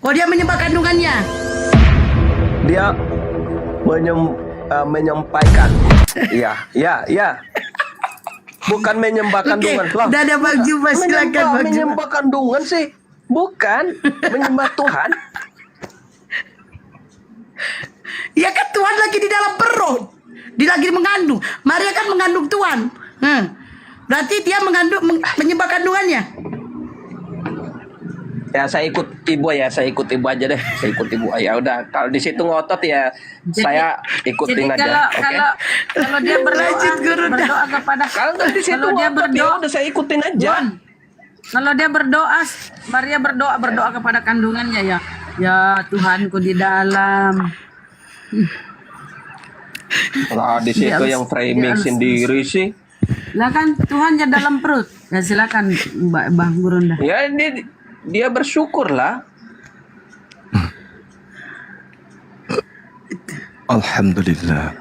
Oh, dia menyembah kandungannya. Dia menyampaikan. Iya. Bukan menyembah kandungan. Lah, Udah ada Bang Juma, silakan Bang Juma. menyembah kandungan sih. Bukan menyembah Tuhan. Ya kan Tuhan lagi di dalam perut. Dia lagi mengandung. Maria kan mengandung Tuhan. Berarti dia menyembah kandungannya. Ya saya ikut ibu aja deh. Saya ikut ibu. Ya udah, kalau di situ ngotot ya saya ikutin jadi aja. Kalau dia Lanjut, Guru. berdoa kepada Kalau di situ kalau dia ngotot ya berdoa, udah saya ikutin aja. kalau dia berdoa, Maria berdoa kepada kandungannya ya. Ya Tuhanku di dalam. Lah di situ Dia yang harus- framing dia harus- sendiri sih. Lah kan Tuhannya dalam perut. Ya silakan Bang Gurunda. Ya dia bersyukur lah. Alhamdulillah.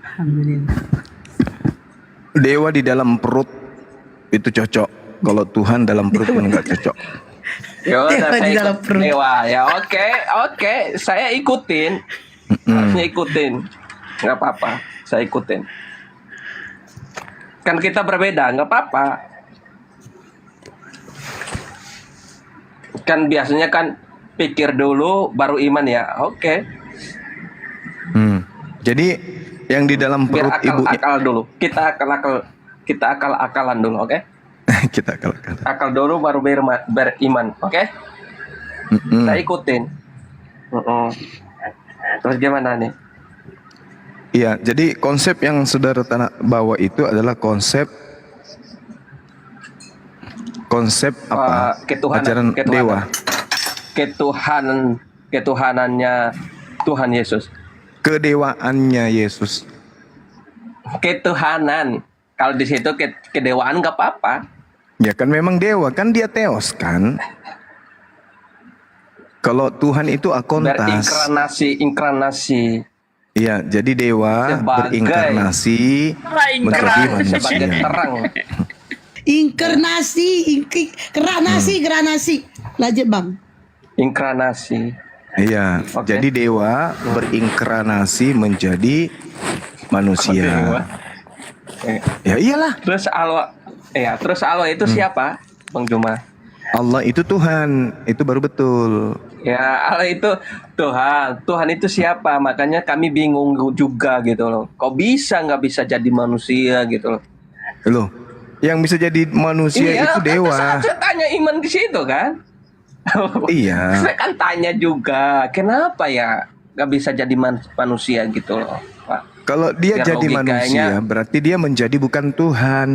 Alhamdulillah. Dewa di dalam perut itu cocok. Kalau Tuhan dalam perut kan nggak cocok. Ya udah Dewa saya di dalam ikut perut. dewa. Ya oke, saya ikutin. Harusnya ikutin. Nggak apa-apa, saya ikutin. Kan kita berbeda, nggak apa-apa. Kan biasanya kan pikir dulu baru iman ya. Oke. Jadi yang di dalam Biar perut ibu akal dulu. Kita akal-akalan dulu, oke? kita kalahkan. Akal dulu baru beriman, oke? Saya ikutin. Terus gimana nih? Iya, jadi konsep yang saudara bawa itu adalah konsep apa? Ajaran dewa. Ketuhanannya Tuhan Yesus. Kedewaannya Yesus. Ketuhanan. Kalau di situ kedewaan nggak apa-apa. Ya kan memang dewa, kan dia teos kan. Kalau Tuhan itu akontas. Inkarnasi. Iya, jadi dewa berinkarnasi menjadi Sebagai manusia. terang. Inkarnasi, granasi. Lanjut Bang. Inkarnasi. Iya, Oke. jadi dewa berinkarnasi menjadi manusia. Dewa. Ya iyalah, Terus Allah itu siapa, Bang Juma? Allah itu Tuhan, itu baru betul. Ya Allah itu Tuhan. Tuhan itu siapa? Makanya kami bingung juga gitu loh. Kok nggak bisa jadi manusia gitu loh? Loh, yang bisa jadi manusia itu dewa. Saya tanya iman di situ kan? Iya. Saya kan tanya juga, kenapa ya nggak bisa jadi manusia gitu loh, Pak? Kalau dia Biar jadi manusia, logikanya- berarti dia menjadi bukan Tuhan.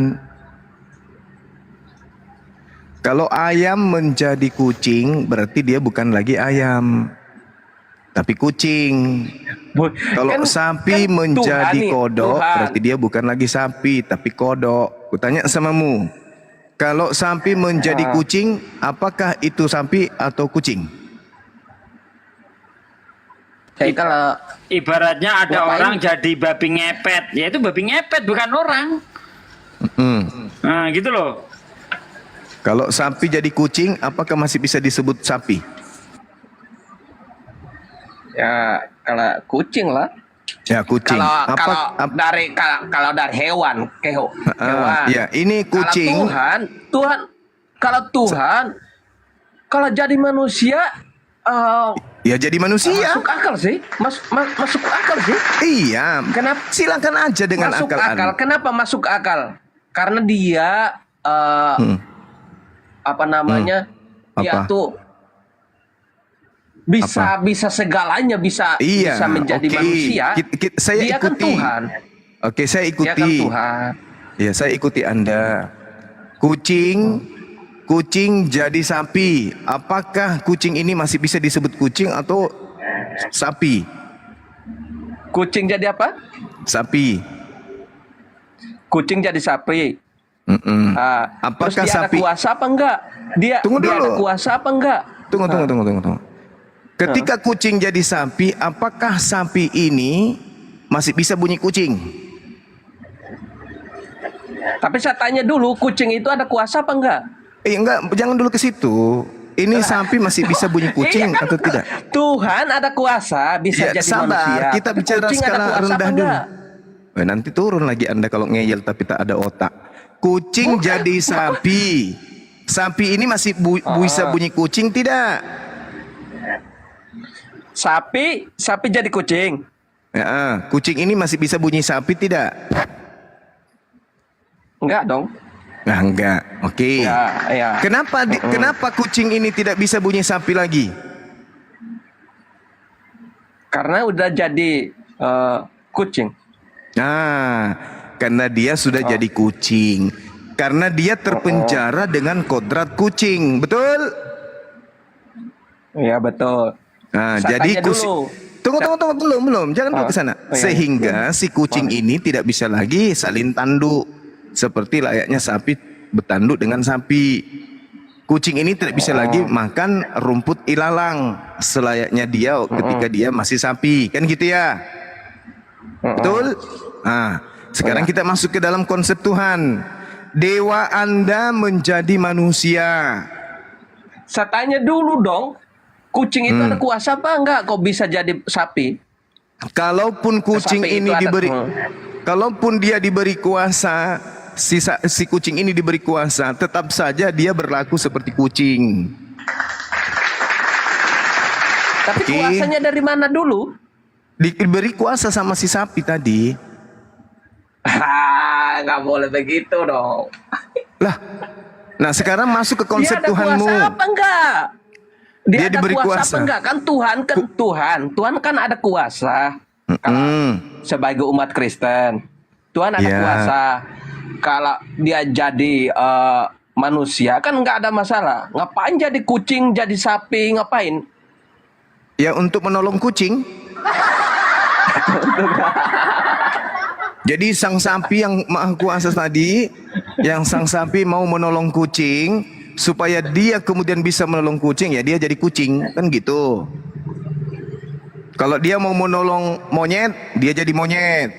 Kalau ayam menjadi kucing, berarti dia bukan lagi ayam, tapi kucing. Kalau Kan- sapi kan menjadi Tuhan nih, kodok, Tuhan. berarti dia bukan lagi sapi, tapi kodok. Kutanya samamu, kalau sapi menjadi kucing, apakah itu sapi atau kucing? Saya kalau Ibaratnya ada Ngapain? orang jadi babi ngepet, ya itu babi ngepet bukan orang. Nah gitu loh. Kalau sapi jadi kucing, apakah masih bisa disebut sapi? ya kalau kucing lah. Ya kucing. Kalau dari hewan, hewan. Ya ini kucing. Kalau Tuhan, kalau jadi manusia, Ya jadi manusia. masuk akal sih, masuk akal sih. Iya. Kenapa? Silakan aja dengan Masuk akal. akal. Kenapa masuk akal? Karena dia apa namanya? Dia Apa? tuh bisa segalanya, bisa menjadi oke. manusia. Saya dia kan ikuti. Tuhan. Oke, saya Dia kan ikuti. Tuhan. Ya, saya ikuti Anda. Kucing jadi sapi. Apakah kucing ini masih bisa disebut kucing atau sapi? Kucing jadi apa? Sapi. Kucing jadi sapi. Apakah Terus dia sapi? ada kuasa apa enggak? Dia Tunggu dia ada dulu. kuasa apa enggak? Tunggu. Ketika kucing jadi sapi, apakah sapi ini masih bisa bunyi kucing? Tapi saya tanya dulu, kucing itu ada kuasa apa enggak? Enggak, jangan dulu ke situ. Ini sapi masih bisa bunyi kucing Iya kan, atau tidak? Tuhan ada kuasa bisa Ya, jadi sabar, manusia. kita Tapi bicara kucing ada skala kuasa rendah apa dulu. enggak? Nanti turun lagi Anda kalau ngeyel tapi tak ada otak. Kucing jadi sapi. Sapi ini masih bisa bunyi kucing tidak? Sapi jadi kucing. Ya, kucing ini masih bisa bunyi sapi tidak? Enggak dong. Nah, enggak. Oke. Ya. Kenapa kucing ini tidak bisa bunyi sapi lagi? Karena udah jadi kucing. Nah, karena dia sudah jadi kucing. Karena dia terpenjara dengan kodrat kucing. Betul? Iya betul. Nah, Saya jadi tanya dulu. Tunggu, belum. Jangan dulu ke sana. Oh, iya. Sehingga si kucing ini tidak bisa lagi salin tanduk seperti layaknya sapi bertanduk dengan sapi. Kucing ini tidak bisa lagi makan rumput ilalang selayaknya dia ketika dia masih sapi. Kan gitu ya? Betul? Nah, sekarang kita masuk ke dalam konsep Tuhan. Dewa Anda menjadi manusia. Saya tanya dulu dong. Kucing itu ada kuasa apa enggak kok bisa jadi sapi? Kalaupun kucing Sapi itu ini ada- diberi, kalaupun dia diberi kuasa, si kucing ini diberi kuasa, tetap saja dia berlaku seperti kucing. Tapi Oke. kuasanya dari mana dulu? Diberi kuasa sama si sapi tadi. Nggak boleh begitu dong. Lah, nah sekarang masuk ke konsep Dia ada Tuhanmu. kuasa apa enggak? Dia ada diberi kuasa, kuasa. apa enggak? Kan Tuhan kan ada kuasa. Sebagai umat Kristen, Tuhan ada Ya. kuasa. Kalau dia jadi manusia kan nggak ada masalah. Ngapain jadi kucing, jadi sapi, ngapain? Ya untuk menolong kucing. Jadi sang sapi yang maha kuasa tadi, yang sang sapi mau menolong kucing supaya dia kemudian bisa menolong kucing, ya dia jadi kucing, kan gitu. Kalau dia mau menolong monyet, dia jadi monyet.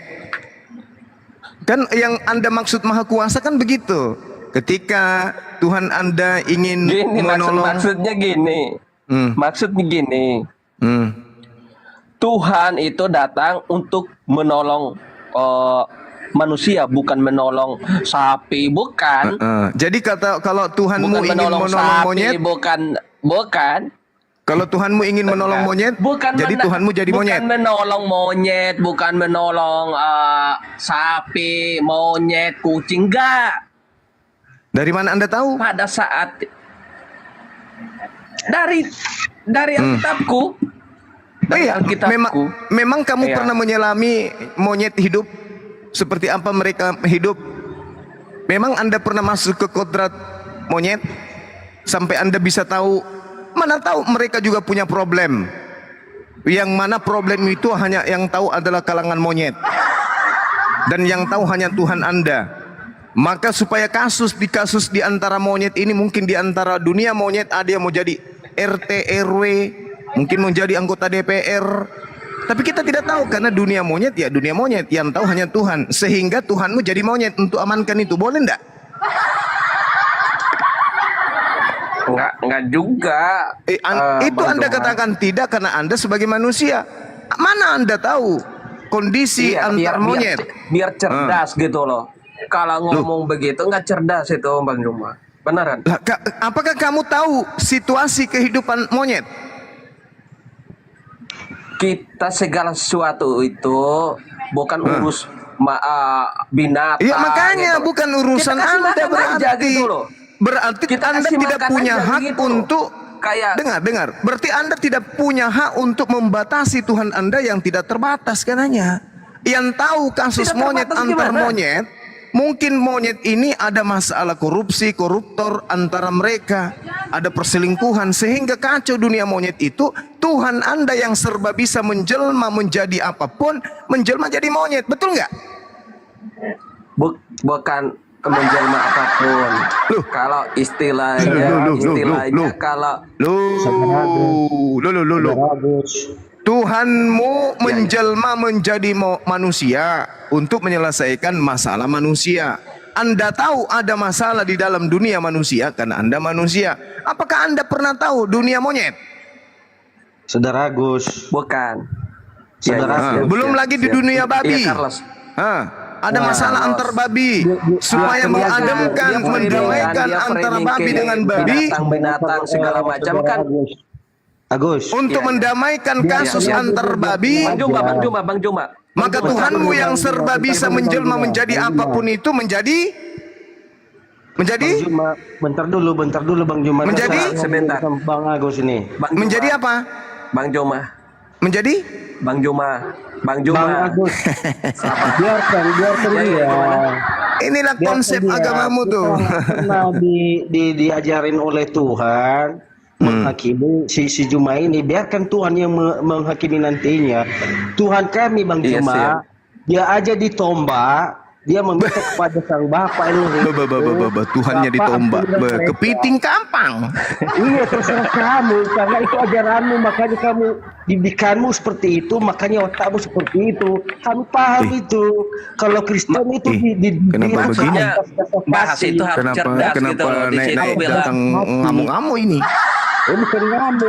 Kan yang Anda maksud maha kuasa kan begitu. Ketika Tuhan Anda ingin Gini menolong, maksudnya gini. Maksudnya gini. Tuhan itu datang untuk menolong manusia, bukan menolong sapi, bukan. Jadi kalau Tuhanmu Bukan ingin menolong menolong sapi, monyet, bukan. kalau Tuhanmu ingin menolong monyet, jadi Tuhanmu jadi monyet. Bukan menolong monyet, bukan menolong sapi, monyet, kucing, enggak. Dari mana Anda tahu? Pada saat dari Alkitabku. Dari Iya, Alkitabku. memang kamu Iya. pernah menyelami monyet hidup seperti apa mereka hidup? Memang Anda pernah masuk ke kodrat monyet sampai Anda bisa tahu, mana tahu mereka juga punya problem. Yang mana problem itu hanya yang tahu adalah kalangan monyet. Dan yang tahu hanya Tuhan Anda. Maka supaya kasus di antara monyet ini, mungkin di antara dunia monyet ada yang mau jadi RT RW, mungkin mau jadi anggota DPR. Tapi kita tidak tahu karena dunia monyet ya dunia monyet, yang tahu hanya Tuhan. Sehingga Tuhanmu jadi monyet untuk amankan itu. Boleh enggak? Enggak juga. Itu Bang Anda Johan. katakan tidak karena Anda sebagai manusia. Mana Anda tahu kondisi Iya, antar monyet? biar cerdas gitu loh. Kalau ngomong begitu nggak cerdas itu Bang Juma. Beneran. Lah, apakah kamu tahu situasi kehidupan monyet? Kita segala sesuatu itu bukan urus binatang. Iya makanya gitu. bukan urusan Kita kasih Anda makan aja berarti. gitu loh. Berarti Kita Anda kasih tidak makan punya aja hak begitu. untuk Kayak- dengar. Berarti Anda tidak punya hak untuk membatasi Tuhan Anda yang tidak terbatas katanya. Yang tahu kasus Tidak monyet terbatas antar gimana? monyet, mungkin monyet ini ada masalah korupsi, koruptor antara mereka, ada perselingkuhan sehingga kacau dunia monyet itu. Tuhan Anda yang serba bisa menjelma menjadi apapun, menjelma jadi monyet, betul nggak? Bukan menjelma apapun. Kalau istilahnya kalau Tuhanmu menjelma menjadi manusia untuk menyelesaikan masalah manusia. Anda tahu ada masalah di dalam dunia manusia karena Anda manusia. Apakah Anda pernah tahu dunia monyet? Saudara Agus. Bukan. Saudara Agus. Belum lagi di dunia babi. Iya, Carlos. Ada masalah antar babi supaya mengademkan, mendamaikan antara babi dengan babi binatang segala macam kan. Agus. untuk mendamaikan kasus antar babi. Bang Juma. Maka Tuhanmu yang serba bisa menjelma menjadi apapun itu menjadi Bentar dulu Bang Juma. Menjadi? Sebentar. Bang Agus ini. menjadi apa? Bang Juma. Menjadi Bang Juma. Bang Agus. biarkan dia. inilah konsep agamamu tuh. Karena diajarin oleh Tuhan menghakimi si Juma ini, biarkan Tuhan yang menghakimi nantinya. Tuhan kami Bang Iya, Juma, siap. dia aja ditombak, dia meminta kepada sang Bapa Elohim. Tuhannya ditombak, kepiting kampang. Iya, terserah kamu, karena itu ajaranmu, makanya kamu didikanmu seperti itu, makanya otakmu seperti itu. Kami paham itu. Kalau Kristen itu Kenapa begini? Bahas itu harus cerdas gitu loh. Di situ naik bilang datang ngamu-ngamu ini? bukan kamu.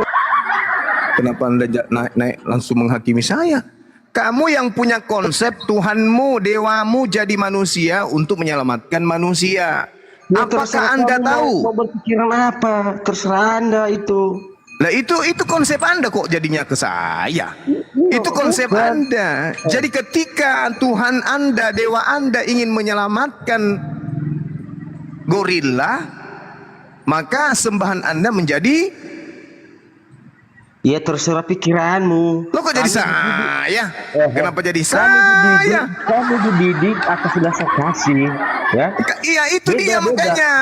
Kenapa Anda naik langsung menghakimi saya? Kamu yang punya konsep Tuhanmu, dewamu jadi manusia untuk menyelamatkan manusia. Ya, Apakah terserah Anda kamu tahu? mau berpikiran apa? Terserah Anda itu. Lah itu konsep Anda kok jadinya ke saya. Itu konsep Anda. Jadi ketika Tuhan Anda, dewa Anda ingin menyelamatkan gorila, maka sembahan Anda menjadi, Ya terserah pikiranmu. lo kok jadi saya? Kenapa jadi Kami dididik, saya? kami dididik atas dasar kasih, ya. Iya itu dia Beda-beda. makanya.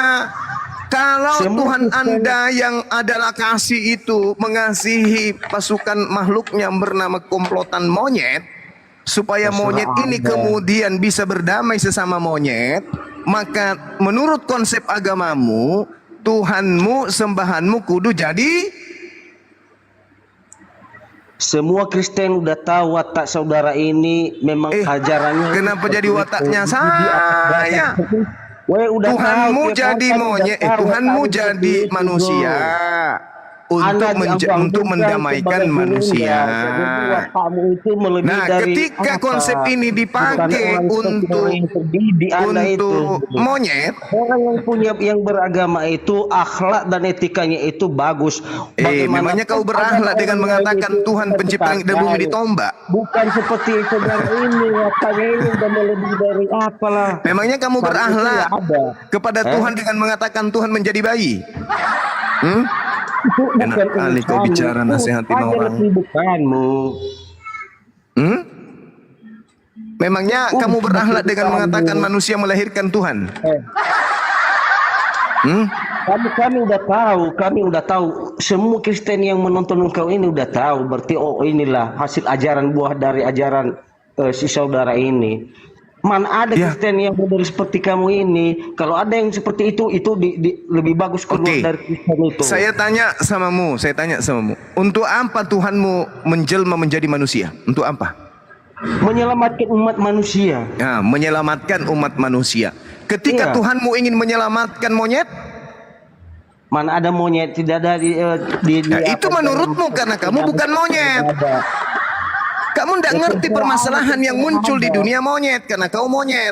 Kalau Semua Tuhan Kristen- Anda yang adalah kasih itu mengasihi pasukan makhluknya yang bernama komplotan monyet, supaya Terserah monyet ini Anda. kemudian bisa berdamai sesama monyet, maka menurut konsep agamamu, Tuhanmu, sembahanmu kudu jadi. Semua Kristen udah tahu watak saudara ini memang ajarannya. Kenapa jadi wataknya saya? Weh, udah Tuhanmu tahu, tiap jadi hari udah monyet, tahu, Tuhanmu tahu jadi seperti itu, manusia Anda untuk mendamaikan manusia. Watakmu itu melebihi Nah, dari ketika apa? konsep ini dipakai Bukan orang yang terdidik Anda itu. monyet, Orang yang beragama itu akhlak dan etikanya itu bagus. memangnya kau berakhlak dengan mengatakan Tuhan pencipta langit dan bumi ditombak? Bukan seperti saudara ini, wataknya ini udah melebihi dari apalah. Memangnya kamu Itu berakhlak nggak ada. kepada Tuhan dengan mengatakan Tuhan menjadi bayi? Itu Enak bukan kali kau urusanmu. bicara Itu nasihatin hanya orang. kesibukanmu. Memangnya kamu berakhlak dengan mengatakan manusia melahirkan Tuhan? Kami udah tahu. Semua Kristen yang menonton engkau ini udah tahu. Berarti inilah hasil ajaran buah dari ajaran si saudara ini. Mana ada Kristen yang model seperti kamu ini? Kalau ada yang seperti itu lebih bagus keluar dari Kristen itu. Saya tanya samamu. Untuk apa Tuhanmu menjelma menjadi manusia? Untuk apa? Menyelamatkan umat manusia. Ya, menyelamatkan umat manusia. Ketika Iya. Tuhanmu ingin menyelamatkan monyet, Mana ada monyet, tidak ada di itu menurutmu karena kamu bukan monyet. Kamu tidak ngerti permasalahan yang muncul di dunia monyet karena kau monyet.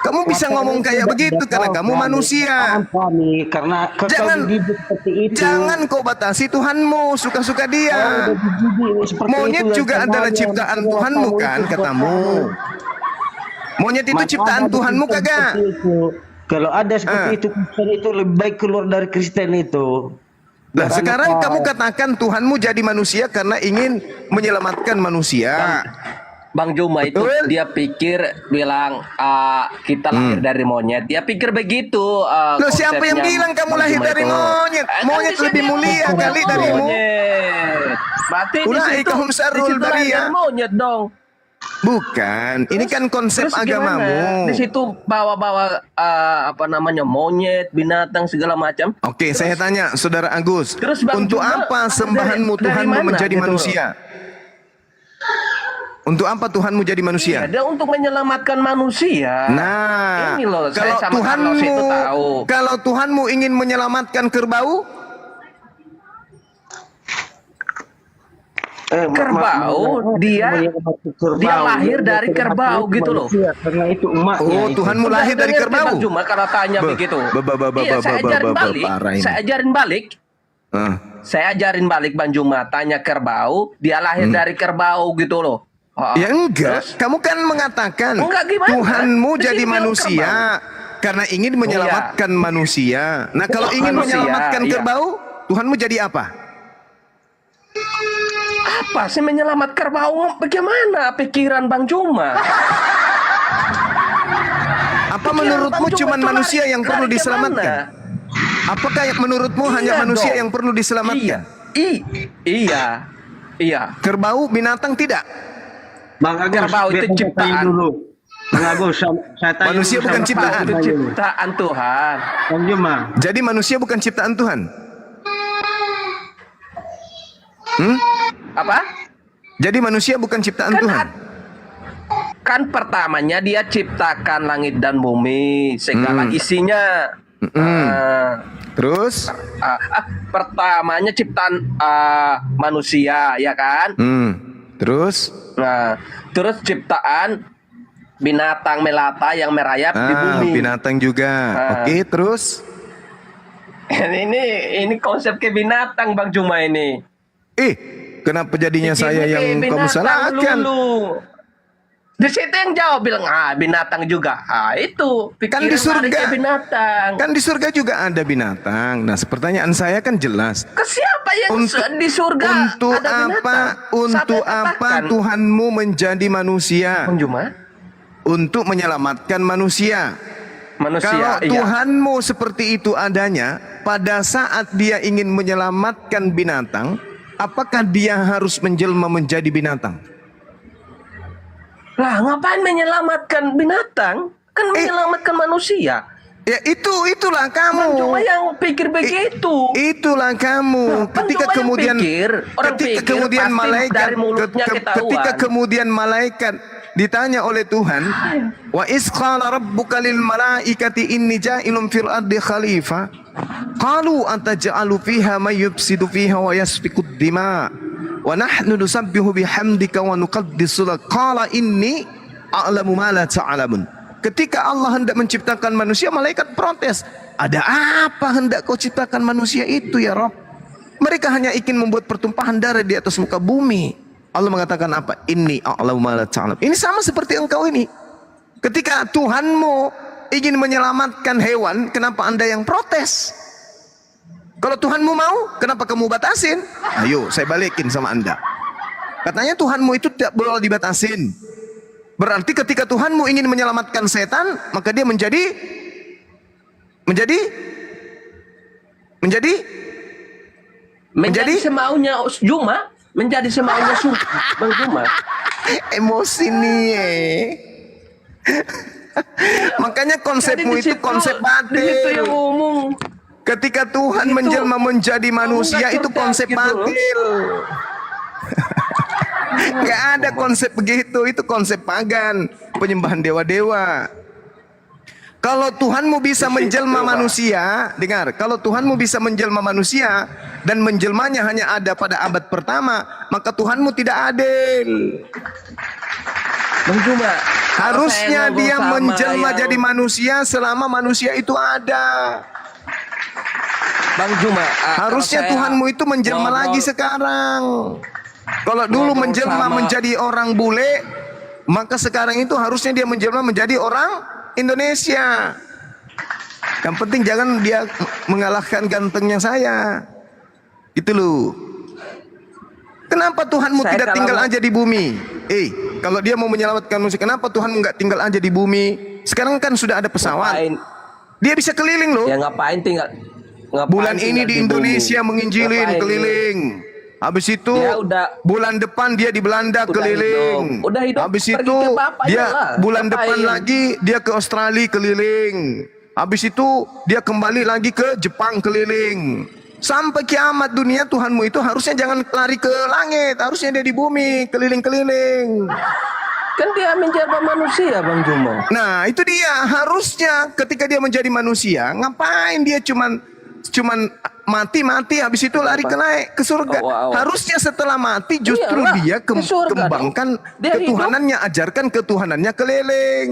Kamu bisa ngomong kayak begitu karena kamu manusia. Kami karena Jangan- dididik seperti itu. Jangan kau batasi Tuhanmu, suka-suka dia. Monyet juga adalah ciptaan Tuhanmu kan, katamu. Monyet itu ciptaan Tuhanmu kagak? Kalau ada seperti itu, Kristen itu lebih baik keluar dari Kristen itu. Nah, sekarang kamu katakan Tuhanmu jadi manusia karena ingin menyelamatkan manusia. Bang Juma itu Betul. dia pikir bilang kita lahir dari monyet. Dia pikir begitu. Loh, siapa yang konsepnya bilang kamu Bang lahir Juma dari itu. monyet? Kan Monyet di sini lebih mulia kali darimu. Monyet. Berarti di Ulaika situ hum syarrul di situ lahir bariyah. dari monyet dong. Bukan, ini kan konsep Terus gimana? agamamu. Di situ bawa-bawa monyet, binatang segala macam. Oke, saya tanya Saudara Agus, Terus Bang untuk Juma apa sembahanmu dari Tuhanmu mana menjadi gitu? manusia? Untuk apa Tuhanmu jadi manusia? Iya, dia untuk menyelamatkan manusia. Nah, ini loh, kalau saya sama Carlos itu tahu. kalau Tuhanmu ingin menyelamatkan kerbau, Kerbau, dia lahir dari kerbau gitu loh. Karena itu emaknya. oh itu. Tuhanmu lahir dari Ngerti, kerbau. Bang Juma kalau tanya begitu. Iya, saya ajarin balik. parah ini. Saya ajarin balik. Ah. Saya ajarin balik Bang Juma, tanya kerbau, dia lahir dari kerbau gitu loh. Oh, Ya enggak, terus? kamu kan mengatakan Enggak, gimana? Tuhanmu Di jadi sini bilang manusia karena ingin menyelamatkan manusia. Nah, kalau Bukan ingin manusia, menyelamatkan iya. kerbau, Tuhanmu jadi apa? Apa sih menyelamat kerbau? Bagaimana pikiran Bang Juma? Apa Pikiran menurutmu Bang Juma cuma itu manusia yang perlu lari diselamatkan? kemana? Apakah menurutmu Iya hanya manusia dong. yang perlu diselamatkan? Iya. Iya. Kerbau, binatang tidak? Bang Agus, Kerbau itu biar saya ciptaan. tanya dulu. Bang Agus, saya tanya Manusia dulu bukan sama ciptaan. Itu Bang Juma. ciptaan Tuhan. Bang Juma, Jadi manusia bukan ciptaan Tuhan? Apa? Jadi manusia bukan ciptaan Kan Tuhan? Kan pertamanya dia ciptakan langit dan bumi, segala isinya. Terus? Pertamanya ciptaan manusia, ya kan? Terus? Nah, terus ciptaan binatang melata yang merayap di bumi. Binatang juga. Oke, terus? ini konsep ke binatang Bang Juma ini. Kenapa jadinya saya Pikirnya yang kayak kamu binatang salahkan? dulu. Di situ yang jawab bilang binatang juga. Itu Kan pikiran di surga. lari ke binatang. Kan di surga juga ada binatang. Nah, pertanyaan saya kan jelas. Ke siapa yang di surga Untuk ada binatang? apa? Untuk Siapa yang apa katakan? Tuhanmu menjadi manusia? Bang Juma? Untuk menyelamatkan manusia. Manusia, Kalau iya. Tuhanmu seperti itu adanya, pada saat dia ingin menyelamatkan binatang, apakah dia harus menjelma menjadi binatang? Lah, ngapain menyelamatkan binatang? Kan menyelamatkan manusia. Ya itulah Bang kamu. Juma yang pikir begitu. Itulah kamu. Bang Ketika Juma yang kemudian pikir, orang ketika pikir kemudian pasti malaikat dari mulutnya ketahuan. ketika kemudian malaikat ditanya oleh Tuhan, wa iz qala rabbuka lil malaikati inni ja'ilun fil ardi khalifah qalu ataj'alu fiha may yufsidu fiha wa yasfiku dima wa nahnu nusabbihu bihamdika wa nuqaddisu lak qala inni a'lamu ma la ta'lamun. Ketika Allah hendak menciptakan manusia, malaikat protes. Ada apa hendak kau ciptakan manusia itu ya Rabb? Mereka hanya ingin membuat pertumpahan darah di atas muka bumi. Allah mengatakan apa? Inni a'lamu ma la ta'lamun. Ini sama seperti engkau ini. Ketika Tuhanmu ingin menyelamatkan hewan, kenapa Anda yang protes? Kalau Tuhanmu mau, kenapa kamu batasin? Ayo, saya balikin sama Anda. Katanya Tuhanmu itu tidak boleh dibatasin. Berarti ketika Tuhanmu ingin menyelamatkan setan, maka dia menjadi semaunya Juma, menjadi semaunya Bang Juma. emosi nih. Makanya konsepmu Jadi di itu situ- konsep di situ yang batil. ngomong. Ketika Tuhan Itu, menjelma menjadi manusia nggak itu cerdas konsep gitu loh. batil. Gak ada konsep begitu, itu konsep pagan, penyembahan dewa-dewa. Kalau Tuhanmu bisa menjelma manusia, dengar, kalau Tuhanmu bisa menjelma manusia dan menjelmanya hanya ada pada abad pertama, maka Tuhanmu tidak adil. Bang Juma, Harusnya kalau saya dia ngobrol sama menjelma yang- jadi manusia selama manusia itu ada. Bang Juma, Harusnya Tuhanmu itu menjelma lagi sekarang. Kalau dulu ngobrol menjelma sama- menjadi orang bule, maka sekarang itu harusnya dia menjelma menjadi orang Indonesia. Yang penting jangan dia mengalahkan gantengnya saya. Gitu loh. Kenapa Tuhanmu Saya tidak kalau tinggal mau- aja di bumi? Kalau dia mau menyelamatkan manusia, kenapa Tuhanmu nggak tinggal aja di bumi? Sekarang kan sudah ada pesawat. Ngapain? Dia bisa keliling loh. Ya ngapain tinggal? Ngapain Bulan ini tinggal di bumi? Indonesia menginjilin Ngapain keliling. Habis itu Dia udah- bulan depan dia di Belanda Udah keliling. hidup. Udah hidup, Habis pergi itu ke bapaknya dia lah. bulan Ngapain? depan lagi dia ke Australia keliling. Habis itu dia kembali lagi ke Jepang keliling. Sampai kiamat dunia Tuhanmu itu harusnya jangan lari ke langit, harusnya dia di bumi, keliling-keliling. Kan dia menjadi manusia, Bang Juma. Nah, itu dia. Harusnya ketika dia menjadi manusia, ngapain dia cuman mati habis itu lari ke surga. Harusnya setelah mati justru Iyalah, dia ke surga kembangkan dong. Dia ketuhanannya, ajarkan ketuhanannya keliling.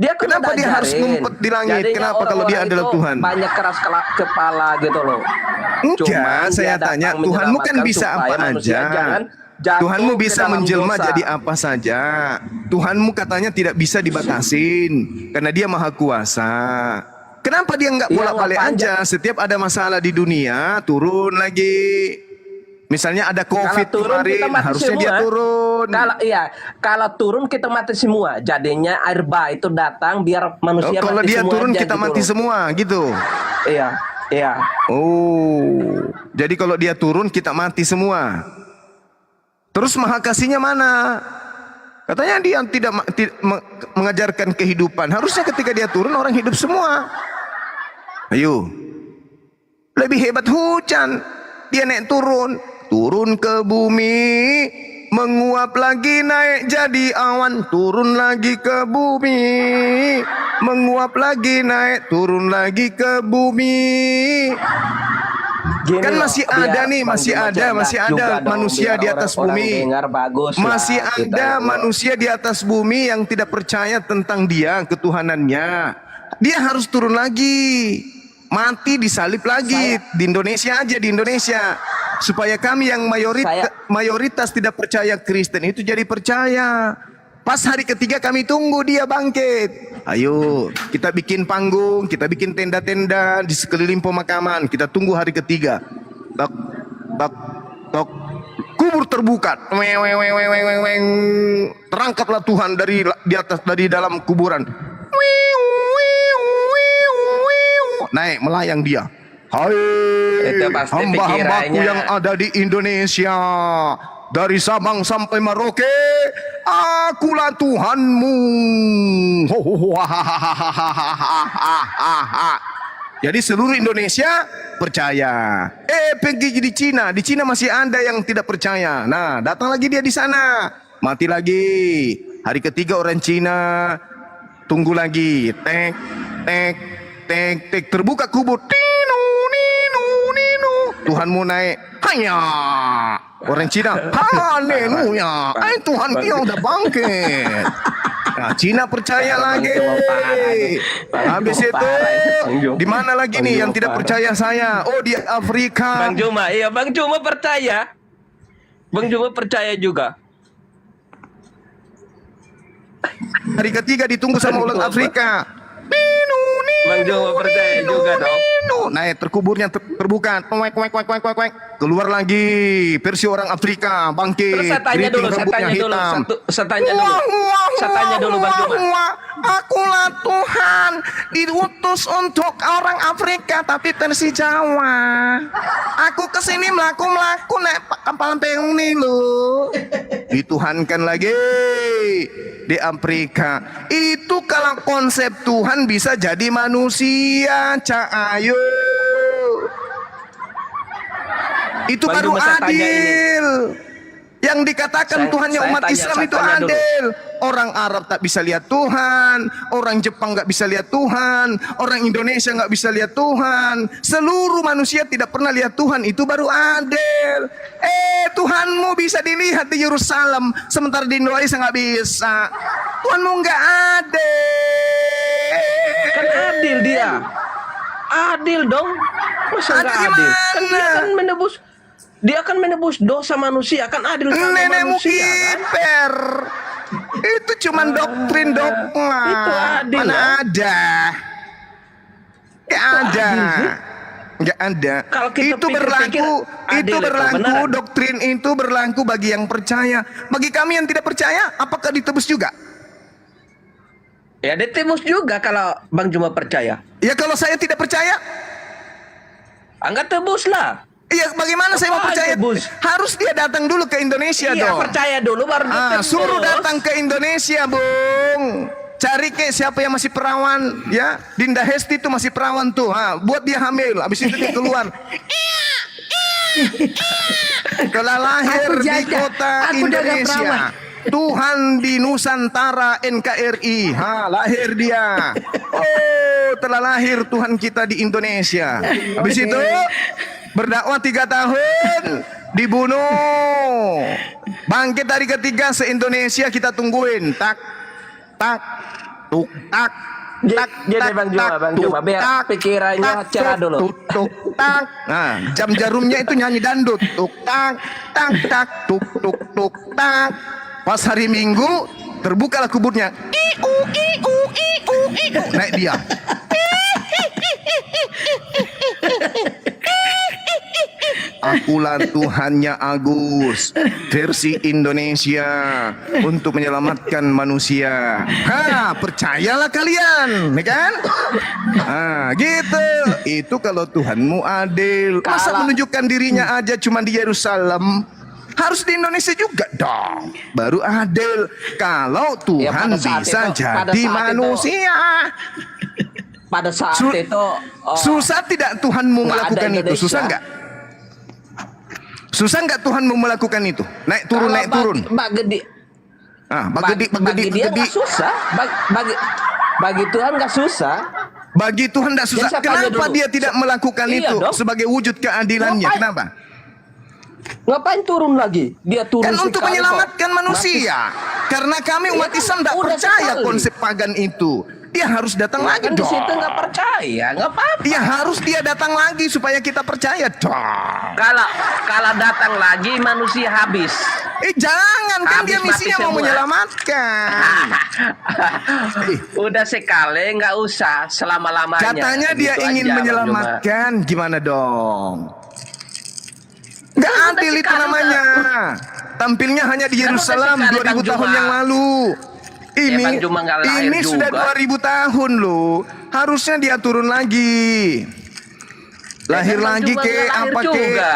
Dia kan Kenapa udah dia harus ajarin. ngumpet di langit? Jadinya Kenapa kalau dia orang-orang adalah itu Tuhan? Banyak keras kepala gitu loh. Enggak, Cuman saya dia tanya, datang Tuhanmu kan menyelamatkan bisa supaya apa manusia aja. jangan jatuh Tuhanmu ke bisa dalam menjelma dosa. jadi apa saja. Tuhanmu katanya tidak bisa dibatasin karena dia maha kuasa. Kenapa dia nggak Iya, bolak-balik ngapain aja? Setiap ada masalah di dunia turun lagi. Misalnya ada COVID Kalau turun kemarin, kita mati harusnya semua. dia turun. Kalau turun kita mati semua. Jadinya air bah itu datang biar manusia Oh, kalau mati dia semua turun aja kita gitu mati loh. semua gitu. Iya. Oh, jadi kalau dia turun kita mati semua. Terus maha kasihnya mana? Katanya dia tidak mengajarkan kehidupan. Harusnya ketika dia turun orang hidup semua. Ayo. Lebih hebat hujan. Dia naik turun ke bumi, menguap lagi naik jadi awan, turun lagi ke bumi, menguap lagi naik, turun lagi ke bumi. Gini Kan loh, masih biar ada nih, Bang masih Juma ada cerdas juga dong, manusia biar di atas orang-orang bumi. dengar bagus lah Masih kita ada itu. manusia di atas bumi yang tidak percaya tentang dia, ketuhanannya. Dia harus turun lagi, mati disalib lagi di Indonesia aja, di Indonesia. Supaya kami yang mayoritas tidak percaya Kristen itu jadi percaya. Pas hari ketiga kami tunggu dia bangkit. Ayo, kita bikin panggung, kita bikin tenda-tenda di sekeliling pemakaman. Kita tunggu hari ketiga. Tok, tok, tok. Kubur terbuka. Weng. Terangkatlah Tuhan dari di atas, dari dalam kuburan. Naik melayang dia. Hai Itu pasti hamba-hambaku pikirannya. yang ada di Indonesia, dari Sabang sampai Merauke, akulah Tuhanmu. Jadi seluruh Indonesia percaya. Pergi di Cina masih ada yang tidak percaya. Nah, datang lagi dia di sana, mati lagi. Hari ketiga orang Cina tunggu lagi, tek, terbuka kubur. Tuhanmu naik, hanya orang Cina, haleluya, Tuhan dia udah bangkit. Nah, Cina percaya lagi. Habis itu, di mana lagi nih yang tidak percaya saya? Oh, di Afrika. Bang Juma, iya Bang Juma percaya. Bang Juma percaya juga. Hari ketiga ditunggu sama ulat Afrika. Bang Juma percaya juga dong. Naik terkuburnya terbuka. Keluar lagi versi orang Afrika bangkit. Terus saya tanya dulu, saya tanya dulu Bang Juma. Akulah Tuhan diutus untuk orang Afrika tapi versi Jawa. Aku kesini melaku naik kapal peung nih lo. Dituhankan lagi di Afrika. Itu kalau konsep Tuhan bisa jadi manusia, ayo. Itu Bang baru Juma, saya tanya adil. Yang dikatakan Tuhannya umat Islam itu adil. Orang Arab tak bisa lihat Tuhan, orang Jepang nggak bisa lihat Tuhan, orang Indonesia nggak bisa lihat Tuhan. Seluruh manusia tidak pernah lihat Tuhan, itu baru adil. Tuhanmu bisa dilihat di Yerusalem, sementara di Indonesia nggak bisa. Tuhanmu nggak adil. Kan adil dia. Adil dong. Masa nggak Adil adil? gimana? Kan dia akan menebus dosa manusia, kan adil sama Nenekmu manusia kan? kiper. Itu cuman doktrin dogma. Itu adil, Mana ya? ada? Gak ada. Gak ada. Kalau kita Itu pikir-pikir, adil itu, beneran. doktrin itu berlaku bagi yang percaya. Bagi kami yang tidak percaya, apakah ditebus juga? Ya ditebus juga kalau Bang Juma percaya. Ya kalau saya tidak percaya, Enggak tebus lah. ya bagaimana saya mau Apaan percaya? tebus? Harus dia datang dulu ke Indonesia Iya dong. percaya dulu baru ditebus. Suruh datang ke Indonesia, Bung. Cari ke siapa yang masih perawan, ya. Dinda Hesti itu masih perawan tuh. Buat dia hamil, habis itu dia keluar. Telah lahir Aku di jajah. kota Aku jaga perawan. Indonesia. Tuhan di Nusantara NKRI. Lahir dia. Oh, telah lahir Tuhan kita di Indonesia. Habis itu berdakwah 3 tahun, dibunuh. Bangkit hari ketiga se-Indonesia kita tungguin. Tak, tak, tuk, tak. Tak, Gini tak, Bang Juma, tak, Bang tuk, Juma, biar tak, pikirannya tak, cerah tuk, dulu. tuk, tuk, tak. Nah, jam jarumnya itu nyanyi dandut. Tuk, tak, tak, tak, tuk, tuk, tuk, tak. Pas hari Minggu, terbukalah kuburnya. Naik dia. Akulah Tuhannya Agus, versi Indonesia untuk menyelamatkan manusia. Percayalah kalian, ya kan? Gitu. Itu kalau Tuhanmu adil. Masa menunjukkan dirinya aja cuma di Yerusalem? Harus di Indonesia juga dong. Baru adil. Kalau Tuhan pada saat bisa itu- pada jadi saat manusia. Pada saat Su- itu Susah tidak Tuhanmu nggak ada melakukan itu? Indonesia. Susah nggak? Susah nggak Tuhanmu melakukan itu? Naik turun, naik turun. Bagi dia nggak susah. Bagi Tuhan nggak susah. Bagi Tuhan tidak susah. Jadi siapa aja Kenapa dulu? dia tidak melakukan Iya itu dong. sebagai wujud keadilannya? Ngapain? Kenapa? Ngapain turun lagi? Dia turun Kan untuk sekali menyelamatkan kok. manusia. Karena kami umat Iya kan, Islam tidak udah percaya sekali. konsep pagan itu. Dia harus datang lagi Kan di dong. situ nggak percaya, nggak apa-apa. Dia harus dia datang lagi supaya kita percaya dong. Kalau datang lagi manusia habis. Jangan, kan Habis dia mati misinya mau semua. menyelamatkan. Udah sekali nggak usah selama-lamanya. Katanya dia Gitu ingin aja, Bang menyelamatkan, gimana dong? Gak Udah adil itu sekali, namanya. Tampilnya hanya di Kan udah Yerusalem sekali, 2000 Bang tahun Juma. yang lalu. Ini Bang Juma nggak lahir ini sudah juga. 2000 tahun loh. Harusnya dia turun lagi. Lahir Bang lagi Juma ke nggak lahir apa ke? juga.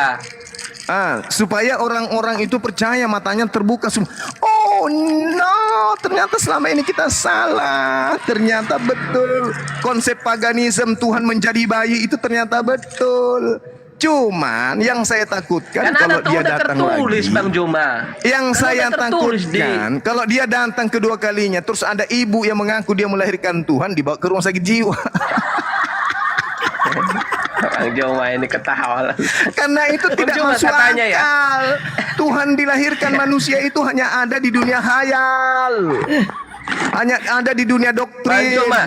Supaya orang-orang itu percaya, matanya terbuka semua. Oh no, ternyata selama ini kita salah. Ternyata betul konsep paganisme Tuhan menjadi bayi itu ternyata betul. Cuman yang saya takutkan Kan kalau ada tuh dia udah datang tertulis lagi. Bang Juma. Yang Kan saya udah tertulis takutkan kalau dia datang kedua kalinya terus ada ibu yang mengaku dia melahirkan Tuhan dibawa ke rumah sakit jiwa. Bang Juma ini ketawa. Karena itu tidak Cuma masuk katanya ya. akal. Tuhan dilahirkan manusia itu hanya ada di dunia khayal. Hanya ada di dunia Bang doktrin. Juma.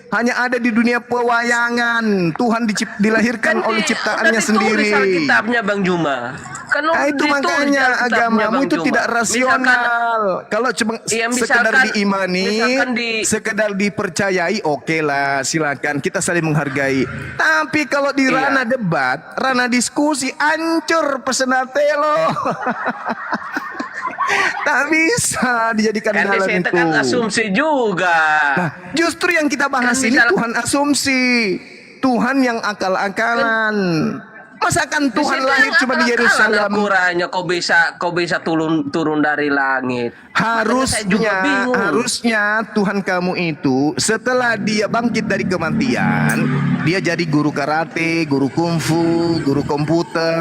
Hanya ada di dunia pewayangan. Tuhan dilahirkan oleh ciptaannya sendiri. Alkitabnya Bang Juma. Kan Itu ditulis makanya Alkitabnya, agamamu Bang itu Juma. tidak rasional. Kalau cuma Iya, sekedar misalkan- diimani, misalkan sekedar dipercayai, oke lah, silakan kita saling menghargai. Tapi kalau di Iya. ranah debat, ranah diskusi, ancur pesenatelo. Tak bisa dijadikan Kan di dalam situ itu. kan asumsi juga. Nah, justru yang kita bahas Kan ini misal- Tuhan asumsi, Tuhan yang akal-akalan. Masakan Tuhan Di situ lahir yang cuma di akal-akalan Yerusalem? Ukurannya kok bisa turun dari langit. Makanya saya juga bingung. Harusnya Tuhan kamu itu setelah dia bangkit dari kematian, dia jadi guru karate, guru kungfu, guru komputer,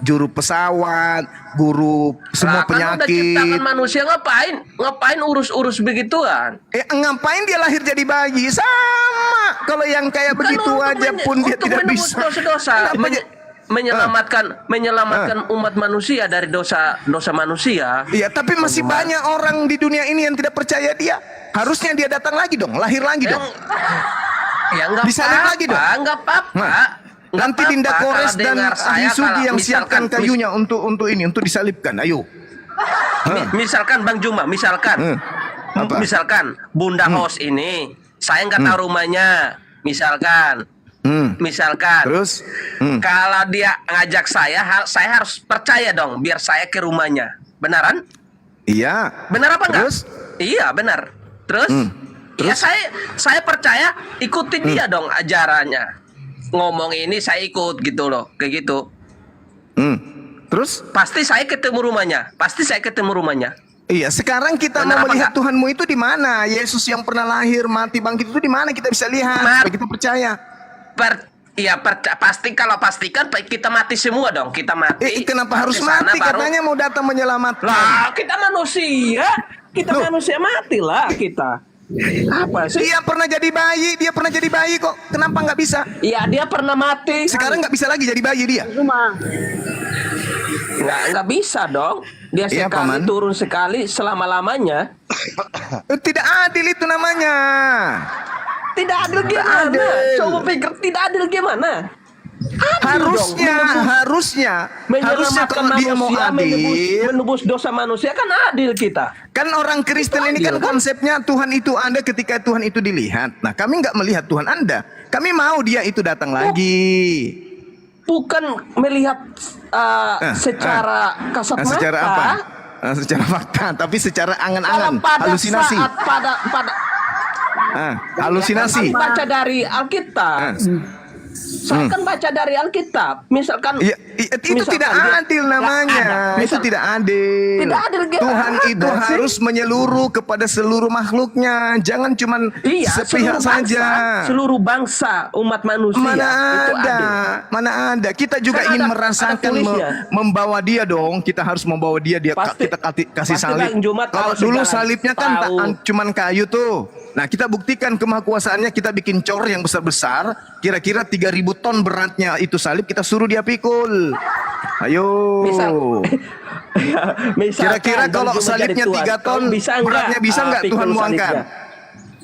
juru pesawat, guru semua Lah, kan udah penyakit. ciptakan manusia ngapain urus-urus begituan? Ngapain dia lahir jadi bayi? Sama. Kalau yang kayak begitu Kan aja pun dia untuk tidak menebus bisa. dosa-dosa, menyelamatkan umat manusia dari dosa manusia. Iya, tapi masih banyak orang di dunia ini yang tidak percaya dia. Harusnya dia datang lagi dong, lahir lagi dong. Ya nggak Disalib apa-apa, lagi dong. nggak apa-apa. Nah, Nggak nanti apa-apa Dinda kalau Kores dan dengar saya, Ahli Sugi kalau yang siapkan misalkan- kayunya untuk disalibkan. Ayo. Misalkan Bang Juma, Apa? misalkan Bunda Hos ini, saya nggak tahu rumahnya, misalkan, Terus? kalau dia ngajak saya harus percaya dong, biar saya ke rumahnya, benaran? Iya. Benar apa enggak? Terus? Iya benar. Terus? Ya saya percaya ikutin dia dong ajarannya. Ngomong ini saya ikut gitu loh, kayak gitu. Terus? Pasti saya ketemu rumahnya. Iya, sekarang kita Kenapa mau melihat nggak? Tuhanmu itu di mana? Yesus yang pernah lahir, mati, bangkit itu di mana kita bisa lihat? Mar- Supaya kita percaya. Pastikan kita mati semua dong. Kita mati. Kenapa harus Di sana mati? baru- Katanya mau datang menyelamatkan. Lah, kita manusia. Kita Loh. manusia matilah kita. Apa sih? Dia pernah jadi bayi kok. Kenapa nggak bisa? Iya, dia pernah mati. Sekarang nggak bisa lagi jadi bayi dia. Cuma Nggak bisa dong. Dia Iya, sekali Paman. turun sekali selama-lamanya. Tidak adil itu namanya. Tidak adil gimana? adil. Coba pikir tidak adil gimana? Harusnya Menyelamatkan kalau dia mau manusia, adil, menebus dosa manusia kan adil kita. kan orang Kristen ini kan konsepnya Tuhan itu ada ketika Tuhan itu dilihat. Nah, kami nggak melihat Tuhan Anda. Kami mau dia itu datang lagi. Bukan melihat secara kasat mata. Secara apa? Secara fakta, tapi secara Kalau angan-angan, pada halusinasi. saat pada Halusinasi. kami baca dari Alkitab. Saya kan baca dari Alkitab. Misalkan Itu misalkan tidak dia- adil namanya. Ada. Itu tidak adil. Tidak adil gimana Tuhan itu sih? harus menyeluruh kepada seluruh makhluknya. Jangan cuman Iya, sepihak saja. Seluruh bangsa umat manusia Mana itu ada, adil. mana ada. Kita juga Kan ingin ada merasakan tulisnya. membawa dia dong. Kita harus membawa dia. Pasti- Kita kasih pasti salib. Bang Jumat Kalau tahu dulu segala salibnya kan tahu. cuman kayu tuh. Nah, kita buktikan kemahakuasaannya. Kita bikin cor yang besar-besar. Kira-kira 3.000 ton beratnya itu salib. Kita suruh dia pikul. Ayo. Misalkan Kira-kira Bang kalau Jumat salibnya jadi 3 Tuhan, ton, bisa beratnya bisa nggak pikul Tuhan mau salibnya? angkat?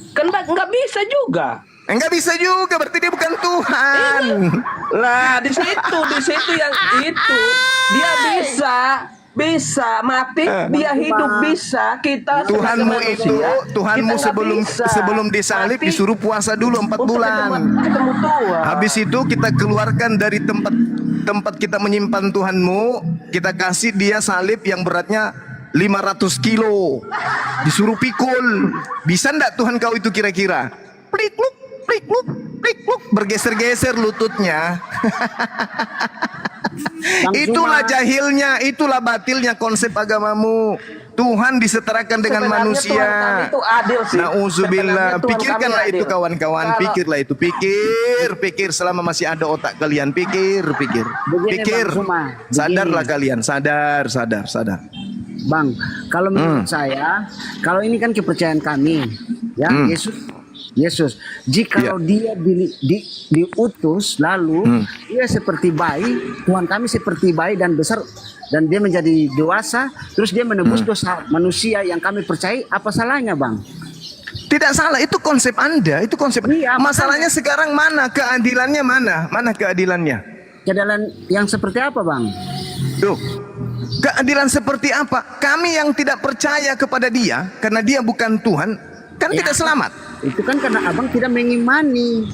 Kan nggak bisa juga. Enggak bisa juga, berarti dia bukan Tuhan. Lah di situ yang itu dia bisa mati, dia hidup bisa. Kita sebagai Tuhanmu itu, manusia, Tuhanmu kita nggak bisa sebelum disalib mati disuruh puasa dulu 4 untuk bulan. ketemu Tuhan. Habis itu kita keluarkan dari tempat kita menyimpan Tuhanmu, kita kasih dia salib yang beratnya 500 kilo. Disuruh pikul. Bisa enggak Tuhan kau itu kira-kira? Plik pluk, plik pluk, plik pluk, bergeser-geser lututnya. Itulah jahilnya, itulah batilnya konsep agamamu. Tuhan disetarakan dengan Sebenarnya manusia. Tuhan kami itu adil sih. Nauzubillah. Sebenarnya Tuhan Pikirkanlah kami itu adil. kawan-kawan, Kalau- pikirlah itu, pikir selama masih ada otak kalian, pikir. Begini, Pikir. Bang Suma, Sadarlah begini. kalian, sadar. Bang, kalau menurut saya, kalau ini kan kepercayaan kami, ya Yesus. Jikalau dia diutus lalu dia seperti bayi, Tuhan kami seperti bayi dan besar dan dia menjadi dewasa, terus dia menebus dosa manusia yang kami percayai, apa salahnya, Bang? Tidak salah, itu konsep Anda, itu konsep. Iya, Masalahnya sekarang mana keadilannya, mana keadilannya? Keadilan yang seperti apa, Bang? Tuh. Keadilan seperti apa? Kami yang tidak percaya kepada dia karena dia bukan Tuhan, kan Ya. tidak selamat. Itu kan karena Abang tidak mengimani.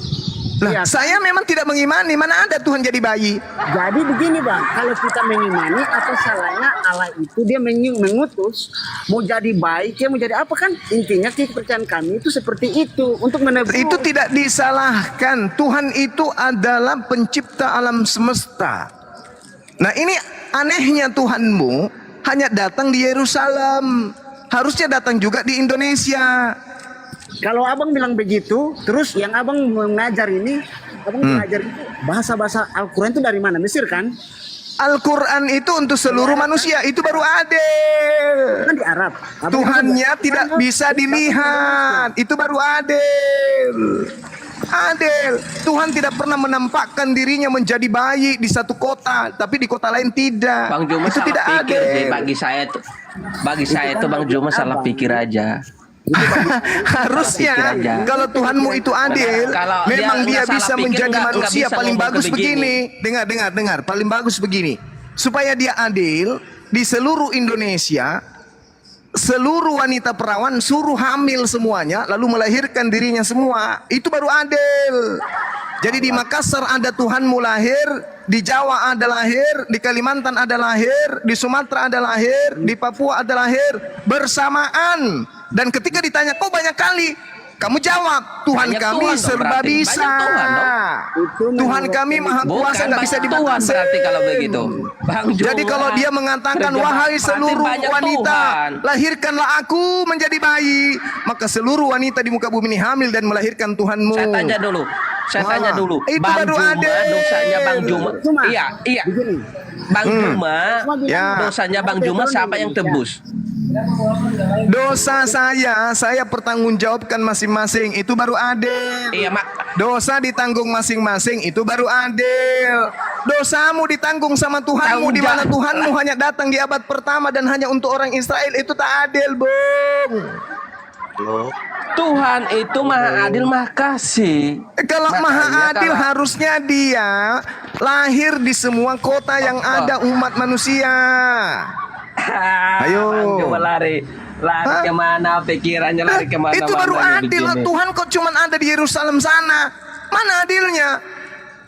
Lah, Ya, saya memang tidak mengimani, mana ada Tuhan jadi bayi. jadi begini, Bang, kalau kita mengimani, apa salahnya Allah itu dia mengutus mau jadi baik, dia mau jadi apa, kan intinya kepercayaan kami itu seperti itu untuk menebus. Itu tidak disalahkan. Tuhan itu adalah pencipta alam semesta. Nah, ini anehnya Tuhanmu hanya datang di Yerusalem. Harusnya datang juga di Indonesia. Kalau Abang bilang begitu, terus yang Abang mengajar ini, Abang mengajar itu bahasa-bahasa Al-Quran itu dari mana? Mesir kan? Al-Quran itu untuk seluruh manusia. Itu baru adil. Kan di Arab. Abang Tuhannya kan tidak bisa dilihat. Itu baru adil. Adil. Tuhan tidak pernah menampakkan dirinya menjadi bayi di satu kota, tapi di kota lain tidak. Bang Juma Itu salah tidak pikir adil. sih bagi saya tuh Bang Juma salah pikir aja. Harusnya Pikir aja. kalau Tuhanmu itu adil, Kalau memang dia dia salah bisa pikir, menjadi nggak manusia bisa paling ngomong bagus ke begini. begini. Dengar, paling bagus begini. Supaya dia adil di seluruh Indonesia, seluruh wanita perawan suruh hamil semuanya, lalu melahirkan dirinya semua. Itu baru adil. Jadi di Makassar ada Tuhanmu lahir, di Jawa ada lahir, di Kalimantan ada lahir, di Sumatera ada lahir, di Papua ada lahir bersamaan. Dan ketika ditanya, kok banyak kali? Kamu jawab, Tuhan Banyak kami Tuhan dong serba berarti. bisa. Banyak Tuhan dong. Tuhan kami maha kuasa, Bukan nggak bisa banyak Tuhan dibatasi. berarti kalau begitu. Bang Jadi Juma, kalau dia mengatakan, terjebak wahai berarti seluruh banyak wanita, Tuhan. lahirkanlah aku menjadi bayi, maka seluruh wanita di muka bumi ini hamil dan melahirkan Tuhanmu. Saya tanya dulu. Saya Wah, tanya dulu. itu Bang baru Juma, ada. dosanya Bang Juma. Cuma, Iya, iya. begini. Bang Juma, Ya. dosanya Bang Juma siapa yang tebus? Dosa saya pertanggungjawabkan masing-masing, itu baru adil. Iya, Mak. Dosa ditanggung masing-masing, itu baru adil. Dosamu ditanggung sama Tuhanmu, Tanggung di mana jawab. Tuhanmu hanya datang di abad pertama dan hanya untuk orang Israel, itu tak adil, Bung. Tuhan itu maha adil, maha kasih. Kalau Makanya maha adil kalau- harusnya dia lahir di semua kota yang ada umat manusia. Ayo. Bang Juma lari Hah? kemana pikirannya, lari kemana? Itu baru adil. Tuhan kok cuman ada di Yerusalem sana. Mana adilnya?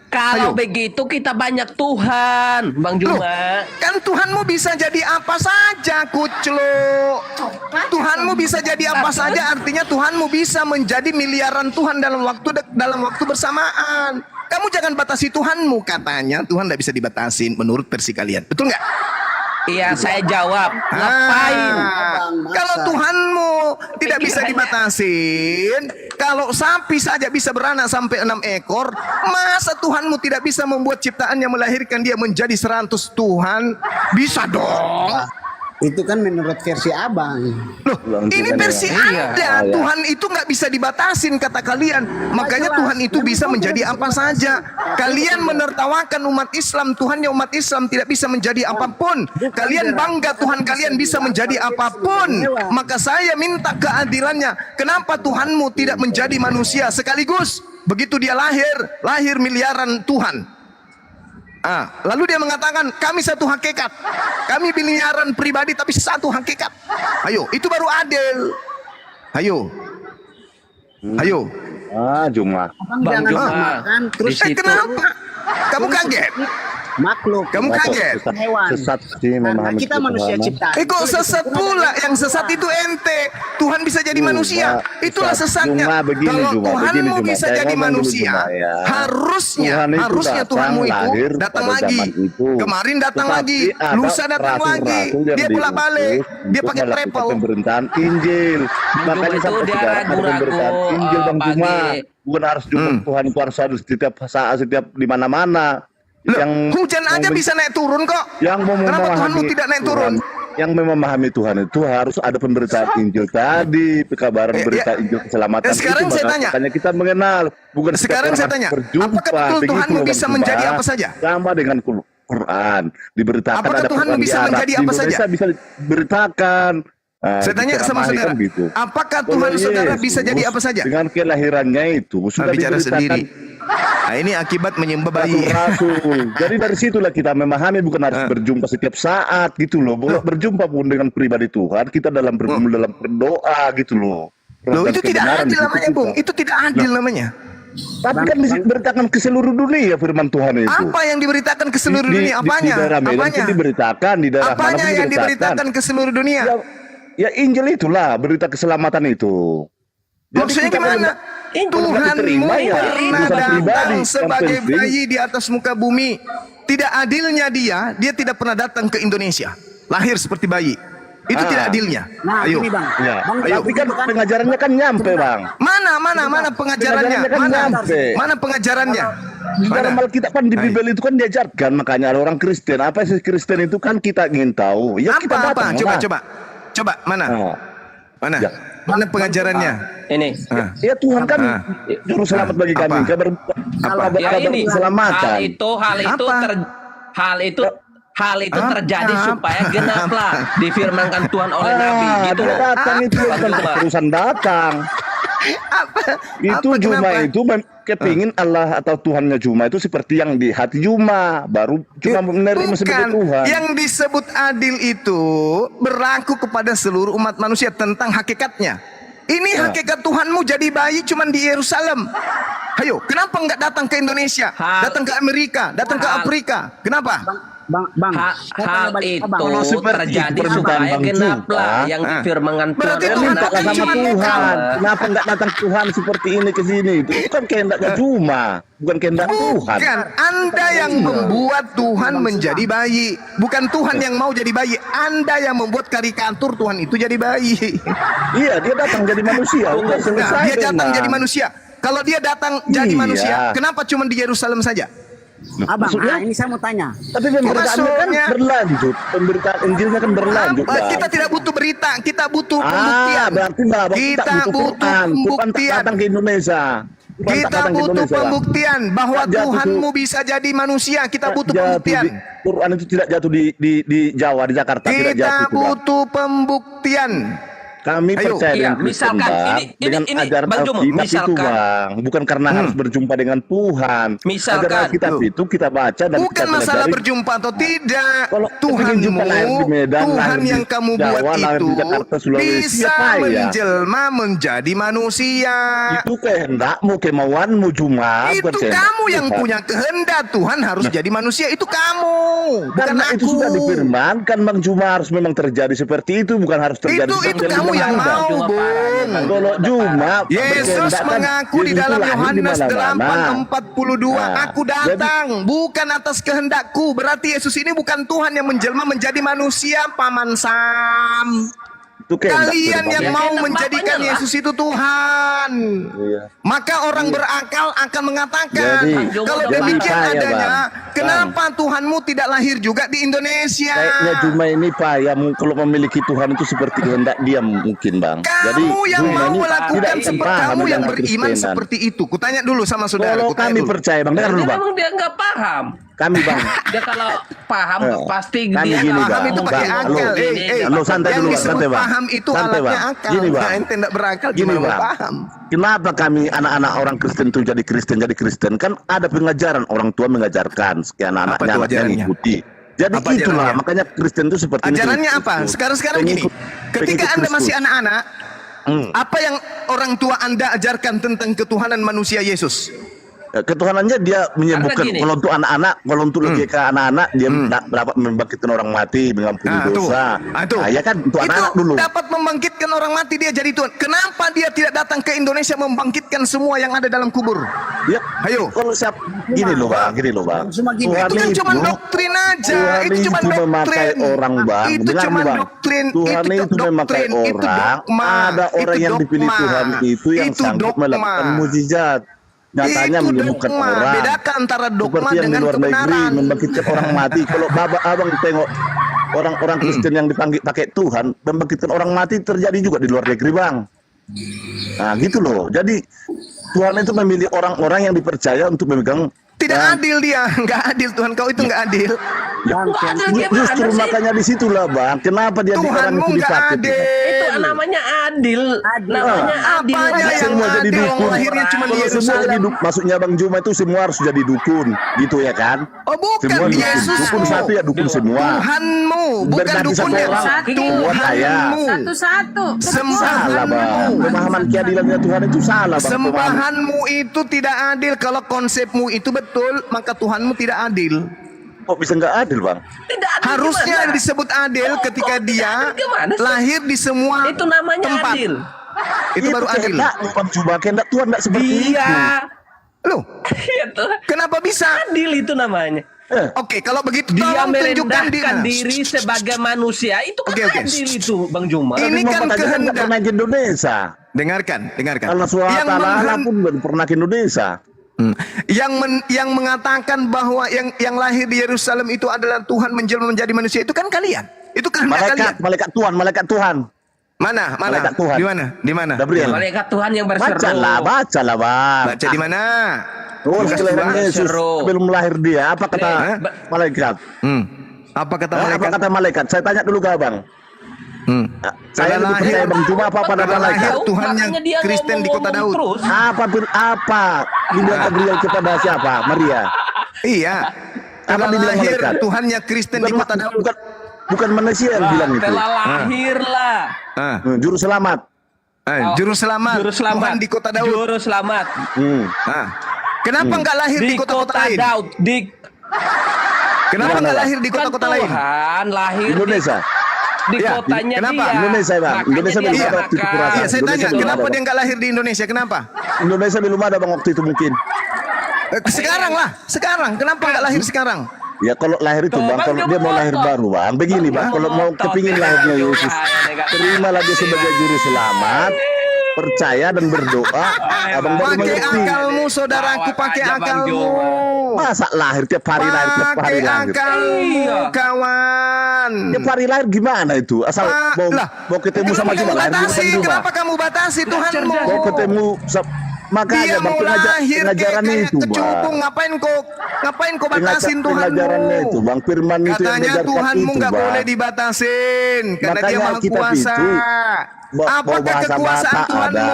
Kalau Ayo. begitu kita banyak Tuhan, Bang Loh, Juma. kan Tuhanmu bisa jadi apa saja, Kuclo. Tuhanmu bisa jadi apa saja, artinya Tuhanmu bisa menjadi miliaran Tuhan dalam waktu bersamaan. Kamu jangan batasi Tuhanmu, katanya Tuhan tidak bisa dibatasin menurut versi kalian. Betul nggak? Iya, saya jawab. Ngapain? Kalau Tuhanmu tidak bisa dibatasin, kalau sapi saja bisa beranak sampai 6 ekor, masa Tuhanmu tidak bisa membuat ciptaannya melahirkan dia menjadi 100 Tuhan? Bisa dong. Itu kan menurut versi abang. Loh, ini versi Anda. Tuhan itu nggak bisa dibatasin, kata kalian. Makanya Tuhan itu bisa menjadi apa saja. Kalian menertawakan umat Islam. Tuhannya umat Islam tidak bisa menjadi apapun. Kalian bangga Tuhan kalian bisa menjadi apapun. Maka saya minta keadilannya. Kenapa Tuhanmu tidak menjadi manusia sekaligus? Begitu dia lahir miliaran Tuhan. Lalu dia mengatakan, kami satu hakikat. Kami miliaran pribadi tapi satu hakikat. Ayo, itu baru adil. Ayo. Ayo. Juma. Abang Bang jangan Juma, samakan terus di situ. Kenapa? Kamu kaget? makhluk. Kamu kaget? Hewan. Sesat sih Karena memahami kita manusia Tuhan. ciptaan. Kok sesat pula? Yang sesat itu ente. Tuhan bisa jadi manusia. Itulah sesatnya. Cuma begini, Kalau Juma, Tuhanmu begini, bisa Saya jadi ngomong dulu, manusia, Juma, ya. Tuhan itu harusnya datang, Tuhanmu itu lahir datang pada lagi. zaman itu. Kemarin datang Tetapi lagi, ada lusa datang lagi. rasul-rasul yang Dia bolak balik. diutus Dia untuk pakai melakukan travel. pemberitaan Injil. Makanya itu sampai dia sekarang ada ragu-ragu, pemberitaan Injil Bang pagi. Juma. Bukan harus jumpa Tuhan itu harus ada setiap saat, setiap di mana-mana. Loh, hujan aja bisa naik turun kok. Yang mau Kenapa memahami Tuhanmu tidak naik turun? Yang memahami Tuhan itu harus ada pemberitaan Injil tadi, kabaran berita Injil keselamatan. Sekarang itu saya tanya. makanya kita mengenal, bukan setiap Sekarang orang saya tanya, berjumpa, apakah betul begitu Tuhanmu loh, bisa Bang menjadi Juma. apa saja? Sama dengan Quran diberitakan. Apakah ada Tuhanmu Quran bisa di Arab, menjadi di apa Indonesia saja? bisa diberitakan. Saya tanya sama diceramahi saudara, kan gitu. apakah Kalau Tuhan saudara Yesus, bisa jadi apa saja? Dengan kelahirannya itu sudah Bicara diberitakan sendiri. Nah, ini akibat menyembah bayi. rasul. Jadi dari situlah kita memahami, bukan harus berjumpa setiap saat gitu loh. Bukan berjumpa pun dengan pribadi Tuhan, kita dalam bergumul dalam berdoa gitu loh. Loh, itu tidak Kebenaran adil di situ namanya, kita. Bung. Itu tidak adil namanya. Tapi kan diberitakan ke seluruh dunia firman Tuhan itu. Apa yang diberitakan ke seluruh Di dunia? Apanya? Di daerah Medan Apanya? pun diberitakan, di daerah mana Apanya pun yang diberitakan ke seluruh dunia? Ya Injil itulah berita keselamatan itu. Jadi Maksudnya kita gimana? kalau nggak Tuhanmu diterima ya pernah urusan datang pribadi. Yang sebagai penting- bayi di atas muka bumi. Tidak adilnya dia tidak pernah datang ke Indonesia. Lahir seperti bayi. Itu tidak adilnya. Nah, Ayo. ini Bang. Ya, Bang, Ayo. tapi kan pengajarannya kan nyampe, Bang. Mana pengajarannya? Pengajarannya kan Mana? nyampe. Mana pengajarannya? Di dalam Mana? Alkitab kan di Bible itu kan diajarkan, makanya ada orang Kristen. Apa sih Kristen itu kan kita ingin tahu. Ya kita Apa? datang. Coba mana? Nah, Mana? Ya. Mana pengajarannya? Ini. ya Tuhan kan juru selamat bagi Apa? kami. Kabar Ya ini keselamatan. hal itu terjadi Apa? supaya genaplah difirmankan Tuhan oleh Nabi gitu dia loh. datang itu Bang bukan Juma. terusan datang. Itu Apa, Juma kenapa? itu kepingin Allah atau Tuhannya Juma itu seperti yang di hati Juma, baru cuma menerima sebagai Bukan. Tuhan. Yang disebut adil itu berlaku kepada seluruh umat manusia tentang hakikatnya. Ini hakikat Tuhanmu jadi bayi cuman di Yerusalem. Ayo, kenapa nggak datang ke Indonesia? Hal- Datang ke Amerika, datang ke Hal- Afrika. Kenapa? Bang, saya tanya Hal balik, itu Abang. Kalau seperti terjadi permintaan supaya Bang genaplah Jumpa, yang difirmankan Tuhan. Berarti Ya Tuhan mintalah bukan sama cuma Tuhan. engkau. Kenapa enggak datang Tuhan seperti ini ke sini? Itu kan kehendaknya cuma, bukan kehendak Tuhan. Bukan, Anda yang membuat Tuhan menjadi bayi. Bukan Tuhan yang mau jadi bayi. Anda yang membuat karikatur Tuhan itu jadi bayi. Iya, dia datang jadi manusia. Udah Nah, selesai. dia datang memang. jadi manusia. Kalau dia datang jadi Iya. manusia, kenapa cuma di Yerusalem saja? Abang, Maksudnya? ini saya mau tanya. Tapi pemberitaannya kan Maksudnya- berlanjut. Pemberitaan Injilnya kan berlanjut. Bang. Kita tidak butuh berita, kita butuh pembuktian. Berarti Mbak, Kita butuh Quran. Quran tak pembuktian. datang ke Indonesia. Quran tak Kita datang ke butuh Indonesia, Bang. pembuktian bahwa Tak jatuh Tuhanmu bisa jadi manusia. Kita butuh Jatuh pembuktian. Quran itu tidak jatuh di Jawa, di Jakarta. Tidak jatuh. Kita itu, Bang. butuh pembuktian. Kami Ayo. percaya Iya, dengan Kristen, misalkan, Bang, ini- dengan ini, ajaran Bang Jomo, Alkitab itu, misalkan- Bang. Bukan karena harus berjumpa dengan Tuhan. Misalkan, ajaran Alkitab tuh. itu kita baca dan Bukan kita masalah pelajari. berjumpa atau tidak. Kalau Tuhanmu, jumpa lahir di Medan, Tuhan lahir di yang kamu Jawa, buat lahir itu di Jakarta, Sulawesi, bisa apa ya? menjelma menjadi manusia. Itu kehendakmu, kemauanmu cuma. Itu kamu yang punya kehendak. Tuhan harus jadi manusia. Itu kamu, bukan Karena aku. itu sudah difirmankan, Bang Juma, harus memang terjadi seperti itu, bukan harus terjadi. Itu seperti kamu yang Bang. mau, Cuma Bung. parahnya, Bang. Kalau Juma Yesus berkehendak kan, mengaku di Yesus dalam itu lahir di Yohanes mana-mana. 8:42, Nah, aku datang bukan atas kehendakku. Berarti Yesus ini bukan Tuhan yang menjelma menjadi manusia, Paman Sam. Itu kehendak Kalian Bang. yang Ya, mau kehendak menjadikan Bapaknya lah. Yesus itu Tuhan. Iya. Maka orang berakal akan mengatakan, Jadi- kalau jadi demikian saya, adanya, Bang. kenapa Tuhanmu tidak lahir juga di Indonesia? Kayaknya Juma ini Pak yang kalau memiliki Tuhan itu seperti kehendak dia mungkin Bang. Jadi Kamu yang Juma mau ini melakukan tidak akan seperti paham kamu yang dengan beriman Kristenan. seperti itu. Kutanya dulu sama saudara. Kalau kutanya kami dulu. percaya Bang, dengar Dia dulu Bang. memang dia nggak paham. Kami Bang. Dia kalau paham pasti Kami dia gini, nggak Bang. Paham itu pakai Bang, akal. halo. Halo, santai yang dulu, Bang. disebut Santai, Bang. paham itu Santai, alatnya Bang. akal. Gini, Bang. Nah, ente tidak berakal Gini gimana mau Bang, paham? kenapa kami anak-anak orang Kristen itu jadi Kristen? Kan ada pengajaran orang tua mengajarkan, sekian Apa anaknya tuh anaknya ajarannya? mengikuti. Jadi Apa itulah ajarannya? makanya Kristen itu seperti ini. Ajarannya apa? Sekarang gini. Ketika Anda masih anak-anak, apa yang orang tua Anda ajarkan tentang ketuhanan manusia Yesus? Ketuhanannya dia menyembuhkan. Karena gini. Kalau untuk anak-anak, kalau untuk logika anak-anak dia dapat membangkitkan orang mati, mengampuni dosa. Tuh. Nah, ya kan untuk Itu anak-anak dulu. dapat membangkitkan orang mati dia jadi Tuhan. Kenapa dia tidak datang ke Indonesia membangkitkan semua yang ada dalam kubur? Ya, Ayo. kalau siap gini loh Bang, Cuma gini. Tuhan Itu kan cuma doktrin aja. Tuhan Itu cuma itu memakai doktrin. orang Bang. Itu Dengar cuma nih, Bang. doktrin. Tuhan itu memakai doktrin. Itu orang. dogma. Ada orang Itu yang dipilih dogma. Tuhan itu yang Itu sanggup dogma. melakukan mukjizat. Nyatanya Itu menyembuhkan dogma. orang. Bedakan antara dogma Seperti yang di dengan luar negeri kebenaran. membangkitkan orang mati. Kalau abang tengok orang-orang Kristen yang dipanggil pakai Tuhan membangkitkan orang mati terjadi juga di luar negeri Bang. Nah gitu loh. Jadi Tuhan itu memilih orang-orang yang dipercaya untuk memegang. Tidak dan- adil dia. Nggak adil Tuhan kau itu nggak adil. Bang, Justru makanya di situlah Bang. Kenapa dia orang Tuhanmu itu nggak dipakai? adil. Itu namanya adil. Namanya adil. Apanya Masa yang semua jadi adil? dukun. Lahirnya cuma di Kalau semua Yerusalem. jadi maksudnya Bang Juma itu semua harus jadi dukun, gitu ya kan? Oh bukan, Semua dukun. Yesusmu. Dukun satu ya dukun semua. Tuhanmu, bukan Berbagi satu dukunnya. orang. Kaya. Tuhanmu. Satu-satu. Salah Bang. Sembahanmu. Pemahaman keadilannya Tuhan itu salah Bang. Pemahaman. Sembahanmu itu tidak adil. Kalau konsepmu itu betul, maka Tuhanmu tidak adil. Kok bisa nggak adil Bang? Tidak adil Harusnya gimana? disebut adil Kok- ketika kok tidak dia adil gimana sih? lahir di semua Itu namanya tempat. adil. Itu baru adil. kehendak Bang Juma, kehendak Tuhan nggak seperti itu. Dia. Loh, Itu kenapa bisa? adil itu namanya. Oke, kalau begitu Dia tolong tunjukkan merendahkan diri sebagai manusia. Itu kan Oke. adil itu Bang Juma. Ini kan Muhammad aja nggak kehendak. pernah ke Indonesia. Dengarkan. Allah SWT pun belum pernah ke Indonesia. Yang mengatakan bahwa yang lahir di Yerusalem itu adalah Tuhan menjelma menjadi manusia itu kan kalian. Itu kehendak kalian. Malaikat Tuhan. Mana? Malaikat Tuhan. Di mana? Gabriel. Malaikat Tuhan yang berseru. Bacalah Bang. Baca di mana? Oh, Lukas kelahiran 2, Yesus seru. belum lahir dia. Apa kata malaikat? Apa kata Apa malaikat? kata malaikat? Saya tanya dulu ke Abang. Saya Kalau lebih percaya lahir- Bang Juma apa pada kalau malaikat? lahir Tuhan yang Makanya dia Kristen di kota Daud. terus. Apa dibilang Gabriel kepada siapa? Maria. Iya. Apa Kalau dibilang lahir malaikat? Tuhannya Kristen di kota Daud. Bukan manusia yang bilang itu. Telah lahir lah. Juru selamat. Juru selamat. Juru selamat. Tuhan di kota Daud. Juru selamat. Kenapa nggak lahir di Di kota-kota kota lain? Daud. Di Kenapa Gimana, nggak Bang? lahir di kota-kota Kan lain? Tuhan lahir Indonesia. di Ya, kotanya kenapa? dia. Indonesia, Bang. Makanya Indonesia dia belum ada makan. waktu itu kurasa. Iya, saya Indonesia tanya, belum kenapa ada, dia Bang. nggak lahir di Indonesia? Kenapa? Indonesia belum ada Bang waktu itu mungkin. Sekarang lah, sekarang. Kenapa nggak lahir sekarang? Ya kalau lahir itu Tuh, Bang, Bang, kalau dia dia mau lahir ngotot. baru Bang. Begini Bang, kalau mau Ngotot, kepingin ya. lahirnya Tuhan, Yesus, ya, terimalah dia sebagai juru selamat, percaya dan berdoa. Abang baru Pakai mengerti. akalmu, saudaraku, Lawak pakai aja, Bang akalmu. Joma. Masa lahir tiap hari lahir, tiap hari Pakai lahir. akalmu, Iya. kawan. Tiap hari lahir gimana itu? Asal mau ketemu sama kamu cuma lahir di batasi, rumah. kenapa kamu batasi Tuhanmu? Mau ketemu makanya Dia Bang mau lahir pengajaran kayak itu kecubung, Bang. ngapain kau batasin Tuhanmu? Pengajarannya itu Bang, firman itu yang Katanya mengajarkan Tuhanmu itu nggak Bang. boleh dibatasin karena Makanya dia maha Alkitab kuasa. itu, mau Apakah bahasa kekuasaan Batak Tuhanmu ada.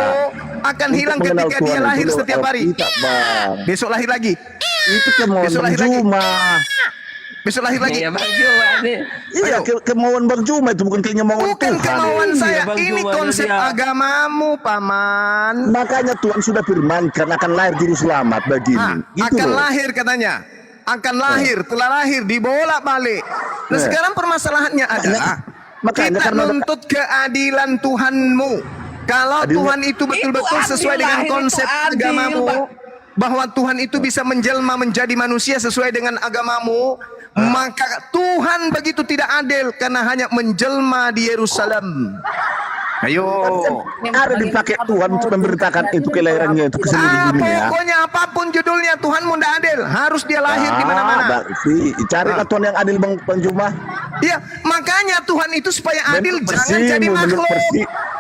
akan Untuk hilang mengenal ketika Tuhan dia itu lahir lewat setiap hari? Alkitab, Bang. Besok lahir lagi. Itu kemauan Besok Bang lahir lagi. Juma. Besok lahir lagi. Iya Bang Joma nih. Iya, kemauan Bang Juma itu bukan kemauan Bukan Tuhan. kemauan Iya, saya. Bang Ini Juma, konsep dia. agamamu, Paman. Makanya Tuhan sudah firmankan akan lahir juru selamat begini. Gitu Akan loh. lahir katanya. Akan lahir, telah lahir, dibolak-balik. Nah, Eh. sekarang permasalahannya adalah Makanya kita karena ada- nuntut keadilan Tuhanmu. Kalau Adilnya- Tuhan itu betul-betul Itu sesuai adil, dengan lahir itu konsep adil, agamamu, Pak. bahwa Tuhan itu bisa menjelma menjadi manusia sesuai dengan agamamu, maka Tuhan begitu tidak adil karena hanya menjelma di Yerusalem. Ayo. Ada dipakai Tuhan untuk memberitakan itu kelahirannya itu ke seluruh dunia. Pokoknya apapun judulnya Tuhan tidak adil, harus dia lahir di mana-mana. Berarti carilah Tuhan yang adil Bang Juma. Iya, makanya Tuhan itu supaya adil Menurut jangan versimu, jadi makhluk.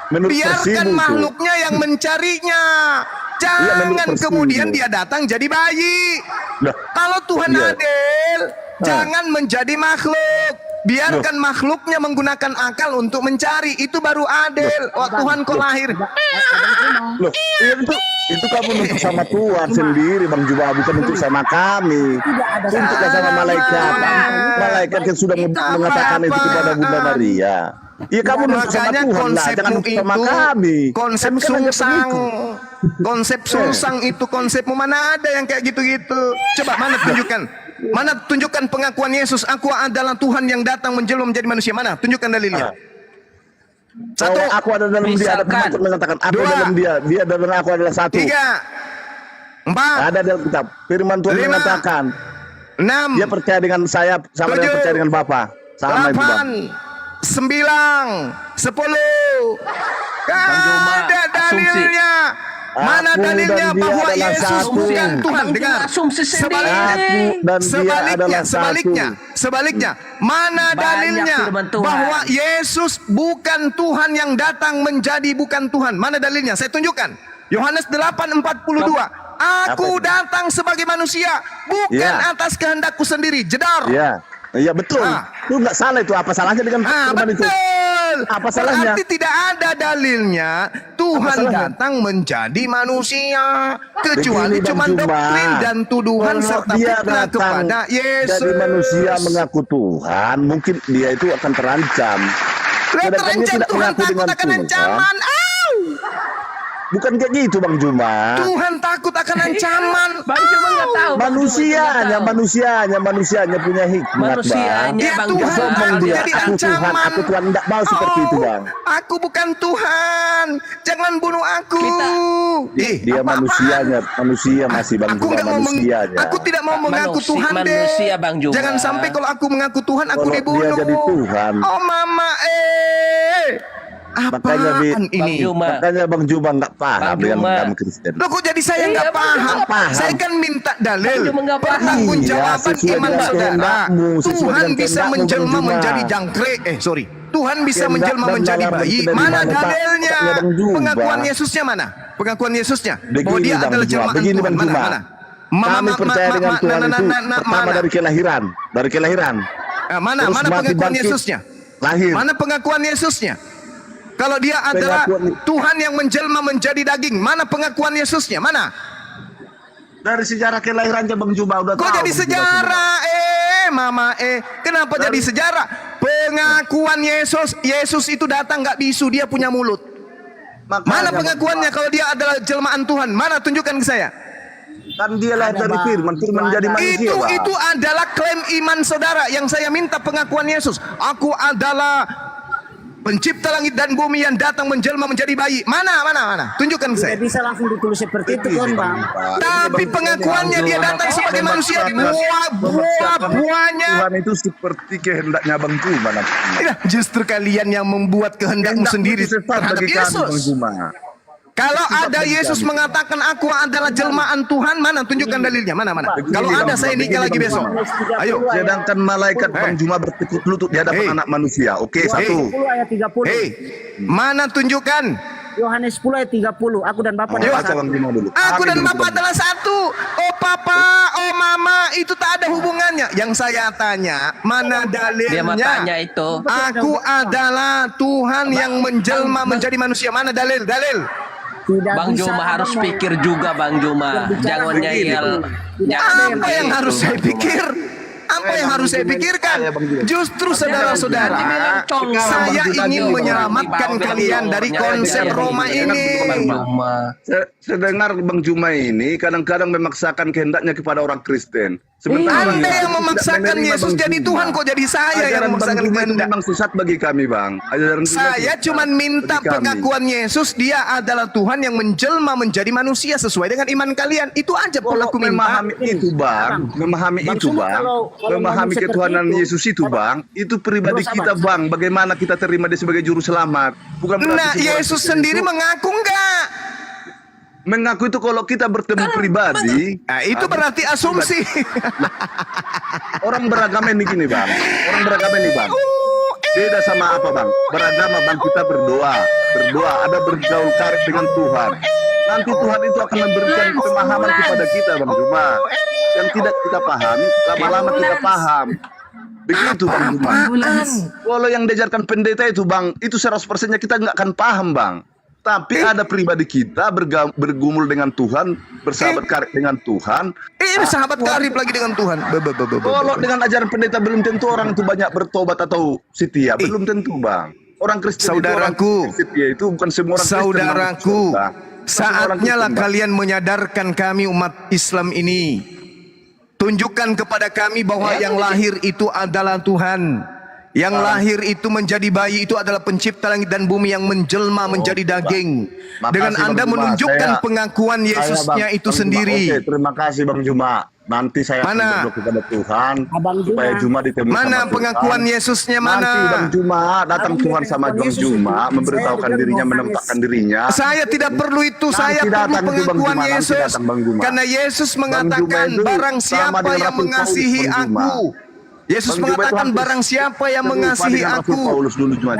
menurut Biarkan versimu itu. makhluknya yang mencarinya. menurut Jangan versimu. kemudian dia datang jadi bayi. Nah, Kalau Tuhan iya. adil, jangan menjadi makhluk. Biarkan makhluknya menggunakan akal untuk mencari. Itu baru adil. Oh, Tuhan kau lahir. Loh, itu kamu untuk sama Tuhan sendiri Bang Juma, bukan untuk sama kami. Untuk sama malaikat. Malaikat yang sudah mengatakan itu kepada Bunda Maria. Iya kamu untuk sama Makanya Tuhan lah, konsepmu jangan untuk sama itu kami. konsep Kami kan hanya sungsang. pengikut. Konsep sungsang itu konsepmu, mana ada yang kayak gitu-gitu. Coba mana tunjukkan. Mana tunjukkan pengakuan Yesus, aku adalah Tuhan yang datang menjelma menjadi manusia. Mana? Tunjukkan dalilnya. Satu, Bahwa aku ada dalam dia, ada Misalkan. pengakuan mengatakan aku Dua. dalam dia dalam aku adalah satu. tiga, empat, Ada dalam kitab. Firman Tuhan Lima. mengatakan, enam, dia percaya dengan saya sama dengan Tujuh. percaya dengan Bapa. Sama itu Bang. delapan, sembilan, 10. Joma, Ada dalilnya. Mana Aku dalilnya dan dia bahwa adalah Yesus satu. bukan Tuhan? Bang Dengar. Joma asumsi sendiri. Aku dan dia Sebaliknya, adalah sebaliknya, satu. sebaliknya. Mana Banyak dalilnya firman Tuhan. bahwa Yesus bukan Tuhan yang datang menjadi bukan Tuhan? Mana dalilnya? Saya tunjukkan. Yohanes 8:42. Aku Apa itu? datang sebagai manusia, bukan Ya. atas kehendakku sendiri. Jedar. Iya. Iya betul. Itu nggak salah itu. Apa salahnya dengan firman itu? Betul. Apa salahnya? Berarti tidak ada dalilnya Tuhan salahnya? datang menjadi manusia, kecuali Begini, cuma Bang Juma. doktrin dan tuduhan Kalau serta dia fitnah datang kepada Yesus. Jadi manusia mengaku Tuhan, mungkin dia itu akan terancam. Lah, Sedangkan dia terancam tidak Tuhan mengaku takut dengan akan Tuhan. ancaman. Au! Bukan kayak gitu Bang Juma. Tuhan takut akan ancaman. Bang Joma nggak tahu. Bang Joma Manusianya, nggak tahu. manusianya punya hikmat Bang. Manusianya Dia Bang Tuhan, Joma. Sombong dia, jadi aku Tuhan, ancaman. aku Tuhan. Tidak mau seperti itu Bang. Aku bukan Tuhan. Jangan bunuh aku. Dia manusianya, manusia masih Bang Aku Juma, nggak mau manusianya. aku tidak mau mengaku Tuhan deh. Manusia, Bang Juma. Jangan sampai kalau aku mengaku Tuhan aku Kalau dibunuh. dia jadi Tuhan. Oh mama Makanya, Bi, apaan Bang ini? Juma. Makanya Bang Juma nggak paham Bang dengan Juma. agama Kristen. Loh kok jadi saya nggak Iya, Bang paham? Juma nggak paham. Saya kan minta dalil. Bang Juma nggak paham. Pertanggungjawaban Iya, sesuai iman dengan saudara. kehendakmu, sesuai Tuhan dengan bisa kehendakmu, menjelma Bang Juma. menjadi jangkrik. Tuhan bisa Kehendak menjelma dan menjadi nalar bayi. itu dari Mana mana, Pak? dalilnya? Otaknya Bang Juma. Pengakuan Yesusnya mana? Pengakuan Yesusnya bahwa Begini dia Bang adalah Juma, jelmaan begini Tuhan. Bang Mana? Juma. Mana? Kami percaya dengan Tuhan itu pertama mana? dari kelahiran, Mana? Terus Mana mati pengakuan bangkit. Yesusnya? lahir. Mana pengakuan Yesusnya? Kalau dia adalah Pengakuan- Tuhan yang menjelma menjadi daging, mana pengakuan Yesusnya? Mana? Dari sejarah kelahirannya Bang Juma udah Kok tahu. jadi Bang Juma. sejarah? Mama kenapa jadi sejarah? Pengakuan Yesus itu datang nggak bisu, dia punya mulut. Makanya, Mana Bang pengakuannya Juma. kalau dia adalah jelmaan Tuhan? Mana tunjukkan ke saya? Kan dia lahir dari firman, firman jadi manusia. Bang. Itu adalah klaim iman saudara yang saya minta pengakuan Yesus. Aku adalah pencipta langit dan bumi yang datang menjelma menjadi bayi. Mana? Tunjukkan Tidak saya. bisa langsung ditulis seperti itu kan bang. Tapi pengakuannya dia datang sebagai manusia. Buah-buahnya. Tuhan itu seperti kehendaknya Bang Juma. Ya, justru kalian yang membuat kehendakmu sendiri terhadap bagi kami, Bang Yesus. Juma. Kalau ada Yesus mengatakan aku adalah jelmaan Tuhan, mana? Tunjukkan dalilnya, mana? Kalau ada saya nikah lagi besok. Ayo. Sedangkan malaikat Bang Juma bertekuk lutut di hadapan anak manusia. Oke, 10 satu. ayat 30. Mana tunjukkan? Yohanes 10 ayat 30. Aku dan Bapa Baca adalah satu. Bang Juma dulu. Aku dan Amin, Bapak Bang. adalah satu. Oh papa, oh mama, itu tak ada hubungannya. Yang saya tanya, mana Dia mau tanya dalilnya? itu. Aku adalah Tuhan yang menjelma menjadi manusia. Mana dalil? Tidak Bang bisa Juma harus ngomong. pikir juga Bang Juma. Jangan ngeyel. Apa yang harus saya pikir? Apa yang harus saya pikirkan? Justru saudara-saudara, saya ingin menyelamatkan kalian dari konsep Roma ini. Bang Juma. Saya dengar Bang Juma ini kadang-kadang memaksakan kehendaknya kepada orang Kristen. Sementara Anda Bang yang Juma memaksakan tidak menerima Yesus Bang jadi Juma. Tuhan, kok jadi saya yang Ajaran Bang memaksakan Juma itu kehendak? memang sesat bagi kami, Bang. Ajaran Juma Saya itu sesat cuma minta bagi kami. pengakuan Yesus, dia adalah Tuhan yang menjelma menjadi manusia sesuai dengan iman kalian. Itu aja pun Kalau aku minta. memahami itu, Bang, memahami Bang, itu, cuma Bang, kalau memahami ngomong ketuhanan seperti itu, Yesus itu, Bang, itu pribadi Sabar. kita, Bang. Bagaimana kita terima dia sebagai juru selamat? Bukan berarti Nah, semua Yesus Kristen sendiri itu mengaku enggak? mengaku itu kalau kita bertemu pribadi. Nah, itu berarti asumsi. Orang beragama ini gini, Bang. Orang beragama ini, Bang. Beda sama apa, Bang? Beragama, Bang, kita berdoa. Berdoa, ada bergaul karib dengan Tuhan. Nanti Tuhan itu akan memberikan pemahaman kepada kita, Bang Juma. Yang tidak kita pahami, lama-lama kita paham. Begitu, Bang Juma. Kalau yang diajarkan pendeta itu, Bang, itu 100%-nya kita nggak akan paham, Bang. Tapi ada pribadi kita bergumul dengan Tuhan, bersahabat karib dengan Tuhan. Ini sahabat karib lagi dengan Tuhan. Kalau dengan ajaran pendeta belum tentu orang itu banyak bertobat atau setia, belum tentu, Bang. Orang Kristen Saudaraku, itu orang setia itu bukan semua orang Kristen. Saudaraku, Bang. Bukan semua orang saatnya lah Kristen, Bang. kalian menyadarkan kami umat Islam ini. Tunjukkan kepada kami bahwa yang lahir itu adalah Tuhan. Yang lahir itu menjadi bayi itu adalah pencipta langit dan bumi yang menjelma menjadi daging. Makasih, Dengan Bang Anda Juma. menunjukkan Saya- pengakuan Yesusnya Bang, itu Bang Juma. sendiri. Oke, terima kasih Bang Juma. Nanti saya akan Mana? berdoa kepada Tuhan Abang Juma. supaya Juma ditemui Mana sama pengakuan Tuhan. Yesusnya Nanti mana? Bang Juma datang Abang Tuhan sama Yesus Bang itu, Juma saya memberitahukan juga dirinya, Yohanes. menampakkan dirinya. Saya tidak perlu itu, Nanti saya perlu datang itu, Bang pengakuan Juma, nanti Yesus. datang, Bang Juma. Karena Yesus Bang mengatakan Juma itu barang sama siapa dengan yang Rasul mengasihi Paulus, Bang Juma. aku. Yesus Bang Juma itu mengatakan hampir barang siapa yang serupa mengasihi dengan Rasul aku, Paulus dulu Juma.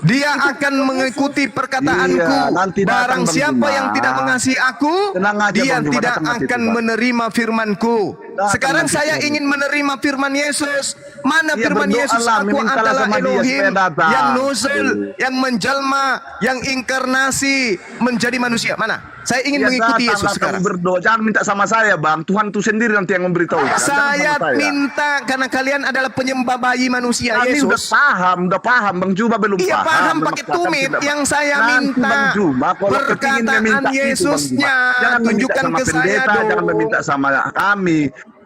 dia akan mengikuti perkataanku. Iya, nanti datang, Barang Bang siapa Juma. yang tidak mengasihi aku, Tenang aja, dia Bang Juma, tidak datang nanti akan Tuhan. menerima firmanku. Datang Sekarang nanti saya Tuhan. ingin menerima firman Yesus. Mana Iya, firman berdoalah, Yesus? Aku mintalah adalah sama dia Elohim supaya datang. yang nuzul, yang menjelma, yang inkarnasi menjadi manusia. Mana? Saya ingin mengikuti datang, Yesus datang sekarang. berdoa. Jangan minta sama saya, Bang. Tuhan itu sendiri nanti yang memberitahu. Saya minta karena kalian adalah penyembah bayi manusia Kami udah Yesus. paham, Bang Juma belum Iya paham paham. pakai Memaksakan tumit. tidak. Yang saya Nanti, minta Bang Juma, kalau kepingin perkataan meminta itu, Bang Yesusnya. Juma. Jangan meminta Tunjukkan sama ke saya pendeta, dong. jangan meminta sama kami.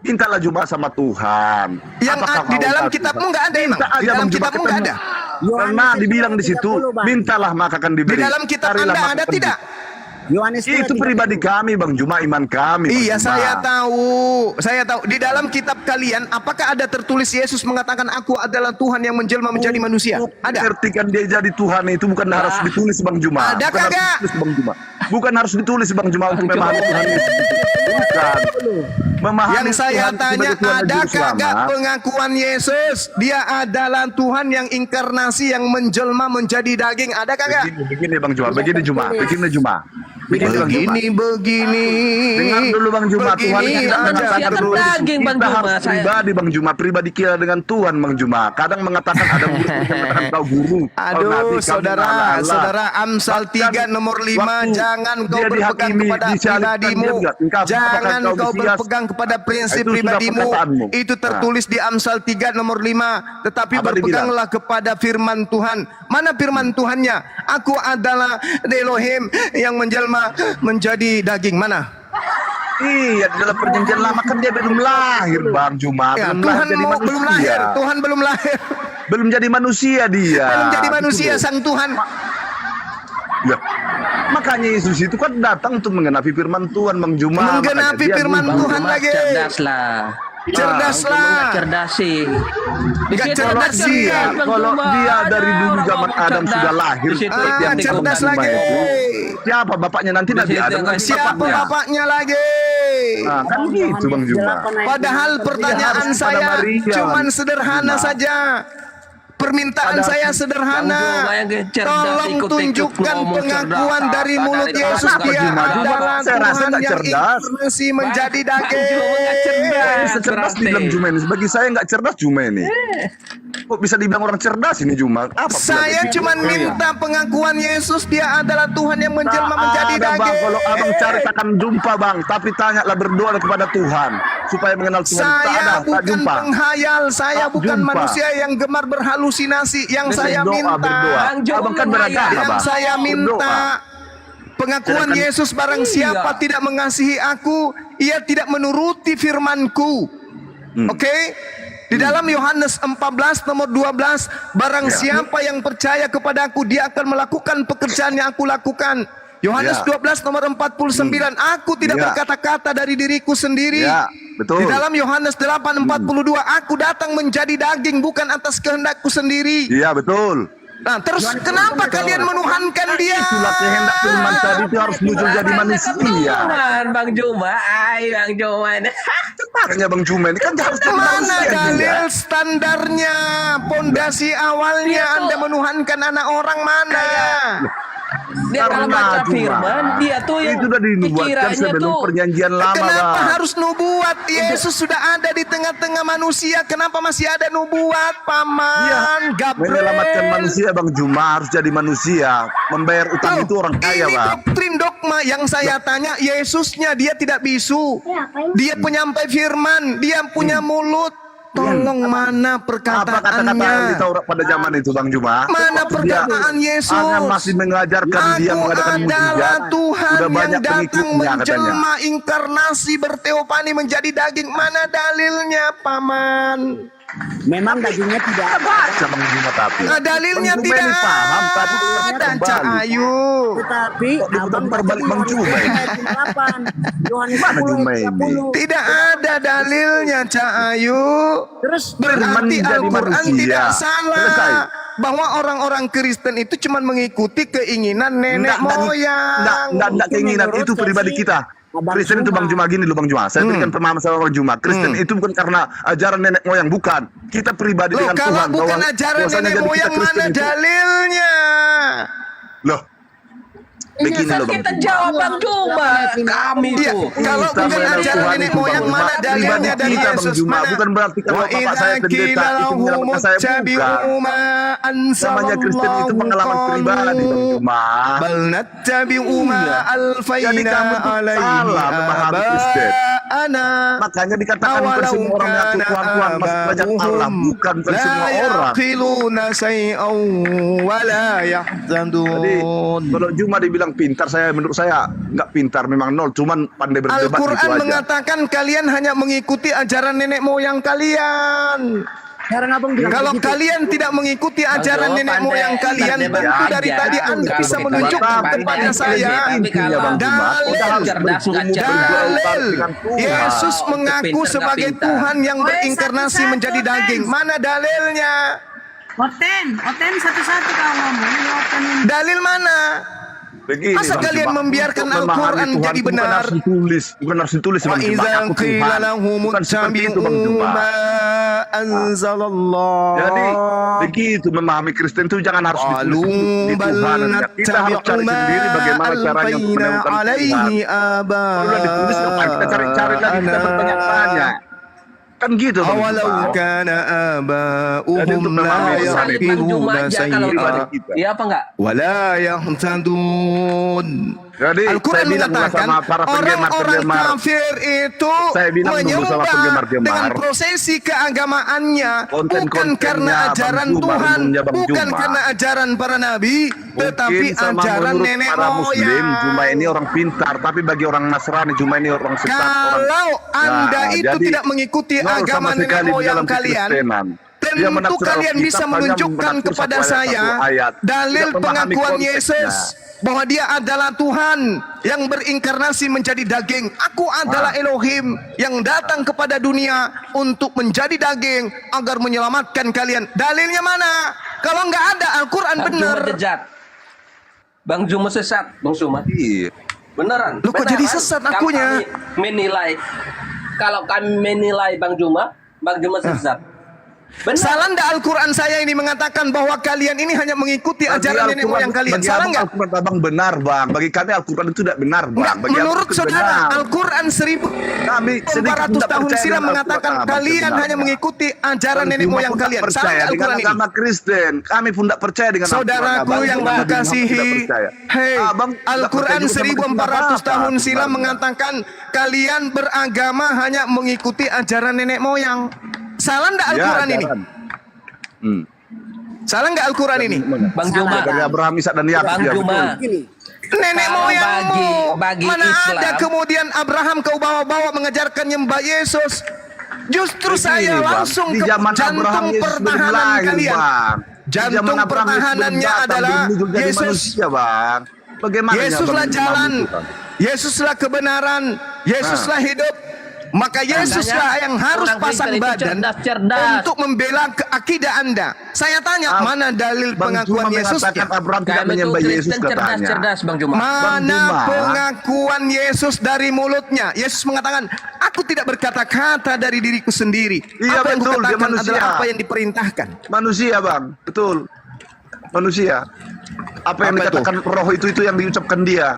Mintalah Juma sama Tuhan. Yang Apakah di kau dalam tahu kitabmu Tuhan? nggak ada emang? Minta Di aja, dalam Bang Juma, kitabmu nggak ketemu. ada? Karena dibilang di situ, 30, Bang. mintalah maka akan Di diberi. dalam kitab Carilah, Anda maka ada akan tidak? Yohanes 10 Itu ayat 30. pribadi kami, Bang Juma, iman kami. Bang Iya, Juma. saya tahu. Saya tahu. Di dalam kitab kalian, apakah ada tertulis Yesus mengatakan aku adalah Tuhan yang menjelma menjadi manusia? Ada. Mengertikan dia jadi Tuhan itu bukan harus ditulis, Bang Juma. Ada Bukan harus kagak? ditulis, Bang Juma. Bukan harus ditulis, Bang Juma, untuk memahami Tuhan Yesus. Bukan. Memahami Yang saya Tuhan tanya, sebagai Tuhan dan ada Juru Selamat. kagak pengakuan Yesus? Dia adalah Tuhan yang inkarnasi, yang menjelma menjadi daging. Ada kagak? Begini, Bang Juma. Begini, Juma. Begini, Juma. Begini, Bang Juma. Begini. Dengar dulu, Bang Juma. Tuhan Begini tidak aja. mengatakan Dia kan terus. daging, Bang Kita Juma. harus Saya- pribadi, Bang Juma. Pribadi kita dengan Tuhan, Bang Juma. Kadang mengatakan ada murid yang mengatakan kau guru. kau nabi, Aduh, kami saudara, Allah. saudara, Amsal Bahkan 3 nomor 5, waktu jangan kau dia berpegang dihakimi, kepada disalibkan, pribadimu, dia enggak, engkau jangan apakah kau kau Mesias? berpegang kepada prinsip Itu sudah pribadimu. perkataanmu. Itu tertulis di Amsal 3 nomor 5, tetapi Apa berpeganglah kepada firman Tuhan. Mana firman Tuhannya? Aku adalah Elohim yang menjelma menjadi daging. Mana? Iya, di dalam perjanjian lama kan dia belum lahir, Bang Juma. Ya, Belum Tuhan jadi manusia. belum lahir. Tuhan belum lahir. Belum jadi manusia dia. Belum jadi Gitu manusia loh. sang Tuhan. Ya. Makanya Yesus itu kan datang untuk menggenapi firman Tuhan, Bang Juma. Menggenapi Makanya dia firman berubah. Tuhan lagi. Cerdas lah. Cerdas lah. Cerdas sih. Di Nggak situ cerdas ada dia. cerdas, Bang Kalau Juma. dia dari Ada dulu orang zaman ngomong Adam cerdas. sudah lahir. Di situ Ah, yang cerdas dikembang lagi. itu. Siapa bapaknya nanti Di Nabi situ Adam? yang Kan Siapa bapaknya. bapaknya lagi? Nah, kan gitu Bang Juma. Padahal pertanyaan harus kepada saya Maria, cuman Bang. sederhana saja. Permintaan Padahal saya Bang sederhana. Juma yang cerdas, Tolong ikut-ikut tunjukkan ngomong pengakuan cerdas. dari Apa mulut dari Yesus Bang dia Juma? adalah Saya rasa Tuhan nggak yang cerdas. inkarnasi menjadi Bang Juma nggak daging. cerdas. Bisa cerdas dibilang Juma ini. Bagi saya nggak cerdas Juma ini. Kok bisa dibilang orang cerdas ini Juma? Apa pula Saya itu? cuma minta pengakuan Yesus dia adalah Tuhan yang menjelma menjadi ada, Bang. daging. Kalau abang cari takkan jumpa Bang. Tapi tanyalah berdoa kepada Tuhan supaya mengenal Tuhan. Tak Saya ada, tak bukan jumpa. penghayal, saya Tak bukan jumpa. manusia yang gemar berhalusinasi. Yang saya Berdoa, minta, berdoa. Bang Juma Abang kan menghayal. beragama, yang Bang. saya minta pengakuan Silakan. Yesus barang siapa Iya. tidak mengasihi aku, ia tidak menuruti firmanku. Oke? Di dalam Yohanes 14 nomor 12, barang siapa yang percaya kepada aku, dia akan melakukan pekerjaan yang aku lakukan. Yohanes Ya. 12 nomor 49, aku tidak Ya. berkata-kata dari diriku sendiri. Ya, betul. Di dalam Yohanes 8:42, aku datang menjadi daging bukan atas kehendakku sendiri. Iya betul. Nah, terus kenapa kalian menuhankan dia? Itulah kehendak Tuhan tadi itu harus muncul jadi manusia. Tuhan, Bang Juma. Bang Juma. Makanya Bang Juma ini kan harus jadi Mana manusia juga. dalil standarnya, pondasi awalnya Itu. Anda menuhankan anak orang mana? Dia kalau Karena baca Juma, firman, dia tuh yang itu sudah dinubuatkan pikirannya sebelum tuh perjanjian lama Kenapa Bang. harus nubuat? Yesus sudah ada di tengah-tengah manusia. Kenapa masih ada nubuat, Paman? Gabriel. Menyelamatkan manusia Bang Juma harus jadi manusia. Membayar utang Loh, itu orang kaya ini Bang. doktrin dogma yang saya tanya. Yesusnya dia tidak bisu. Dia penyampai firman. Dia punya mulut. Tolong mana Apa kata-kata yang di perkataannya? Taurat pada zaman itu Bang Juma? Mana Dia perkataan Yesus? hanya masih mengajarkan dia Aku mengadakan adalah mujizat. Tuhan Sudah yang banyak datang pengikutnya katanya. menjelma inkarnasi berteopani menjadi daging. Mana dalilnya, Paman? Memang dagingnya tidak ada. Baca Bang Juma tapi. Nah, dalilnya Bang Juma tidak ini paham tapi ada, terbalik. Cak Ayu. Tetapi Kok diputar balik Bang Juma ini? Yohanes Mana 10 Juma ayat ini? 30. Tidak ada dalilnya, Cak Ayu. Terus Berarti menjadi Al-Quran manusia. tidak salah. Selesai. Bahwa orang-orang Kristen itu cuma mengikuti keinginan nenek moyang. Enggak keinginan Menurut itu pribadi versi kita. Abang Kristen itu Bang Juma gini loh Bang Juma. Saya berikan pemahaman sama Bang Juma. Kristen itu bukan karena ajaran nenek moyang, bukan. Kita pribadi Loh, dengan kalau Tuhan. bukan bahwa- ajaran bahwasanya nenek jadi kita moyang, Kristen mana itu- dalilnya? Loh. Begini loh Bang kita Juma. jawab Bang Juma. Kami Iya, tuh. kalau Kita bukan mengenal ajaran Tuhan nenek itu, moyang, Bang Juma. mana dalilnya Pribadi dari kita, Bang Yesus? Juma. Mana? Bukan berarti kalau Wa bapak idza saya pendeta qila itu lahum menyelamatkan saya, ittabi'u bukan. ma Namanya Kristen itu pengalaman pribadi Bang Juma. Bal nattabi'u ma Jadi alfayna kamu tuh alaihi salah memahami Kristen. abaana. Makanya dikatakan bukan semua orang mengaku Tuhan masih banyak Allah, bukan semua la orang. yaqiluna say'an wa la Jadi yahtadun. kalau Juma dibilang pintar, menurut saya nggak pintar, memang nol, cuman pandai berdebat gitu Al-Quran aja. mengatakan kalian hanya mengikuti ajaran nenek moyang kalian. sekarang abang bilang Kalau begitu. kalian tidak mengikuti ajaran Kalau nenek pandai- moyang kalian, pandai tentu belajar, dari tadi Anda nggak bisa begitu. menunjukkan Tapi kepada ini saya intinya, Bang Juma, dalil. kita harus cerdas nggak cerdas. Dalil. dengan Tuhan. Yesus mengaku Pinter nggak sebagai pintar. Tuhan yang Woi, berinkarnasi satu-satu, menjadi daging. Tens. Mana dalilnya? Oten satu-satu kau ngomong. Ini Oten ini. Dalil mana? Begini, Masa Bang kalian Juma, membiarkan untuk memahami Al-Quran Tuhan jadi itu bukan benar? harus ditulis, bukan harus ditulis Wa Bang Juma. idza Aku qila Tuhan. lahum Bukan seperti itu Bang ittabi'u Juma. ma anzalallah. Jadi begitu memahami Kristen itu jangan harus ditulis Qalu di bal Tuhan. Kita harus nattabi'u cari ma sendiri bagaimana caranya untuk alfayna menemukan Tuhan. alaihi Kalau udah ditulis ngapain kita cari-cari lagi, kita bertanya-tanya. Kan gitu Bang Awalau Juma. kana Jadi untuk aba'uhum la memahami Salib Bang Juma yaqiluna aja kalau pribadi sayyi'a kita. Iya apa enggak? wa la yahtadun. Jadi, Al-Quran saya bilang mengatakan sama para orang-orang penggemar-penggemar, kafir itu saya bilang dulu sama menyembah penggemar-gemar, dengan prosesi keagamaannya bukan konten-kontennya karena ajaran Bang Juma, Tuhan, umumnya Bang bukan Juma. karena ajaran para nabi, tetapi mungkin sama ajaran menurut nenek para muslim moyang. Juma ini orang pintar, tapi bagi orang Nasrani Juma ini orang sesat. Kalau Anda Nah, itu jadi, tidak mengikuti nol sama agama nenek sekali di moyang dalam kalian, kekristenan. Dia tentu menafsir kalian Alkitab bisa hanya menunjukkan menafsir kepada satu ayat, saya satu ayat. dalil Tidak memahami pengakuan konteksnya. Yesus bahwa dia adalah Tuhan yang berinkarnasi menjadi daging. Aku adalah Elohim yang datang kepada dunia untuk menjadi daging agar menyelamatkan kalian. Dalilnya mana? Kalau nggak ada Al-Quran Bang benar. Juma jejat. Bang Juma sesat, Bang Juma. Iya. Beneran. Loh, kok beneran. jadi sesat akunya? Kalau kami menilai Bang Juma sesat. Benar. Salah nggak Al-Quran saya ini mengatakan bahwa kalian ini hanya mengikuti ajaran nenek moyang kalian? Bagi Salah abang, nggak? Al-Quran abang benar bang. Bagi kami Al-Quran itu tidak benar bang. Nggak, Bagi menurut abang itu saudara benar. Al-Quran Kami sedikit 1400 tidak tahun percaya silam dengan mengatakan Al-Quran, abang, kalian sebenarnya. hanya mengikuti ajaran Bang nenek Juma moyang pun tak kalian. percaya Salah dengan Al-Quran ini. agama Kristen. Kami pun tidak percaya dengan Saudaraku Al-Quran. yang Abang Nabi Muhammad mengasihi, tidak percaya. hei, Abang tidak Al-Quran percaya juga sama 1400 apa-apa, tahun silam sebenarnya. mengatakan kalian beragama hanya mengikuti ajaran nenek moyang. Salah nggak Al-Quran ini? ajaran. Salah nggak Al-Quran ini? Bang Juma. Dari Abraham, Ishak dan Yakub. Bang ya, Juma. betul. Nenek Kalau moyangmu. bagi Mana Islam, ada kemudian Abraham kau bawa-bawa mengajarkan nyembah Yesus. Justru saya Bang, langsung di ke zaman Abraham, jantung Yesus pertahanan belum lahir, kalian. Bang. Di Jantung zaman Abraham, Yesus belum pertahanannya datang, adalah belum muncul jadi Yesus. manusia, Bang. Bagaimana Yesuslah jalan, Yesuslah kebenaran, Yesuslah hidup. Maka Yesuslah yang harus orang pasang Kristen itu badan cerdas. untuk membela akidah Anda. Saya tanya, mana dalil Bang pengakuan Juma Yesusnya? mengatakan Abraham tidak Kami tuh menyembah Yesus Kristen katanya. cerdas, Bang Juma. Mana Juma. pengakuan Yesus dari mulutnya? Yesus mengatakan, aku tidak berkata-kata dari diriku sendiri. Iya, Apa yang betul, dia kukatakan manusia. adalah apa yang diperintahkan. Manusia, Bang. Betul. Manusia. Apa yang Apa itu? dikatakan roh itu yang diucapkan dia.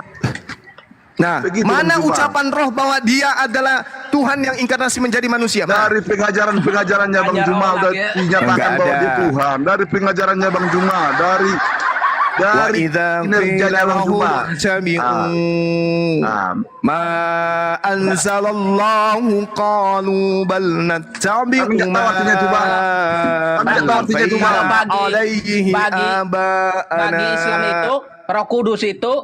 Nah, Begitu, mana Bang Juma. ucapan roh bahwa dia adalah Tuhan yang inkarnasi menjadi manusia? Mana? Dari pengajaran-pengajarannya Bang Ajar Juma orang udah ya. dinyatakan Enggak bahwa ada. dia Tuhan. Dari pengajarannya Bang Juma, dari kinerjanya Bang Juma. Ah. Ma anzalallahu qalu bal nattabi'u Kami nggak tahu artinya itu, Bang. Kami nggak tahu artinya itu, Bang. Bagi Islam itu Roh Kudus itu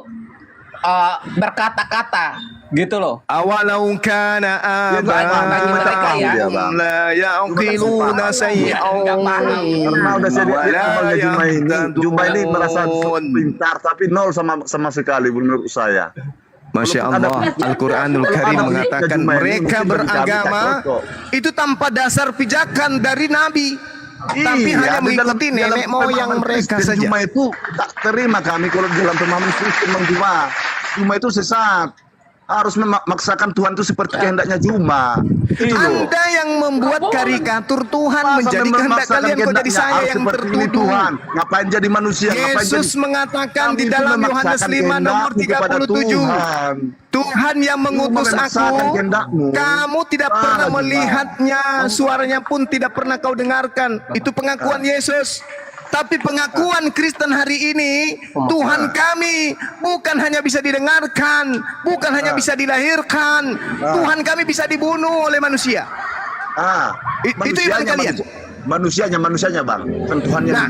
berkata-kata gitu loh. awalau kana nggak paham, bagi mereka ya. dia, Bang. la yaqiluna sayyi'an Nggak paham. Karena udah saya lihat Wala abangnya Juma ini, yahtadun. Juma ini merasa pintar tapi nol sama sekali menurut saya. Masya Walaupun ada- Allah, Al-Quranul Kalau Karim ada mengatakan Juma ini mereka mungkin beragama bisa cocok. itu tanpa dasar pijakan dari Nabi, tapi Iya, hanya di mengikuti dalam nenek moyang pemahaman mereka Kristen, saja. Juma itu tak terima kami kalau dalam pemahaman Kristen Bang Juma. Juma itu sesat. Harus memaksakan Tuhan itu seperti kehendaknya Juma. Itu loh. Anda yang membuat karikatur Tuhan Masa menjadi memang kehendak memaksakan kalian, kok jadi kehendaknya saya harus yang seperti ini tertuduh. Tuhan. Ngapain jadi manusia? Ngapain Yesus jadi... mengatakan Kami di itu dalam Yohanes memaksakan 5 nomor kehendakmu kepada 37, Tuhan. Tuhan yang mengutus memaksakan aku, kehendakmu. kamu tidak Ah, pernah Juma. melihatnya, suaranya pun tidak pernah kau dengarkan. Itu pengakuan Yesus. Tapi pengakuan Kristen hari ini, Tuhan kami bukan hanya bisa didengarkan, bukan hanya bisa dilahirkan, Tuhan kami bisa dibunuh oleh manusia. Itu iman kalian. Manusianya Bang. Kan Tuhannya Nah,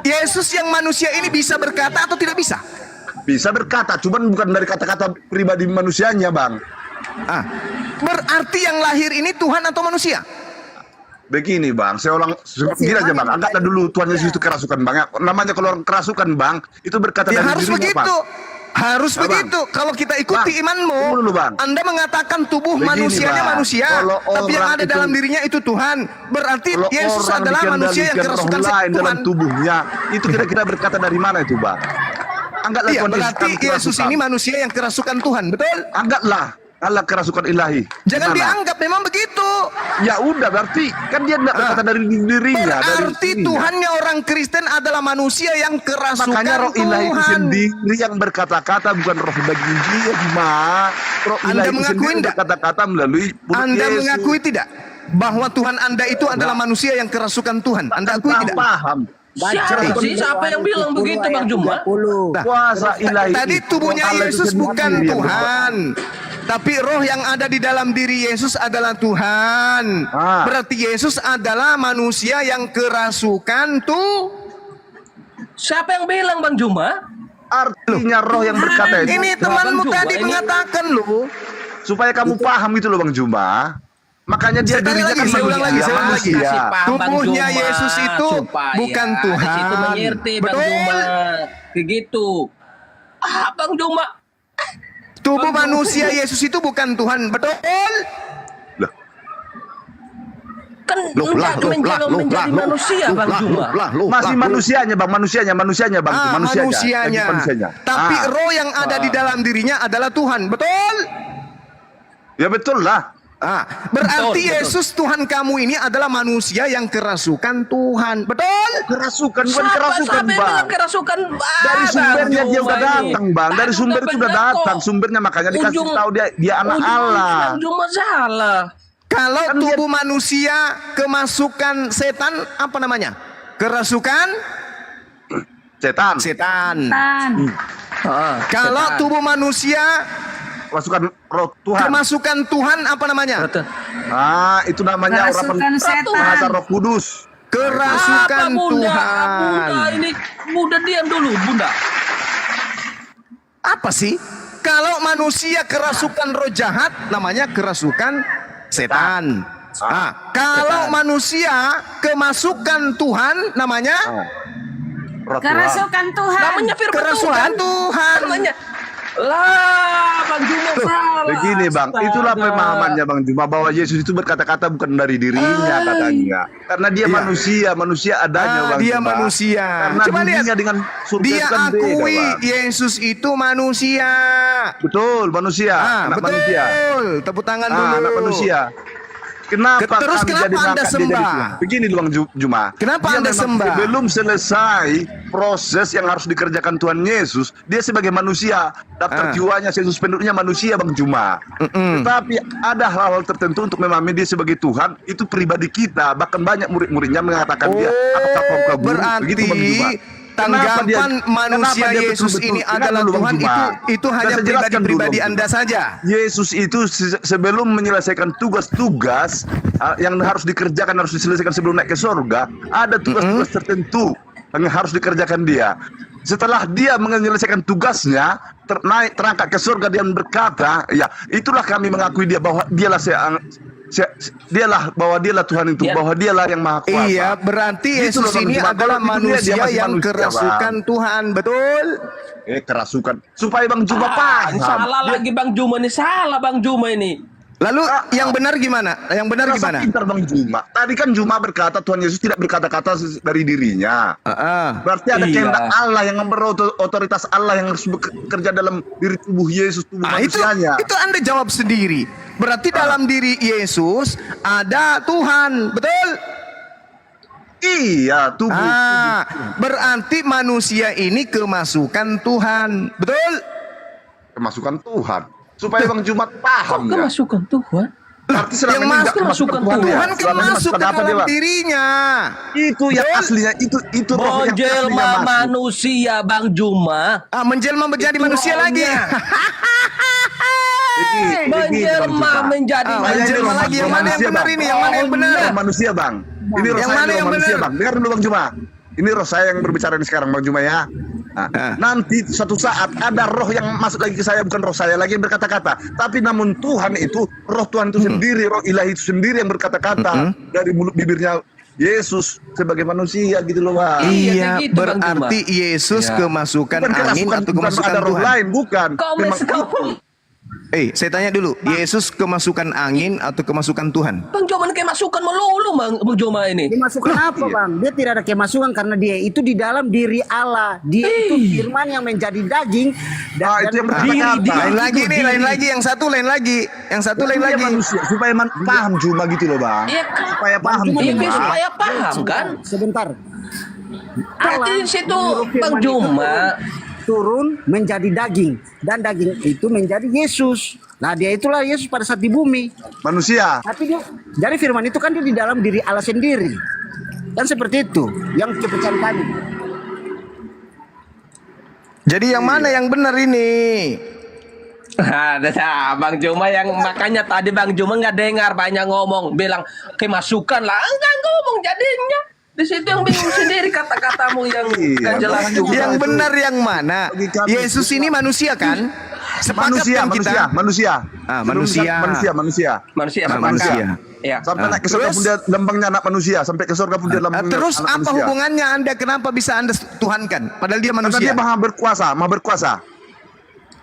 Yesus yang manusia ini bisa berkata atau tidak bisa? bisa berkata, cuman bukan dari kata-kata pribadi manusianya Bang. Berarti yang lahir ini Tuhan atau manusia? Begini Bang, gini aja Bang, anggaplah dulu Tuhan Yesus itu kerasukan Bang. Namanya kalau orang kerasukan Bang, itu berkata Ya dari harus dirinya, begitu. Bang. Harus Nah, begitu. Kalau kita ikuti Bang, imanmu, tunggu dulu, Bang. Anda mengatakan tubuh Begini, manusianya Bang. manusia, Kalau tapi yang orang ada itu- dalam dirinya itu Tuhan. Berarti Kalau Yesus orang adalah manusia yang dikendalikan kerasukan roh lain dalam Tuhan. tubuhnya, itu kira-kira berkata dari mana itu Bang? Anggaplah Iya, Tuhan Yesus berarti kan Yesus kerasukan. ini manusia yang kerasukan Tuhan, betul? Anggaplah Allah kerasukan ilahi. Jangan Gimana? dianggap memang begitu. Ya udah berarti kan dia tidak berkata dari dirinya. Berarti dari dirinya. Tuhannya orang Kristen adalah manusia yang kerasukan Makanya roh ilahi itu Tuhan. sendiri yang berkata-kata, bukan roh daging dia cuma. Roh Anda ilahi itu mengakui sendiri enggak? berkata-kata melalui mulut Anda Yesus. mengakui tidak bahwa Tuhan Anda itu adalah manusia yang kerasukan Tuhan? Anda akui tidak? Paham. Siapa sih? Siapa yang bilang begitu, Bang Juma? Kuasa ilahi. Tadi tubuhnya Allah itu Yesus sendiri bukan yang Tuhan. Tapi roh yang ada di dalam diri Yesus adalah Tuhan. Ah. Berarti Yesus adalah manusia yang kerasukan tuh. Siapa yang bilang, Bang Juma? Artinya roh yang berkata itu. Ini temanmu Bang Juma, tadi ini- mengatakan loh. Supaya kamu paham itu loh Bang Juma. Makanya dia Saya dirinya lagi, kan saya ulang lagi, manusia. saya ulang lagi. Manusia. Kasih paham, Bang Tubuhnya Juma, Yesus itu supaya bukan di Tuhan. situ mengerti, Bang Betul. Juma. Begitu. Bang Juma. Tubuh manusia Yesus itu bukan Tuhan. Betul? Kan menjadi manusia, Bang Juma. Masih manusianya Bang, manusianya Bang, Manusianya. manusianya. Tapi roh yang ada di dalam dirinya adalah Tuhan. Betul? Ya betul lah. Berarti Betul. Yesus Tuhan kamu ini adalah manusia yang kerasukan Tuhan. Betul? Kerasukan bukan Siapa kerasukan yang Bang. bilang kerasukan? Dari sumbernya Bang dia Juma udah ini. datang Bang. Dari Tadi sumber udah itu udah benar datang. kok. Sumbernya makanya dikasih Ujung- tahu dia anak Ujung- Allah. Bang Juma salah. Kalau Kan dia- tubuh manusia kemasukan setan, apa namanya? Kerasukan Setan. setan. Kalau setan. tubuh manusia Kerasukan roh Tuhan. kemasukan Tuhan, apa namanya? Itu namanya Kerasukan setan. bahasa Roh Kudus. Kerasukan Apa, Bunda? Tuhan. Bunda, ini Bunda diam dulu, Bunda. Apa sih? Kalau manusia kerasukan roh jahat, namanya kerasukan setan. Kalau manusia kemasukan Tuhan, namanya Roh Tuhan. Kerasukan Tuhan. Namanya firman kerasukan Tuhan. Namanya lah, Bang Juma salah. Begini Bang, itulah Astaga. pemahamannya Bang Juma bahwa Yesus itu berkata-kata bukan dari dirinya katanya. Karena dia Iya. manusia adanya Bang Dia Juma. manusia. Karena Coba lihat, dirinya dengan surga dia itu kan beda, akui Bang. Yesus itu manusia. Betul, manusia, anak betul. manusia. Tepuk tangan dulu. Anak manusia. Kenapa Terus kami kenapa jadi Anda mengangkat dia jadi sembah? Tuhan? Begini Bang Juma. Kenapa Dia Anda memang sembah? Sebelum selesai proses yang harus dikerjakan Tuhan Yesus, dia sebagai manusia, daftar jiwanya Yesus penduduknya manusia Bang Juma. Tetapi ada hal-hal tertentu untuk memahami dia sebagai Tuhan, itu pribadi kita, bahkan banyak murid-muridnya mengatakan dia berarti Begitu, Bang Juma. tanggapan manusia kenapa dia Yesus betul-betul- ini Dengar adalah dulu, Bang Tuhan, Juma. itu hanya Dan saya jelaskan pribadi-pribadi dulu, Bang Anda Juma. saja. Yesus itu sebelum menyelesaikan tugas-tugas yang harus dikerjakan, harus diselesaikan sebelum naik ke surga, ada tugas-tugas tertentu yang harus dikerjakan dia. Setelah dia menyelesaikan tugasnya, terangkat ke surga, dia berkata, ya itulah kami mengakui dia bahwa dialah Tuhan itu, bahwa dialah yang maha kuasa. Iya, berarti Gitu Yesus loh, Bang ini Juma. adalah Kalau di dunia dia manusia masih yang manusia, kerasukan Bang. Tuhan, betul? Kerasukan supaya Bang Juma paham. Salah lagi Bang Juma ini, salah Bang Juma ini. Lalu yang benar gimana? Yang benar Rasa gimana? pintar Bang Juma. Tadi kan Juma berkata Tuhan Yesus tidak berkata-kata dari dirinya. Berarti ada Iya. kehendak Allah yang otoritas Allah yang harus bekerja dalam diri tubuh Yesus, tubuh Itu manusianya. Anda jawab sendiri. Berarti dalam diri Yesus ada Tuhan, betul? Iya, tubuh. Berarti manusia ini kemasukan Tuhan, betul? Kemasukan Tuhan. Supaya Bang Juma paham ya. Kemasukan Tuhan. Berarti selama Yang ini masuk nggak kemasukan Tuhan. ya? Tuhan Selama ini masuk ke masukkan apa dia, dalam Bang? dirinya. Itu yang aslinya, itu roh yang aslinya Menjelma masuk. manusia Bang Juma. Menjelma menjadi manusia lagi. Menjelma menjadi menjelma lagi. Yang mana yang benar ini? Yang mana yang benar? Roh manusia Bang. Ini roh Yang saya mana roh yang manusia benar? Bang. Dengar dulu Bang Juma. Ini roh saya yang berbicara ini sekarang Bang Juma ya. Nanti suatu saat ada roh yang masuk lagi ke saya, bukan roh saya lagi yang berkata-kata, tapi namun Tuhan itu, roh Tuhan itu sendiri, roh ilahi itu sendiri yang berkata-kata dari mulut bibirnya Yesus sebagai manusia gitu loh Bang. Iya, gitu, Bang Juma. berarti Yesus Ya. kemasukan Bukan angin kerasukan, atau bukan kemasukan ada roh Tuhan? lain, bukan. Kau Memang Saya tanya dulu, Yesus kemasukan angin atau kemasukan Tuhan? Bang Juma ini kayak masukan melulu Bang Juma ini. Kemasukan apa Bang? Dia tidak ada kemasukan karena dia itu di dalam diri Allah. Dia itu firman yang menjadi daging. itu yang Diri- berkata-kata. Lain lagi nih, lain lagi. Yang satu lain lagi. Yang satu lain Dia lagi. manusia, supaya paham cuma gitu loh Bang. Iya, Supaya paham Cuma Iya, Juma. dengan- supaya paham kan. Sebentar. Berarti di situ Bang firman itu Juma. turun menjadi daging dan daging itu menjadi Yesus. Nah, dia itulah Yesus pada saat di bumi. Manusia. Tapi dia, jadi firman itu kan dia di dalam diri Allah sendiri. Kan seperti itu yang kepercayaan kami. Jadi yang mana yang benar ini? Ada Bang Juma yang makanya tadi Bang Juma nggak dengar banyak ngomong, bilang kemasukan lah, enggak ngomong jadinya. Di situ yang bingung sendiri kata-katamu yang nggak jelas juga. Yang benar yang mana? Bagi kami Yesus ini manusia kan? Sepakat kan kita? manusia. Ah, manusia. Manusia. Ya. Sampai naik ke surga pun dia lambangnya anak manusia. Sampai ke surga pun dia lambangnya Terus anak apa manusia. hubungannya Anda? Kenapa bisa Anda tuhankan? Padahal dia Karena manusia. dia maha berkuasa.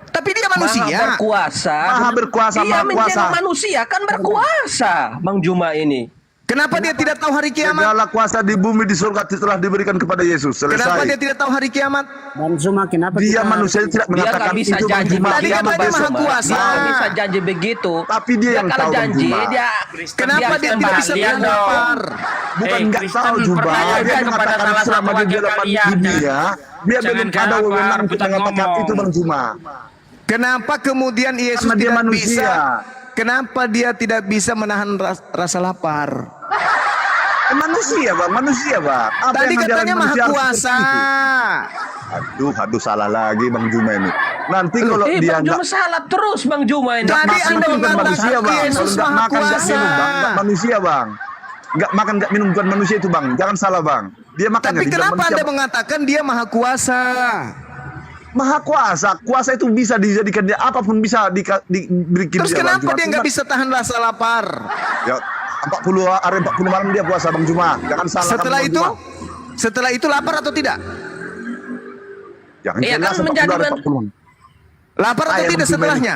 Tapi dia manusia. Maha berkuasa. Maha berkuasa, Iya, maha kuasa. menjadi manusia kan berkuasa, Bang Juma ini. Kenapa dia tidak tahu hari kiamat? Segala kuasa di bumi di surga telah diberikan kepada Yesus. Kenapa dia Selesai. tidak tahu hari kiamat? Dan Zuma kenapa Dia kita- manusia tidak Dia mengatakan nggak bisa itu janji Bang Juma. Tadi begitu, katanya Bang maha Juma. kuasa. Dia nggak bisa janji begitu. Tapi dia yang kalau tahu, Bang janji Juma. dia. Kenapa dia tidak bisa Kembalian dong. berlapar? Bukan nggak Kristen tahu juga. percaya Dia kepada mengatakan salah selama satu dia wakil dapat kalian. dunia, dia Jangan belum ada galak, wewenang untuk rebutan mengatakan ngomong. itu Bang Juma. Kenapa kemudian Yesus Karena dia tidak manusia. bisa? Kenapa dia tidak bisa menahan rasa lapar? Manusia Bang. Apa Tadi yang katanya ajaran maha manusia harus kuasa. seperti itu? Aduh, salah lagi Bang Juma ini. Nanti kalau dia Bang nggak Juma salah terus Bang Juma ini. Tadi makan Anda itu bukan mengatakan manusia Bang. Kalau Yesus nggak maha makan nggak kuasa. minum Bang, nggak manusia Bang. Nggak makan nggak minum bukan manusia itu Bang. Jangan salah Bang. Dia makannya Tapi tidak kenapa manusia, Anda Bang. mengatakan dia maha kuasa? Maha kuasa? Kuasa itu bisa dijadikan dia apapun bisa diberikan Terus dia, Bang kenapa Juma. dia nggak bisa tahan rasa lapar? Ya 40 hari 40 malam dia puasa Bang Juma. Jangan salah. Setelah Bang itu, Juma. setelah itu lapar atau tidak? Jangan Iya, jelas kan 40 menjadi hari man- 40 malam. Lapar atau Saya, tidak Bang Juma setelahnya?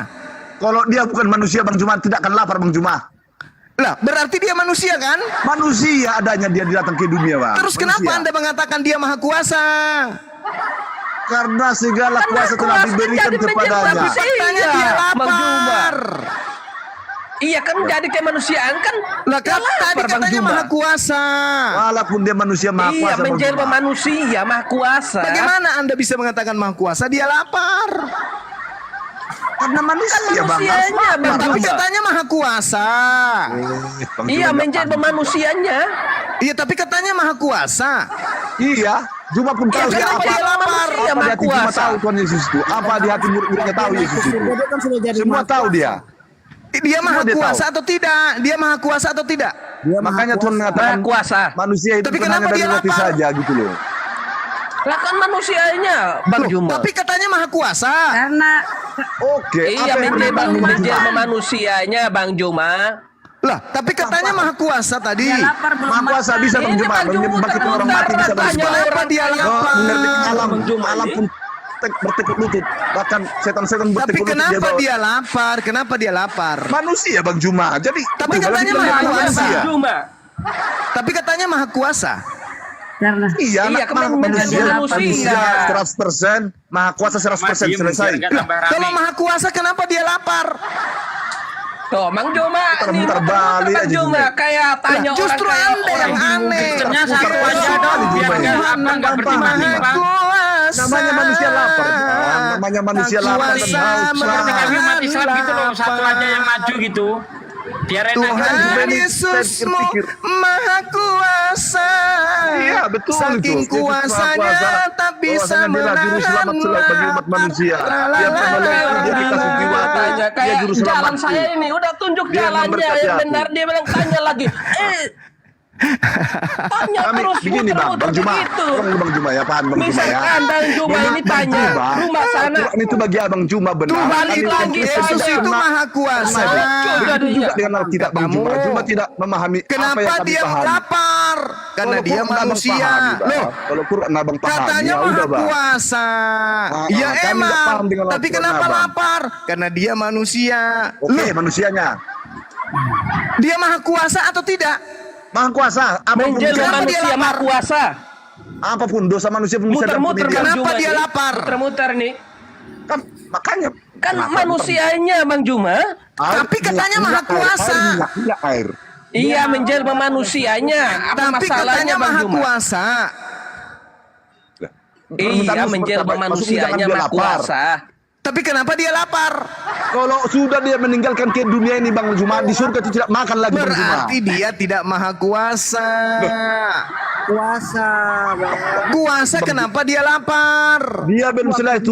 Kalau dia bukan manusia Bang Juma tidak akan lapar Bang Juma. Lah, berarti dia manusia kan? Manusia adanya dia datang ke dunia Bang. Terus kenapa Manusia. Anda mengatakan dia maha kuasa? Karena segala kuasa telah berkuasa diberikan jadi menjadi kepadanya. manusia. Katanya Iya, dia Bang Juma. lapar. Iya kan jadi kemanusiaan kan. Lah kan dia tadi lapar, Bang katanya Juma. maha kuasa. Walaupun dia manusia maha Iya, kuasa Bang menjelma Juma. manusia maha kuasa. Bagaimana Anda bisa mengatakan maha kuasa? Dia lapar. Karena manusia Bang. Manusianya Bang Tapi Juma. katanya maha kuasa. Bang Iya, Juma, menjelma manusianya. Iya, tapi katanya maha kuasa. Iya, Juma pun tahu Iya, dia kenapa apa. dia lapar? Apa Maha di hati Juma kuasa. tahu Tuhan Yesus itu. Apa di hati murid-muridnya tahu Yesus itu. Dia kan sudah jadi Semua maha tahu kuasa. dia. Dia maha dia kuasa tahu. atau tidak? Dia maha kuasa atau tidak? Dia maha Makanya Tuhan kuasa. mengatakan Maha kuasa. manusia itu Tapi bukan kenapa hanya dari dia roti lapar? saja gitu loh. Lah kan manusianya Bang Loh, Juma. tapi katanya maha kuasa. Karena Oke, Iya, apa yang menjelma manusianya Bang Juma. Lah, tapi katanya maha kuasa tadi. dia lapar belum Maha kuasa makan. bisa Bang Ini Juma Bang Juma membangkitkan orang mati bisa Bang tanya Juma. Kenapa dia lapar? Mengerti alam, Bang Juma alam ini. pun bertekuk lutut. Bahkan setan-setan Tapi bertekuk lutut. kenapa bawa- dia lapar? Kenapa dia lapar? Manusia Bang Juma. Jadi Tapi kalau katanya kita maha lihat kuasa. manusia. Juma. Tapi katanya maha kuasa. Karena Iya, Iya, anak maha kan manusia, manusia. 100%, maha kuasa 100%, Diem, selesai. biar nggak tambah rame. Kalau maha kuasa kenapa dia lapar? Tuh, Bang Juma, nih Muter-muter balik Bang aja Juma Juma. kayak tanya orang Justru kayak Anda yang aneh. Kristennya satu Bukan aja kuasa dong, di biar Juma nggak ini. apa nggak bertimbang-timbang. Maha kuasa. Namanya manusia lapar. Namanya manusia lapar dan Kuasa haus. Biar menahan kami umat Islam gitu loh, satu lapar. aja yang maju gitu. Biar enak Tuhan gitu. juga Tuhan nih, Yesusmu pikir-pikir. maha kuasa. Iya, betul Saking itu. Yesus maha kuasanya kuasa. tak bisa Bahwasanya dia adalah juru selamat bagi umat manusia. Dia penolong, dia dikasih jiwa, tanya dia kayak juru jalan selamat. saya ini udah tunjuk Dia jalannya memberkati yang aku. benar, dia bilang tanya lagi. Tanya Kami terus begini Bang, muter-muter Bang Juma. begitu. Bang Juma ya, paham Bang Juma ya. Misalkan Bang Juma ini tanya rumah sana. Quran itu bagi Abang Juma benar. Tuhan Kami itu umat lagi, Kristen Yesus tidak itu kena- maha kuasa. Begitu juga dengan Alkitab Bang Juma. Kamu. Juma tidak memahami apa Kenapa yang kami dia pahami. lapar? Karena Kalau dia Quran Abang manusia. pahami, Bang. Loh, Kalau Quran Abang pahami, katanya ya maha udah Bang. kuasa. Ya kami nggak emang. paham dengan Tapi Al-Quran, kenapa Abang. lapar? Karena dia manusia. Oke, manusianya. Dia maha kuasa atau tidak? Maha kuasa, apapun Menjelma Kenapa dia manusia lapar? maha kuasa. apapun dosa manusia pun bisa Muter-muter diampuni dia. Bang Kenapa Juma dia ini. lapar? Muter-muter nih. Kan makanya Kan kenapa manusianya Bang Juma. Air, Tapi katanya maha minyak, kuasa. minyak air. Iya, menjelma manusianya. Apa Tapi masalahnya katanya Bang maha Juma? kuasa. Iya, menjelma manusianya maha kuasa. Tapi kenapa dia lapar? Kalau sudah dia meninggalkan ke dunia ini Bang Juma, di surga itu tidak makan lagi Bang Juma. Berarti dia tidak maha kuasa. Kuasa, Bang. Kuasa kenapa dia lapar? Dia belum selesai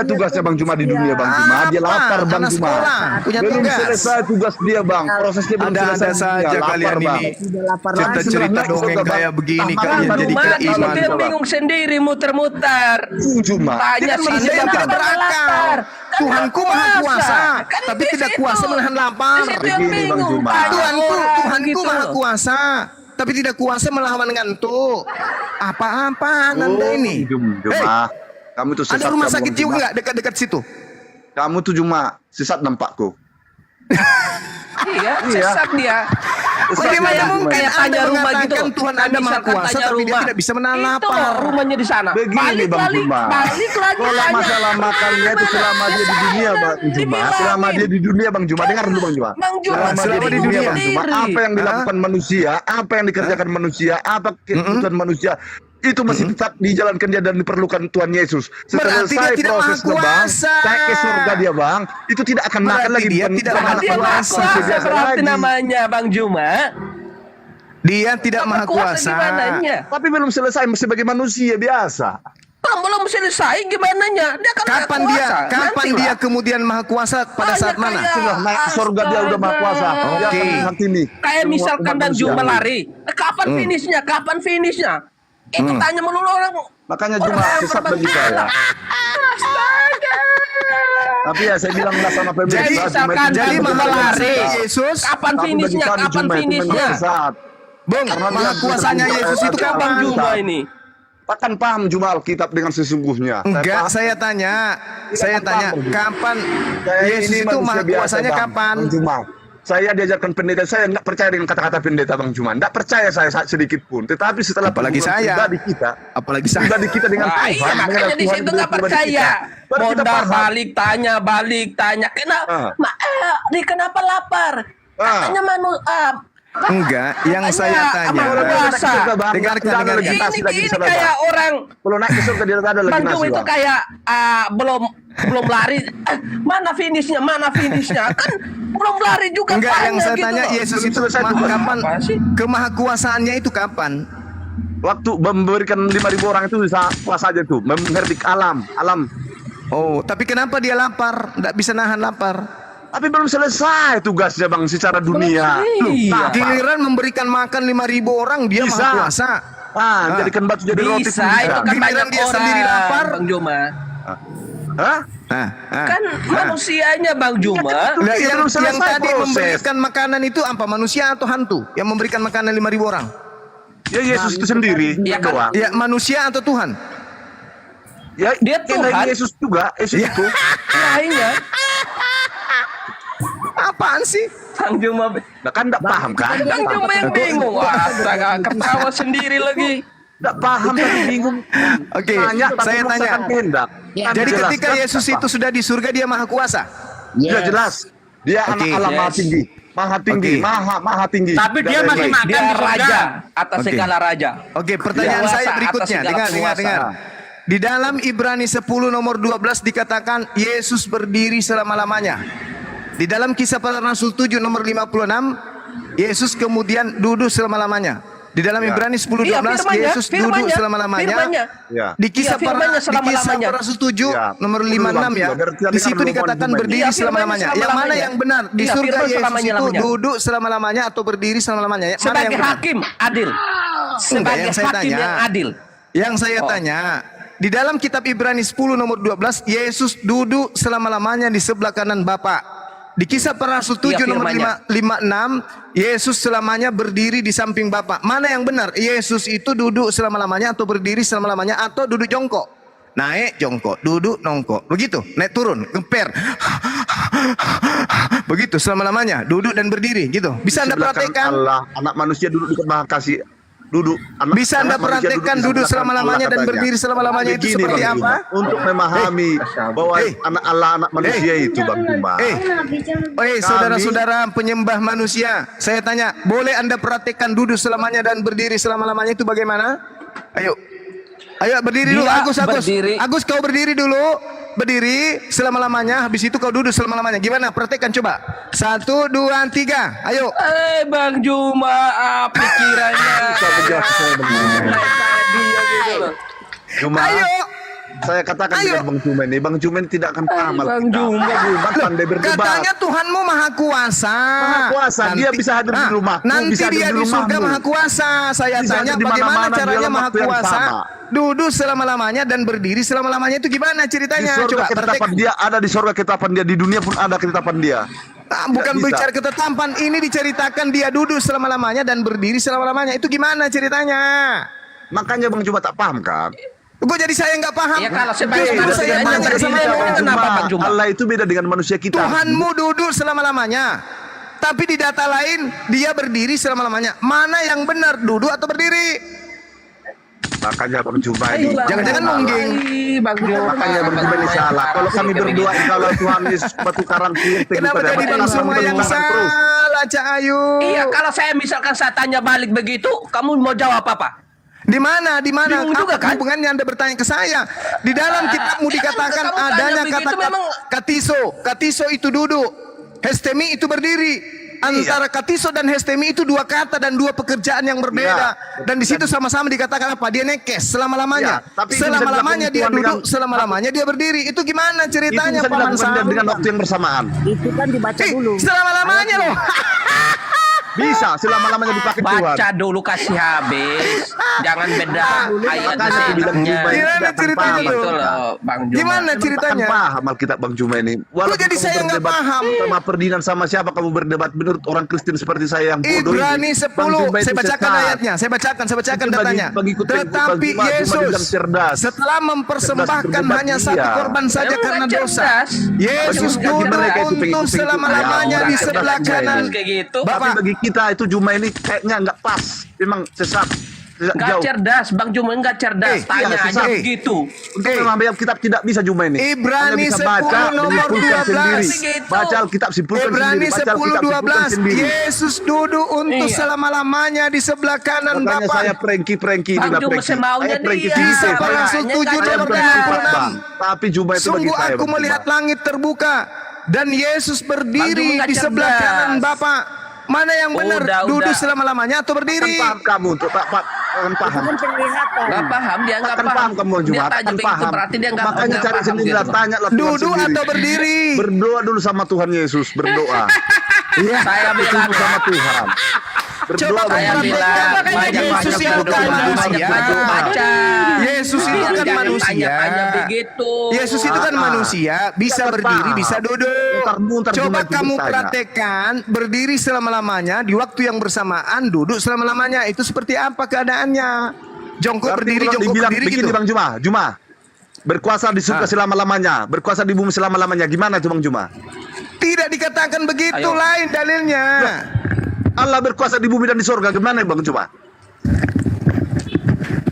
tugasnya Bang Juma di dunia Bang Juma. Dia Apa? lapar Bang Anak Juma. sekolah, punya Belum tugas. selesai tugas dia Bang. Prosesnya belum Ada selesai. saja Dia kalian lapar, Bang. ini. Sudah lapar lagi. Cerita-cerita Sudah dongeng naik, kayak Bang. begini Tambah kalian Bang jadi Juma, tidak Itu iman. yang Bang. bingung sendiri muter-muter. Juma. Tanya Dia sih Anda yang tidak berakal. Tuhanku maha kuasa, tapi tidak kuasa menahan lapar. Begini, Bang Juma. Tuhanku maha kuasa, tapi tidak kuasa melawan ngantuk. Apa-apaan Anda ini? Juma. Kamu tuh sesat. Ada rumah Bang sakit jiwa Juma. nggak dekat-dekat situ? Kamu tuh Juma sesat nampakku. Iya, sesat dia. Bagaimana Kayak- mungkin kayak Anda tanya rumah mengatakan gitu. Tuhan Nah, Anda maha misalkan kuasa, tanya tapi dia rumah. tidak bisa menahan Itu lapar? rumahnya di sana. Begini Bang Juma. Balik lagi Kalau tanya. masalah makannya itu selama dia di dunia Bang Juma. Dibilangin. Selama dia di dunia Bang Juma. Dengar dulu Bang Juma. Bang Juma, Selama dia selama di di dunia dunia. Bang Juma. Apa yang dilakukan manusia, apa yang dikerjakan manusia, apa kebutuhan manusia, itu masih tetap dijalankan dia dan diperlukan Tuhan Yesus. Setelah Berarti dia selesai tidak maha prosesnya Bang, kuasa. naik ke surga dia Bang, itu tidak akan makan Berarti lagi. dia bukan- tidak bukan maha anak Dia maha kuasa, kuasa. kuasa biasa berarti lagi. namanya Bang Juma. Dia tidak maha kuasa. Gimananya? Tapi belum selesai sebagai manusia biasa. Belum selesai gimana nya? Dia kan Kapan maha dia? kuasa. Kapan Nantilah. dia kemudian maha kuasa pada Banyak saat mana? kayak- Sudah naik ke surga dia udah maha kuasa. Dia Oke. akan menghakimi Kayak semua misalkan umat Bang manusia. Juma lari. Kapan finishnya? Kapan finishnya? Itu tanya melulu orang. Makanya Juma orang sesat bagi saya. Astaga. Tapi ya saya bilang lah sama pemirsa. Jadi Juma misalkan itu jadi Bang Juma benar-benar lari. sesat. Yesus, Kapan Tapi bagi finishnya? kami Kapan Juma itu memang finishnya? sesat. Bung, Karena maha dia kuasanya benar-benar Yesus itu sesat. kapan? Bang Juma ini. Takkan paham Juma Alkitab dengan sesungguhnya. Enggak, paham. saya tanya, paham. kapan Saya Yesus ini itu manusia maha biasa, kuasanya Bang. kapan? Bang Juma. Saya diajarkan pendeta, saya nggak percaya dengan kata-kata pendeta Bang Juma. Nggak percaya saya sedikit pun. Tetapi setelah Apalagi perhubungan saya. pribadi kita, Apalagi saya. pribadi kita dengan Wah, Tuhan, iya makanya mengenal di Tuhan situ dengan nggak pribadi percaya. kita. Baru kita Mondar paham. balik tanya. Kenapa lapar? Katanya Enggak, yang saya tanya. Abang puasa. Dengarkan. Ini kayak orang Kalau naik ke surga dia ada lagi Bang nasi. Juma itu Bang. kayak belum lari. Mana finishnya? Kan belum lari juga. Enggak, yang tanya saya gitu tanya loh. Yesus Belum itu selesai tuh. kapan Apa sih? kemahakuasaannya itu kapan? Waktu memberikan 5.000 orang itu bisa puas aja tuh, mengherdik alam. Oh, tapi kenapa dia lapar? Enggak bisa nahan lapar. Tapi belum selesai tugasnya Bang secara dunia. Iya. Giliran memberikan makan 5.000 orang dia Bisa. maha kuasa. Jadikan batu jadi roti Bisa, pun itu kan Giliran banyak dia orang sendiri lapar. Bang Juma. Hah? Kan manusianya Bang Juma. Lah, Belum yang selesai tadi proses. memberikan makanan itu apa, manusia atau hantu yang memberikan makanan 5.000 orang? Ya Yesus itu sendiri Ya kan? doang. Ya, manusia atau Tuhan? Ya, Dia selain Tuhan. Yesus juga, Yesus Ya. itu. Lainnya Apaan sih? Bang Juma. Nah, kan enggak paham kan? Bang Juma yang bingung. Astaga, ketawa sendiri lagi. Enggak paham tapi bingung. Oke, Tanya, tapi saya tanya. memaksakan kehendak. Ya. Kan Jadi jelas, ketika kan? Yesus itu sudah di surga dia maha kuasa. Ya jelas. Dia anak Allah yes. maha tinggi. Maha tinggi, Oke. maha tinggi. Tapi dia Dan masih lain-lain. makan Dia di surga. raja atas Oke. segala raja. Oke, pertanyaan Kuasa saya atas berikutnya. segala Dengar. kuasa. Di dalam Ibrani 10 nomor 12 dikatakan Yesus berdiri selama-lamanya. Di dalam Kisah Para Rasul 7 nomor 56, Yesus kemudian duduk selama-lamanya. Di dalam Ya. Ibrani 10:12 Iya, firmannya, Yesus duduk firmannya, selama-lamanya. firmannya. Ya. Di Kisah Iya, firmannya Para selama-lamanya. Rasul 7 Ya. nomor 56 ya. Di situ dikatakan berdiri Iya, firmannya selama-lamanya. Yang mana selama-lamanya. yang benar? Di Iya, surga firman Yesus selama-lamanya. itu duduk selama-lamanya atau berdiri selama-lamanya? Mana yang Sebagai benar? hakim adil. Sebagai yang saya hakim tanya. yang adil. Yang saya tanya, di dalam kitab Ibrani 10 nomor 12, Yesus duduk selama-lamanya di sebelah kanan Bapa. Di Kisah Para Rasul 7 Iya, nomor firmannya. 56, Yesus selamanya berdiri di samping Bapa. Mana yang benar? Yesus itu duduk selama-lamanya atau berdiri selama-lamanya atau duduk jongkok? Naik jongkok, duduk nongkok. Begitu, naik turun, ngeper. Begitu selama-lamanya, duduk dan berdiri gitu. Bisa Anda Sebelah kanan praktekkan? Allah, anak manusia duduk di maha kasih. Duduk. Bisa Anda manusia praktekkan di duduk sebelah kanan selama-lamanya Allah dan katanya. berdiri selama-lamanya itu Begini, seperti Bang apa? Juma, untuk memahami bahwa anak Allah, anak manusia itu Bang Juma. Saudara-saudara penyembah manusia, saya tanya, boleh Anda praktekkan duduk selamanya dan berdiri selama-lamanya itu bagaimana? Ayo berdiri dulu, Dia Agus. berdiri. Agus, kau berdiri dulu. berdiri selama-lamanya, habis itu kau duduk selama-lamanya. Gimana? Praktekkan coba. 1, 2, 3. Ayo. Bang Juma, pikirannya. Bisa saya begini. Dia gitu loh. Cuma Ayo. saya katakan Ayo. dengan Bang Cumen ini, Bang Cumen tidak akan paham Bang Alkitab. Juma. Dia pandai berdebat. Katanya Tuhanmu maha kuasa. Maha kuasa, dia bisa hadir di rumahku, Nanti bisa hadir dia di di surga rumahmu. maha kuasa. Saya Bisa tanya hadir di bagaimana mana-mana caranya dalam maha waktu yang kuasa. sama. Duduk selama-lamanya dan berdiri selama-lamanya itu gimana Di ceritanya? surga Coba ketetapan praktek. dia ada, di surga ketetapan dia, di dunia pun ada ketetapan dia. Bukan bisa. bicara ketetapan, ini diceritakan dia duduk selama-lamanya dan berdiri selama-lamanya. Itu gimana ceritanya? Makanya Bang Juma tak paham kan? Gue jadi saya nggak paham. Ya kalau Justru sebagai saya manusia tanya berdiri sama sama Anda. kenapa Bang Juma? Allah itu beda dengan manusia kita. Tuhanmu duduk selama-lamanya. Tapi di data lain dia berdiri selama-lamanya. Mana yang benar, duduk atau berdiri? Makanya Bang Juma ini. Jangan-jangan nungging. Bang Juma. Makanya Bang Juma ini salah. Kalau kami berdoa kalau Tuhan Yesus batu karang kulit Kenapa jadi Bang Suma yang salah, Cak Ayu? Iya, kalau saya misalkan saya tanya balik begitu, kamu mau jawab apa? Di mana? Di mana? Bingung juga, Apa kan? hubungannya Anda bertanya ke saya? Di dalam kitabmu dikatakan kamu tanya adanya begitu kata memang- katiso. Katiso itu duduk. Hestemi itu berdiri. Antara katiso dan hestemi itu dua kata dan dua pekerjaan yang berbeda. Iya. Dan di situ sama-sama dikatakan apa? Dia nekes selama-lamanya. Iya, tapi itu bisa Selama-lamanya dia dilakukan duduk, dengan- selama-lamanya dia berdiri. Itu gimana Itu ceritanya bisa Paman dilakukan Sam? dengan waktu yang bersamaan. Itu kan dibaca dulu. Selama-lamanya loh. Bisa selama-lamanya dipakai Tuhan. Baca dulu kasih habis. Jangan beda ayat Makanya aku bilang ayatnya. Juma ini Gimana tidak akan ceritanya paham. tuh? Itu loh, Bang Juma. Gimana ceritanya? Kan paham Alkitab Bang Juma ini. Walaupun jadi kamu saya nggak berdebat paham. Sama Ferdinand sama siapa kamu berdebat menurut orang Kristen seperti saya yang bodoh Ibrani ini. 10. Bang Juma itu Saya bacakan sesat. ayatnya. Saya bacakan Itu datanya. bagi Tetapi cuma Yesus dibilang cerdas. setelah mempersembahkan Cerdas berdebat, hanya iya. satu korban saja Emang karena nggak dosa. cerdas? Yesus Bagi duduk mereka itu untuk pengikut-pengikut selama-lamanya ayam, di orang sebelah cerdas kanan. kayak gitu. Tapi Bapak, bagi kita itu Juma ini kayaknya nggak pas. Memang sesat. Nggak Jauh. cerdas, Bang Juma nggak cerdas. Tanya iya, aja susah. begitu. Untuk mengambil Alkitab tidak bisa Juma ini. Ibrani Anda bisa 10 baca, nomor menyimpulkan 12. sendiri. Begitu. Baca Alkitab simpulkan Ibrani sendiri. Baca 10 Alkitab simpulkan 12. sendiri. Yesus duduk untuk Iya. selama-lamanya di sebelah kanan Makanya saya Bapa. prengki Bang Juma semaunya dia. Kisah Makanya Rasul nggak 7 cerdas. nomor Bang. 56. Tapi Juma itu bagi Sungguh saya. aku Bang melihat Juma. langit terbuka dan Yesus Bang berdiri Juma nggak di sebelah cerdas. kanan Bapa. Mana yang benar? Udah. Duduk selama-lamanya atau Akan berdiri? paham kamu untuk tak akan paham. Kan penglihatan. Nggak paham, dia nggak Akan paham. paham kamu Juma. Dia tanya Akan begitu paham. berarti dia nggak Makanya cari paham sendiri gitu. lah, tanya lah Tuhan Duduk sendiri. atau berdiri? Berdoa dulu sama Tuhan Yesus, berdoa. Saya bilang sama Tuhan. Berdoa Coba saya Perhatikan, bilang makanya Yesus itu kan manusia. baca. Yesus itu kan Jangan manusia. tanya-tanya begitu. Yesus itu kan manusia, bisa Jangan berdiri, paham. bisa duduk. Mutar-mutar Coba cuma itu kamu bertanya. praktekkan berdiri selama-lamanya di waktu yang bersamaan, duduk selama-lamanya. Itu seperti apa keadaannya? Jongkok Berarti berdiri, kalau jongkok dibilang berdiri begini gitu. Bang Juma. Berkuasa di surga selama-lamanya, berkuasa di bumi selama-lamanya. Gimana itu Bang Juma? Tidak dikatakan begitu, Ayo. lain dalilnya. Allah berkuasa di bumi dan di surga. Gimana Bang Juma?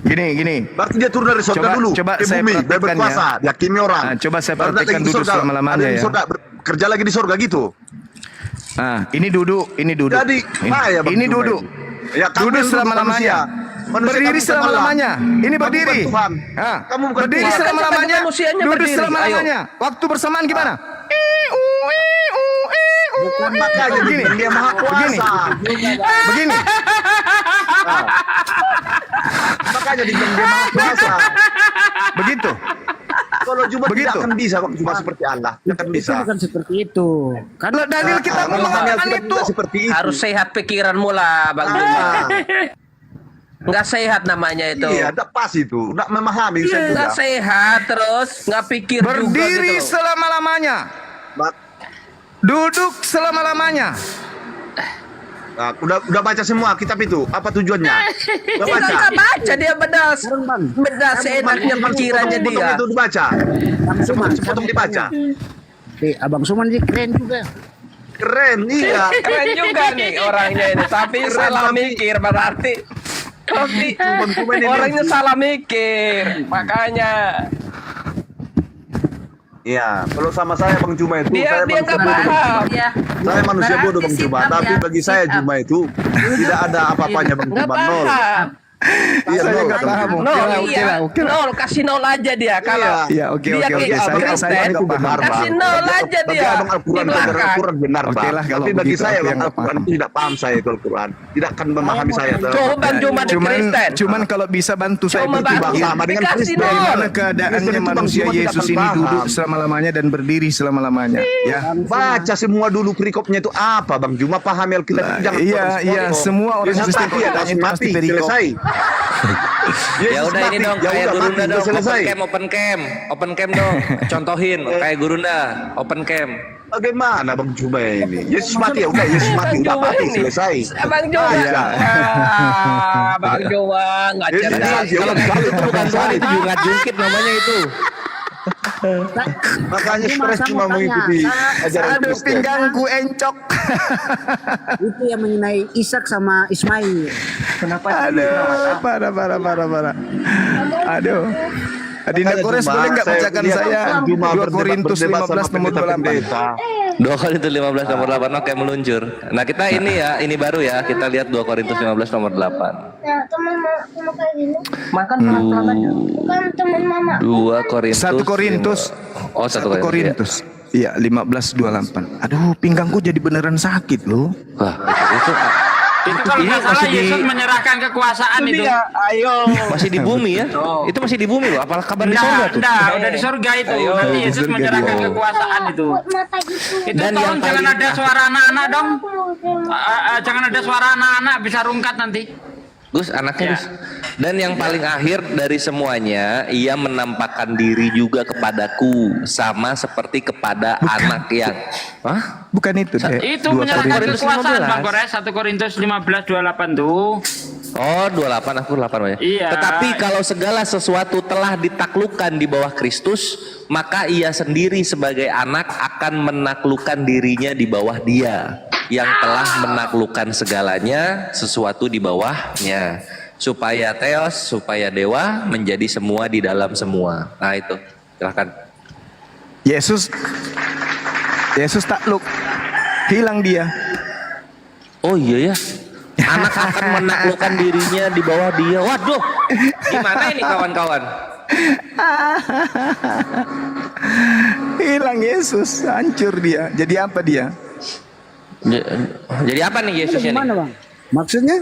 Gini. Berarti dia turun dari surga dulu Coba ke saya bumi, dia praktekkan berkuasa, ya. diyakini orang. Nah, coba saya Baru praktekkan datang ke duduk surga, selama-lamanya ada di ya. surga, kerja lagi di surga gitu. Nah, ini duduk. Jadi, ya Bang ini Juma duduk. ini. Ya, kamu Duduk yang selama-lamanya. Manusia Berdiri kamu bukan selama-lamanya. Allah. Ini Kamu berdiri. bukan Tuhan. Ah, Kamu bukan berdiri Tuhan. selama-lamanya. Manusianya Duduk berdiri. selama-lamanya. Waktu bersamaan gimana? Bukan makanya Begini. dia maha Begini. kuasa. Begini. Makanya dibilang dia maha kuasa. Begitu. Kalau Juma Begitu. tidak akan bisa kok Juma seperti Allah. Tidak akan Itu bisa. bukan seperti itu. Kan Loh, dalil kita Kalau mengatakan Daniel itu. tidak seperti itu. Harus sehat pikiranmu lah, Bang Juma. Ah, Nggak sehat namanya itu. iya, tidak pas itu. Tidak memahami saya juga. Nggak sehat terus, nggak pikir juga Berdiri gitu. selama-lamanya. Ba- Duduk selama-lamanya. Nah, udah baca semua kitab itu. Apa tujuannya? Udah Dia baca. nggak baca, dia bedas. Sekarang, Bang. Bedas seenaknya pikirannya dia. Sepotong itu dibaca. Bang Suman, Sepotong dibaca. Abang Suman ini keren juga. Keren, iya. Keren juga nih orangnya ini, tapi salah mikir berarti. Tapi Cuman ini orangnya salah mikir, makanya Iya, kalau sama saya Bang Juma itu, dia saya nggak manusia bodoh. paham. Saya manusia bodoh Bang Juma, tapi bagi saya Juma itu tidak ada apa-apanya Bang Nggak Juma, nol. paham. Iya, Saya nol. nggak paham. Nol, Oke iya. lah, oke lah. Nol, kasih nol aja dia. Kalau Iya, oke, dia oke, oke. kayak Saya Kristen, nggak paham. kasih nol aja Bagi dia. abang Al-Quran, Di belajar belakang. Al-Quran benar, Oke Bang. lah, kalau Tapi bagi begitu saya, aku Bang, yang nggak Al-Quran paham. itu tidak paham saya itu Al-Quran. Tidak akan memahami saya. Coba Bang Juma di Kristen. Cuman kalau bisa bantu saya Coba berpikir, Bang, sama dengan dikasih Kristen. nol. bagaimana keadaannya Kristen itu Bang manusia Juma tidak Yesus akan ini paham. duduk selama-lamanya dan berdiri selama-lamanya. Ya. Baca semua dulu perikopnya itu apa, Bang Juma, pahami Alkitab itu jangan Iya, potong-potong. iya, semua orang Yesus Kristen mati, ya, itu Yesus pasti mati, perikop. selesai. Ya Yesus udah ini mati, dong ya kayak udah, Gurunda mati, dong, udah selesai. open cam dong. Contohin kayak Gurunda, open cam. Bagaimana Bang Juma ini? Yesus mati, ya udah, Yesus mati, udah mati, selesai. Bang Juma. Iya. Bang Juma nggak Yesus cerdas. mati, ya Kalau udah, itu bukan Tuhan, itu juga jungkit namanya itu. makanya Cuma stres saya cuma mau tanya, mengikuti ajaran Aduh, Kristen. pinggangku encok. Itu yang mengenai Ishak sama Ismail. Aduh, parah. Aduh. Adinda Makanya Kores Juma, boleh nggak bacakan lihat saya Bang Juma 2 Korintus berdebat 15 sama nomor 28. pendeta-pendeta. 2 Korintus 15 nomor 8, oke meluncur. Nah kita ini baru ya, kita lihat 2 Korintus 15 nomor 8. Nah, teman mama kayak gini. Makan pelan-pelan aja. Bukan teman mama. 2 Korintus. 1 Korintus. 1 1 Korintus. Iya, 15:28. Aduh, pinggangku jadi beneran sakit loh. Wah, itu Itu kalau nggak salah Yesus menyerahkan kekuasaan itu. Ayo. masih di bumi ya? Itu masih di bumi loh. Apalah kabar di sorga tuh? Enggak, udah di surga itu. Nanti di Yesus surga menyerahkan dia. kekuasaan itu. Buat mata gitu. Itu Dan tolong yang jangan paling- ada suara anak-anak dong. Aku mau Jangan ada suara anak-anak, bisa rungkat nanti. Gus, anaknya Ya. Gus. Dan yang paling akhir dari semuanya, ia menampakkan diri juga kepadaku, sama seperti kepada anak yang, hah? Bukan itu deh. Itu 2 menyerahkan Korintus kekuasaan 15. Bang Kores, 1 Korintus 15:28 tuh. Oh, 28, aku 8 ya. Iya. Tetapi kalau segala sesuatu telah ditaklukkan di bawah Kristus, maka ia sendiri sebagai anak akan menaklukkan dirinya di bawah Dia yang telah menaklukkan segalanya, sesuatu di bawahnya, supaya Theos, supaya dewa menjadi semua di dalam semua. Nah itu, silahkan. Yesus takluk. Hilang dia. Oh iya ya, anak akan menaklukkan dirinya di bawah Dia. Waduh, gimana ini kawan-kawan? Hilang Yesus, hancur dia. Jadi apa dia? Jadi apa nih Yesusnya nih? Gimana Bang? Maksudnya?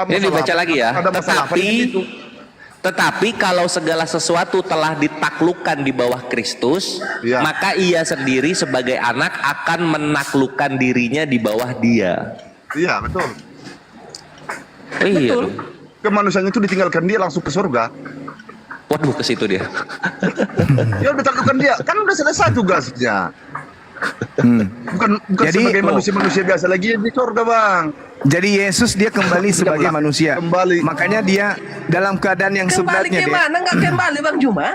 Ini dibaca lagi ya. Ada masalah apa dengan itu? Tetapi kalau segala sesuatu telah ditaklukkan di bawah Kristus, Ya. maka ia sendiri sebagai anak akan menaklukkan dirinya di bawah Dia. Iya, betul. Oh, iya dong. Kemanusiaan itu ditinggalkan dia langsung ke surga. Waduh, ke situ dia. Ya udah taklukkan dia, kan udah selesai tugasnya. Bukan Jadi- sebagai manusia biasa lagi di surga, Bang. Jadi Yesus dia kembali sebagai Kembali. manusia. Kembali. Makanya dia dalam keadaan yang Kembali sebenarnya dia. gimana? Nggak kembali Bang Juma?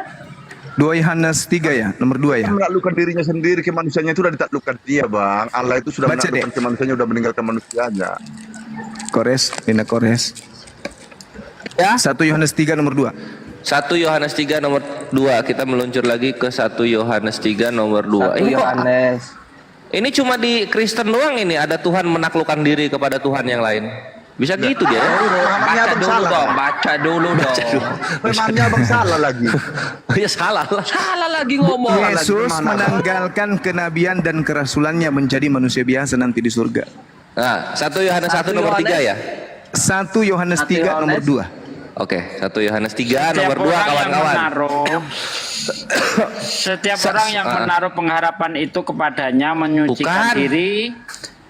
2 Yohanes 3 ya, nomor 2 ya. Menaklukkan dirinya sendiri, kemanusiaannya itu sudah ditaklukkan dia, Bang. Allah itu sudah Baca menaklukkan deh. kemanusiaannya, sudah meninggalkan manusianya. Kores, Lina Kores. Ya. 1 Yohanes 3 nomor 2. 1 Yohanes 3 nomor 2. Kita meluncur lagi ke 1 Yohanes 3 nomor 2. Ini cuma di Kristen doang ini ada Tuhan menaklukkan diri kepada Tuhan yang lain. Bisa gitu dia ya? Pemahamannya Baca Abang dulu salah. dong, baca dulu dong. Pemahamannya Abang salah lagi. Ya salah lah. Salah lagi ngomong. Yesus gimana, Bang? menanggalkan kenabian dan kerasulannya menjadi manusia biasa nanti di surga. Nah, 1 Yohanes 1 nomor 3 ya? 1 Yohanes 3 nomor 2. Oke, 1 Yohanes 3 nomor 2 Setiap orang yang kawan-kawan. Setiap orang yang menaruh pengharapan itu kepadanya menyucikan Bukan. diri.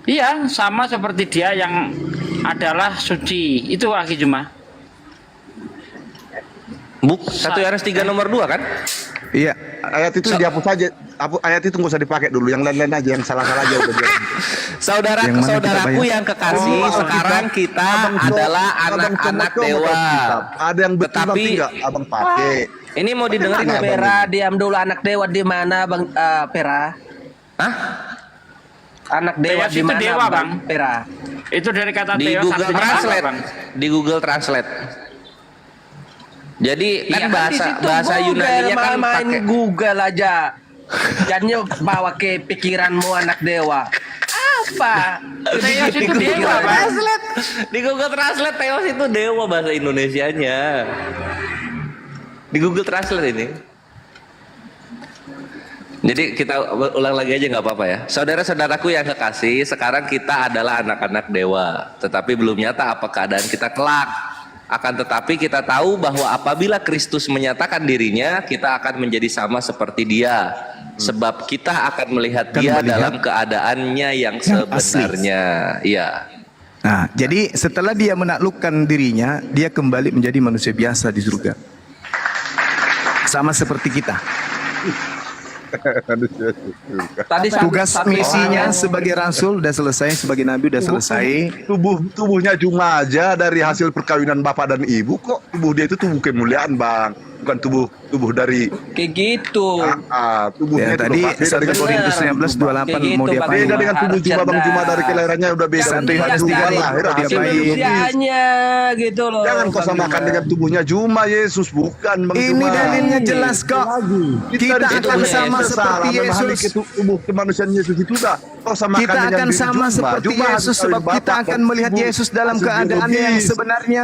Iya, sama seperti dia yang adalah suci. Itu Aki Juma. 1 Yohanes 3 nomor 2 kan? Iya. Ayat itu dihapus saja. Ayat itu nggak usah dipakai dulu. Yang lain-lain aja, yang salah-salah aja udah biar. Yang mana kita Saudaraku bayar? yang kekasih, sekarang kita adalah anak-anak dewa. Ada yang betul Tetapi nanti nggak abang pakai. ini mau didengerin nggak, Bang? Pera, diam dulu, anak dewa di mana Bang Pera? Hah? Anak dewa Teos di itu mana dewa, Bang Bang. Pera? Itu dari kata Di Theos Google artinya apa, Translate. Bang? Di Google Translate. Jadi kan Iya, bahasa di situ bahasa Google, Yunani-nya kan main pakai Google aja. Jangan bawa ke pikiranmu anak dewa. apa? Theos itu dewa, Bang. Translate. Di Google Translate Theos itu dewa bahasa Indonesianya. Di Google Translate ini. Jadi kita ulang lagi aja nggak apa-apa ya. Saudara-saudaraku yang kekasih, sekarang kita adalah anak-anak dewa. Tetapi belum nyata apa keadaan kita kelak. Akan tetapi kita tahu bahwa apabila Kristus menyatakan dirinya, kita akan menjadi sama seperti Dia. Sebab kita akan melihat Dia dalam keadaannya yang sebenarnya. Iya. Nah, jadi setelah dia menaklukkan dirinya, dia kembali menjadi manusia biasa di surga. Sama seperti kita. Tadi Tugas misinya sebagai rasul udah selesai, sebagai nabi udah selesai. Tubuhnya cuma aja dari hasil perkawinan bapak dan ibu, kok tubuh dia itu tubuh kemuliaan, Bang. Bukan tubuh dari kayak gitu. Tubuhnya Ya, tadi 1 Korintus 19:28 mau dia beda dengan tubuh Juma, Bang Juma, dari kelahirannya udah beda. 1 Yohanes 3 lahir dia hasil bayi. Manusianya gitu loh. Jangan kau samakan dengan tubuhnya Juma, Yesus bukan, Bang Ini Juma. dalilnya jelas kok. Kita akan sama seperti Yesus. Tubuh kemanusiaan Yesus itu dah. Kau samakan Kita dengan akan diri sama Juma. seperti Juma Yesus harus sebab kawin kita bapak akan dan melihat ibu. Yesus dalam Hasil keadaannya yang biologis. sebenarnya.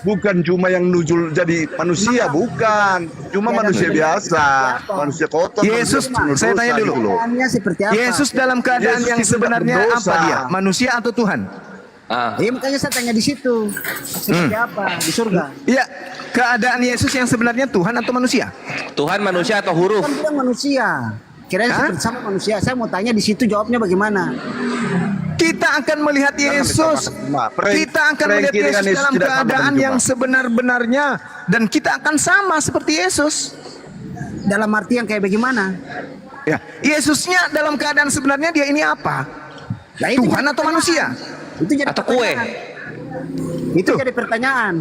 Bukan cuma yang nujul jadi manusia, bukan. Cuma manusia biasa, manusia kotor. Yesus, manusia saya tanya berdosa dulu. gitu loh. Keadaannya seperti apa? Yesus dalam keadaan Yesus yang tidak sebenarnya berdosa. apa dia? Manusia atau Tuhan? Iya, makanya saya tanya di situ. Seperti apa di surga? Iya, keadaan Yesus yang sebenarnya Tuhan atau manusia? Tuhan manusia atau huruf? Kan bilang manusia. Kirain seperti sama manusia. Saya mau tanya di situ jawabnya bagaimana? Kita akan melihat Yesus. Kita akan melihat Yesus dalam keadaan yang sebenar-benarnya, dan kita akan sama seperti Yesus. Dalam arti yang kayak bagaimana? Ya, Yesusnya dalam keadaan sebenarnya dia ini apa? Nah, itu Tuhan atau manusia? Itu jadi Atau kue? pertanyaan. Itu jadi pertanyaan.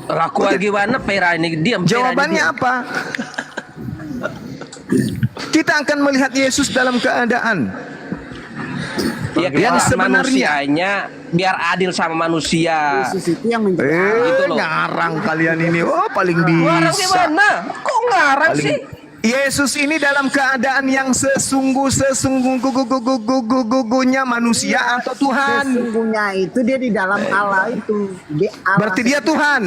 Laku gimana Pera ini? Diam. Jawabannya apa? Kita akan melihat Yesus dalam keadaan Ya, yang keadaan sebenarnya. manusianya biar adil sama manusia. Yesus itu yang menjadi Gitu loh. Ngarang kalian ini. Oh, paling Ngarang bisa. gimana? Kok ngarang sih? Yesus ini dalam keadaan yang sesungguhnya manusia atau Tuhan. sesungguhnya itu dia di dalam Allah itu. Di Allah. Berarti dia Tuhan.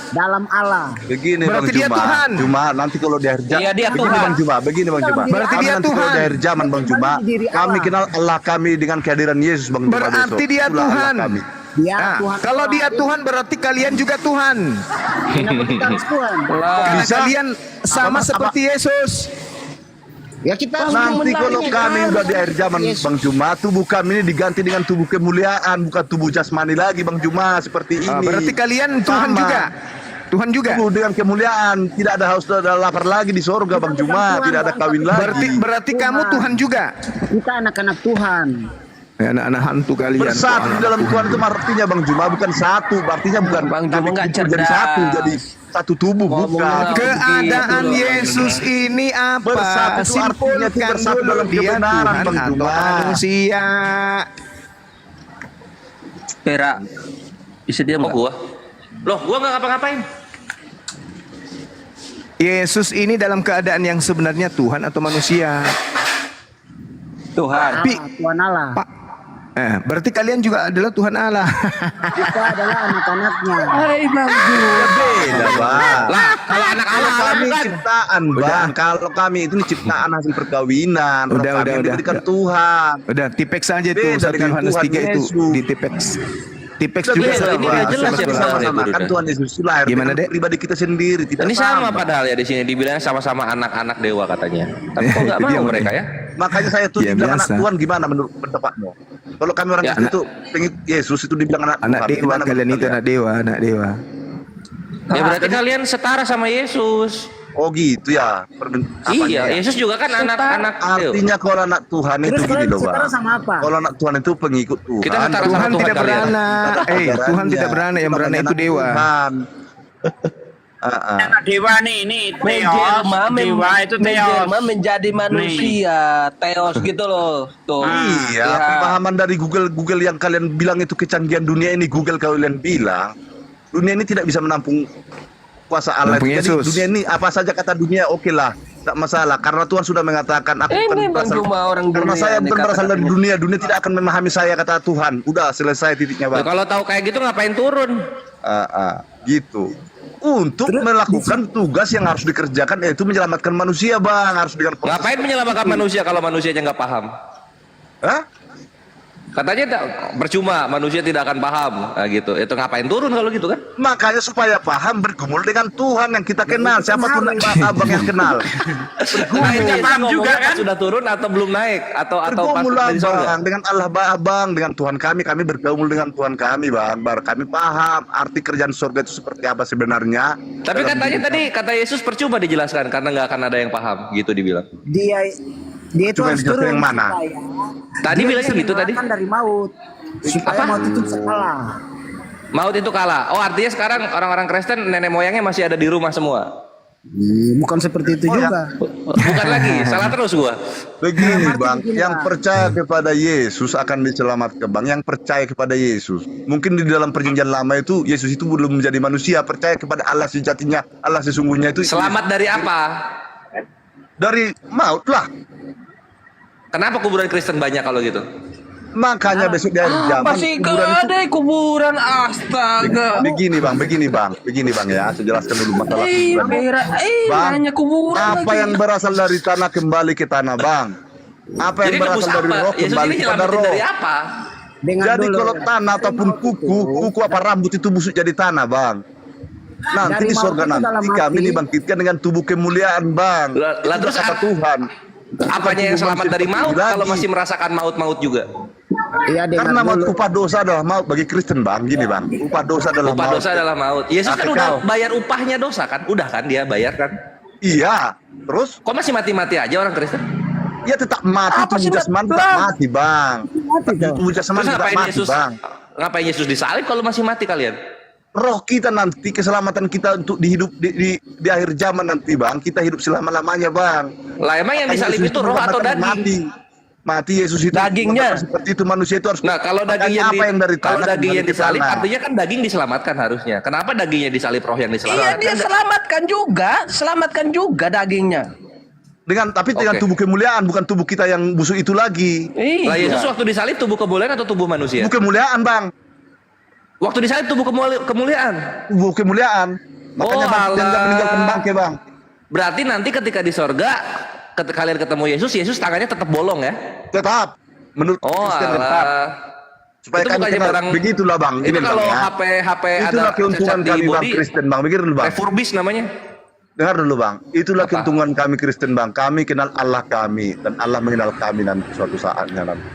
Dalam Allah. Begini Berarti Bang dia Juma. Tuhan. Cuma nanti kalau di akhir zaman. Iya, dia begini Tuhan. Bang Juma, begini Bang Juma. Berarti Kami dia nanti kalau Tuhan. di akhir zaman Bang Juma, Diri kami Allah. kenal Allah kami dengan kehadiran Yesus Bang Juma Berarti besok. dia Itulah Allah Tuhan. kami. Dia Nah, Tuhan. kalau dia Tuhan berarti kalian juga Tuhan. Kenapa kita harus Tuhan? Karena Bisa. kalian sama seperti Yesus. Ya kita Nanti kalau kami udah di akhir zaman Yesus. Bang Juma, tubuh kami ini diganti dengan tubuh kemuliaan, bukan tubuh jasmani lagi Bang Juma seperti ini. Berarti kalian Tuhan Sama. juga. Tuhan juga. Tubuh dengan kemuliaan, tidak ada haus, tidak ada lapar lagi di sorga Bang Juma, tidak ada kawin lagi. Berarti kamu Tuhan juga. Kita anak-anak Tuhan. Ya, anak-anak hantu kalian. Bersatu di dalam Tuhan itu artinya Bang Juma bukan satu, artinya bukan Bang Juma kami nggak kumpul jadi cerdas. satu, jadi satu tubuh bukan. Keadaan Begitu loh. Yesus ini apa? Bersatu itu artinya itu Simpulkan bersatu dulu dalam dia kebenaran, Tuhan Bang atau Juma. manusia. Pera. Bisa diam Oh nggak? gua? Loh, gua nggak ngapa-ngapain. Yesus ini dalam keadaan yang sebenarnya Tuhan atau manusia? Tuhan. Pi- Tuhan Allah. Pak. Berarti kalian juga adalah Tuhan Allah. Kita adalah anak-anaknya. Hai Bang Beda Bang. Lah, kalau anak-anak Kalau kami bukan. ciptaan Bang, kalau kami itu ciptaan hasil perkawinan. Roh Udah, kami yang udah. diberikan Tuhan. Udah, tipex aja tuh Beda 1 dengan Yohanes Tuhan 3 itu Yesus. di tipex. Tipex Beda, juga Bang. sama. Ini nggak jelas ya, Bang. sama kan Tuhan Yesus itu lahir Gimana, dengan Dek? pribadi kita sendiri, tidak Ini sama padahal ya di sini dibilang sama-sama anak-anak dewa katanya. Tapi kok nggak Itu dia, mau Bang. mereka ya? Makanya saya tuh Ya, dibilang anak biasa. Tuhan gimana menurut pendapatmu? Kalau kami orang Ya, Kristen itu pengen Yesus itu dibilang anak Anak Tuhan. dewa Gimana kalian menurut itu, anak dewa, anak dewa. Ya berarti kalian setara sama Yesus. Oh gitu ya. Iya, Yesus juga kan anak-anak dewa. Artinya kalau anak Tuhan itu Terus gini kalian loh setara Bang. sama apa? Kalau anak Tuhan itu pengikut Tuhan. Kita setara sama Tuhan Tuhan tidak kalian. beranak. Tuhan tidak beranak, yang beranak itu dewa. Tuhan. Anak dewa nih, ini Theos. Menjelma, Dewa itu Theos. menjelma menjadi manusia, Theos gitu loh. Tuh. Iya, Ya. pemahaman dari Google yang kalian bilang itu kecanggihan dunia ini, Google kalian bilang dunia ini tidak bisa menampung kuasa Allah. Bang Jadi Yesus. dunia ini apa saja kata dunia oke lah, tak masalah. Karena Tuhan sudah mengatakan aku bukan Ini Bang Juma orang karena dunia saya nih, bukan kata berasal dari dunia. dunia, dunia tidak akan memahami saya kata Tuhan. Udah selesai titiknya Loh, bang. kalau tahu kayak gitu ngapain turun? Gitu. Untuk melakukan tugas yang harus dikerjakan yaitu menyelamatkan manusia bang, harus dengan proses. Ngapain menyelamatkan manusia kalau manusianya nggak paham? Hah? Katanya percuma, manusia tidak akan paham. Nah, gitu. Itu ngapain turun kalau gitu kan? Makanya supaya paham bergumul dengan Tuhan yang kita kenal. Siapa tuh abang yang kenal? Nah, ini paham juga kan? Sudah turun atau belum naik atau pas Bergumul dari sorga? bang dengan Allah abang, dengan Tuhan kami bergaul dengan Tuhan kami bang. Baru kami paham arti kerjaan surga itu seperti apa sebenarnya. Tapi Dalam katanya diri tadi kata Yesus percuma dijelaskan karena nggak akan ada yang paham, gitu dibilang. Dia itu Coba harus dijelasin turun yang mana? supaya Tadi dia bilangnya gitu tadi. menyelamatkan dari maut supaya maut itu bisa kalah. Maut itu kalah. Oh, artinya sekarang orang-orang Kristen nenek moyangnya masih ada di rumah semua. Bukan seperti itu juga. Bukan lagi, salah terus gua. Begini bang, yang percaya kepada Yesus akan diselamatkan bang. Yang percaya kepada Yesus, mungkin di dalam perjanjian lama itu Yesus itu belum menjadi manusia. Percaya kepada Allah sejatinya, Allah sesungguhnya itu. Selamat dari apa? Dari maut lah. Kenapa kuburan Kristen banyak kalau gitu? Makanya besok di akhir zaman Masih ada kuburan, astaga. begini bang ya, saya jelaskan dulu masalah kuburan. Bang, Banyak kuburan apa lagi. yang berasal dari tanah kembali ke tanah bang? Apa yang Jadi nebus berasal dari apa? roh Yesus kembali ini kepada nyelamatin roh? dari apa? Jadi kalau tanah ataupun kuku apa rambut itu busuk jadi tanah bang. Nanti Dari di surga maut itu dalam nanti kami hati. dibangkitkan dengan tubuh kemuliaan bang. Lah, Itu terus kata Tuhan. Apanya yang selamat dari maut Lagi. kalau masih merasakan maut-maut juga? Iya, dengar Karena maut dulu. upah dosa adalah maut bagi Kristen bang. Gini bang, upah dosa adalah Upah maut. dosa adalah maut. Yesus kan Tapi udah kau- bayar upahnya dosa kan? Udah kan dia bayar kan? Iya, terus Kok masih mati-mati aja orang Kristen? ya tetap mati, Apa sih, tubuh jasmani Bang? tetap mati bang. Mati dong. Tubuh jasmani Terus tetap ngapain mati Yesus? bang. Ngapain Yesus disalib kalau masih mati kalian? Roh kita nanti, keselamatan kita untuk dihidup di akhir zaman nanti bang, kita hidup selama-lamanya bang. Lah emang yang Makanya disalib Yesus itu roh atau mengatakan daging? Mati Yesus itu Dagingnya. seperti itu, manusia itu harus. Nah, kalau Makanya daging yang apa yang dari kalau tanah daging kembali yang ke disalib tanah. artinya kan daging diselamatkan harusnya. Kenapa dagingnya disalib, roh yang Iya, diselamatkan? dia selamatkan juga dagingnya. Tapi dengan Oke. tubuh kemuliaan, bukan tubuh kita yang busuk itu lagi. Lah Iya. Yesus waktu disalib tubuh kemuliaan atau tubuh manusia? Tubuh kemuliaan bang, Waktu disalib tubuh kemuliaan. tubuh kemuliaan. Makanya Oh, bang, dia nggak alah. meninggalkan bangke bang. Berarti nanti ketika di sorga kalian ketemu Yesus tangannya tetap bolong ya? Tetap menurut Oh, Kristen tetap. alah. Supaya Itu kami bukannya kenal. barang- Begitulah bang. Itu Ini, kalau bang, ya. HP Itulah ada keuntungan cacat di kami bang body, Kristen bang. Pikir dulu bang. refurbish namanya. Dengar dulu bang. Itulah Apa? keuntungan kami Kristen bang. Kami kenal Allah kami dan Allah mengenal kami nanti suatu saatnya nanti.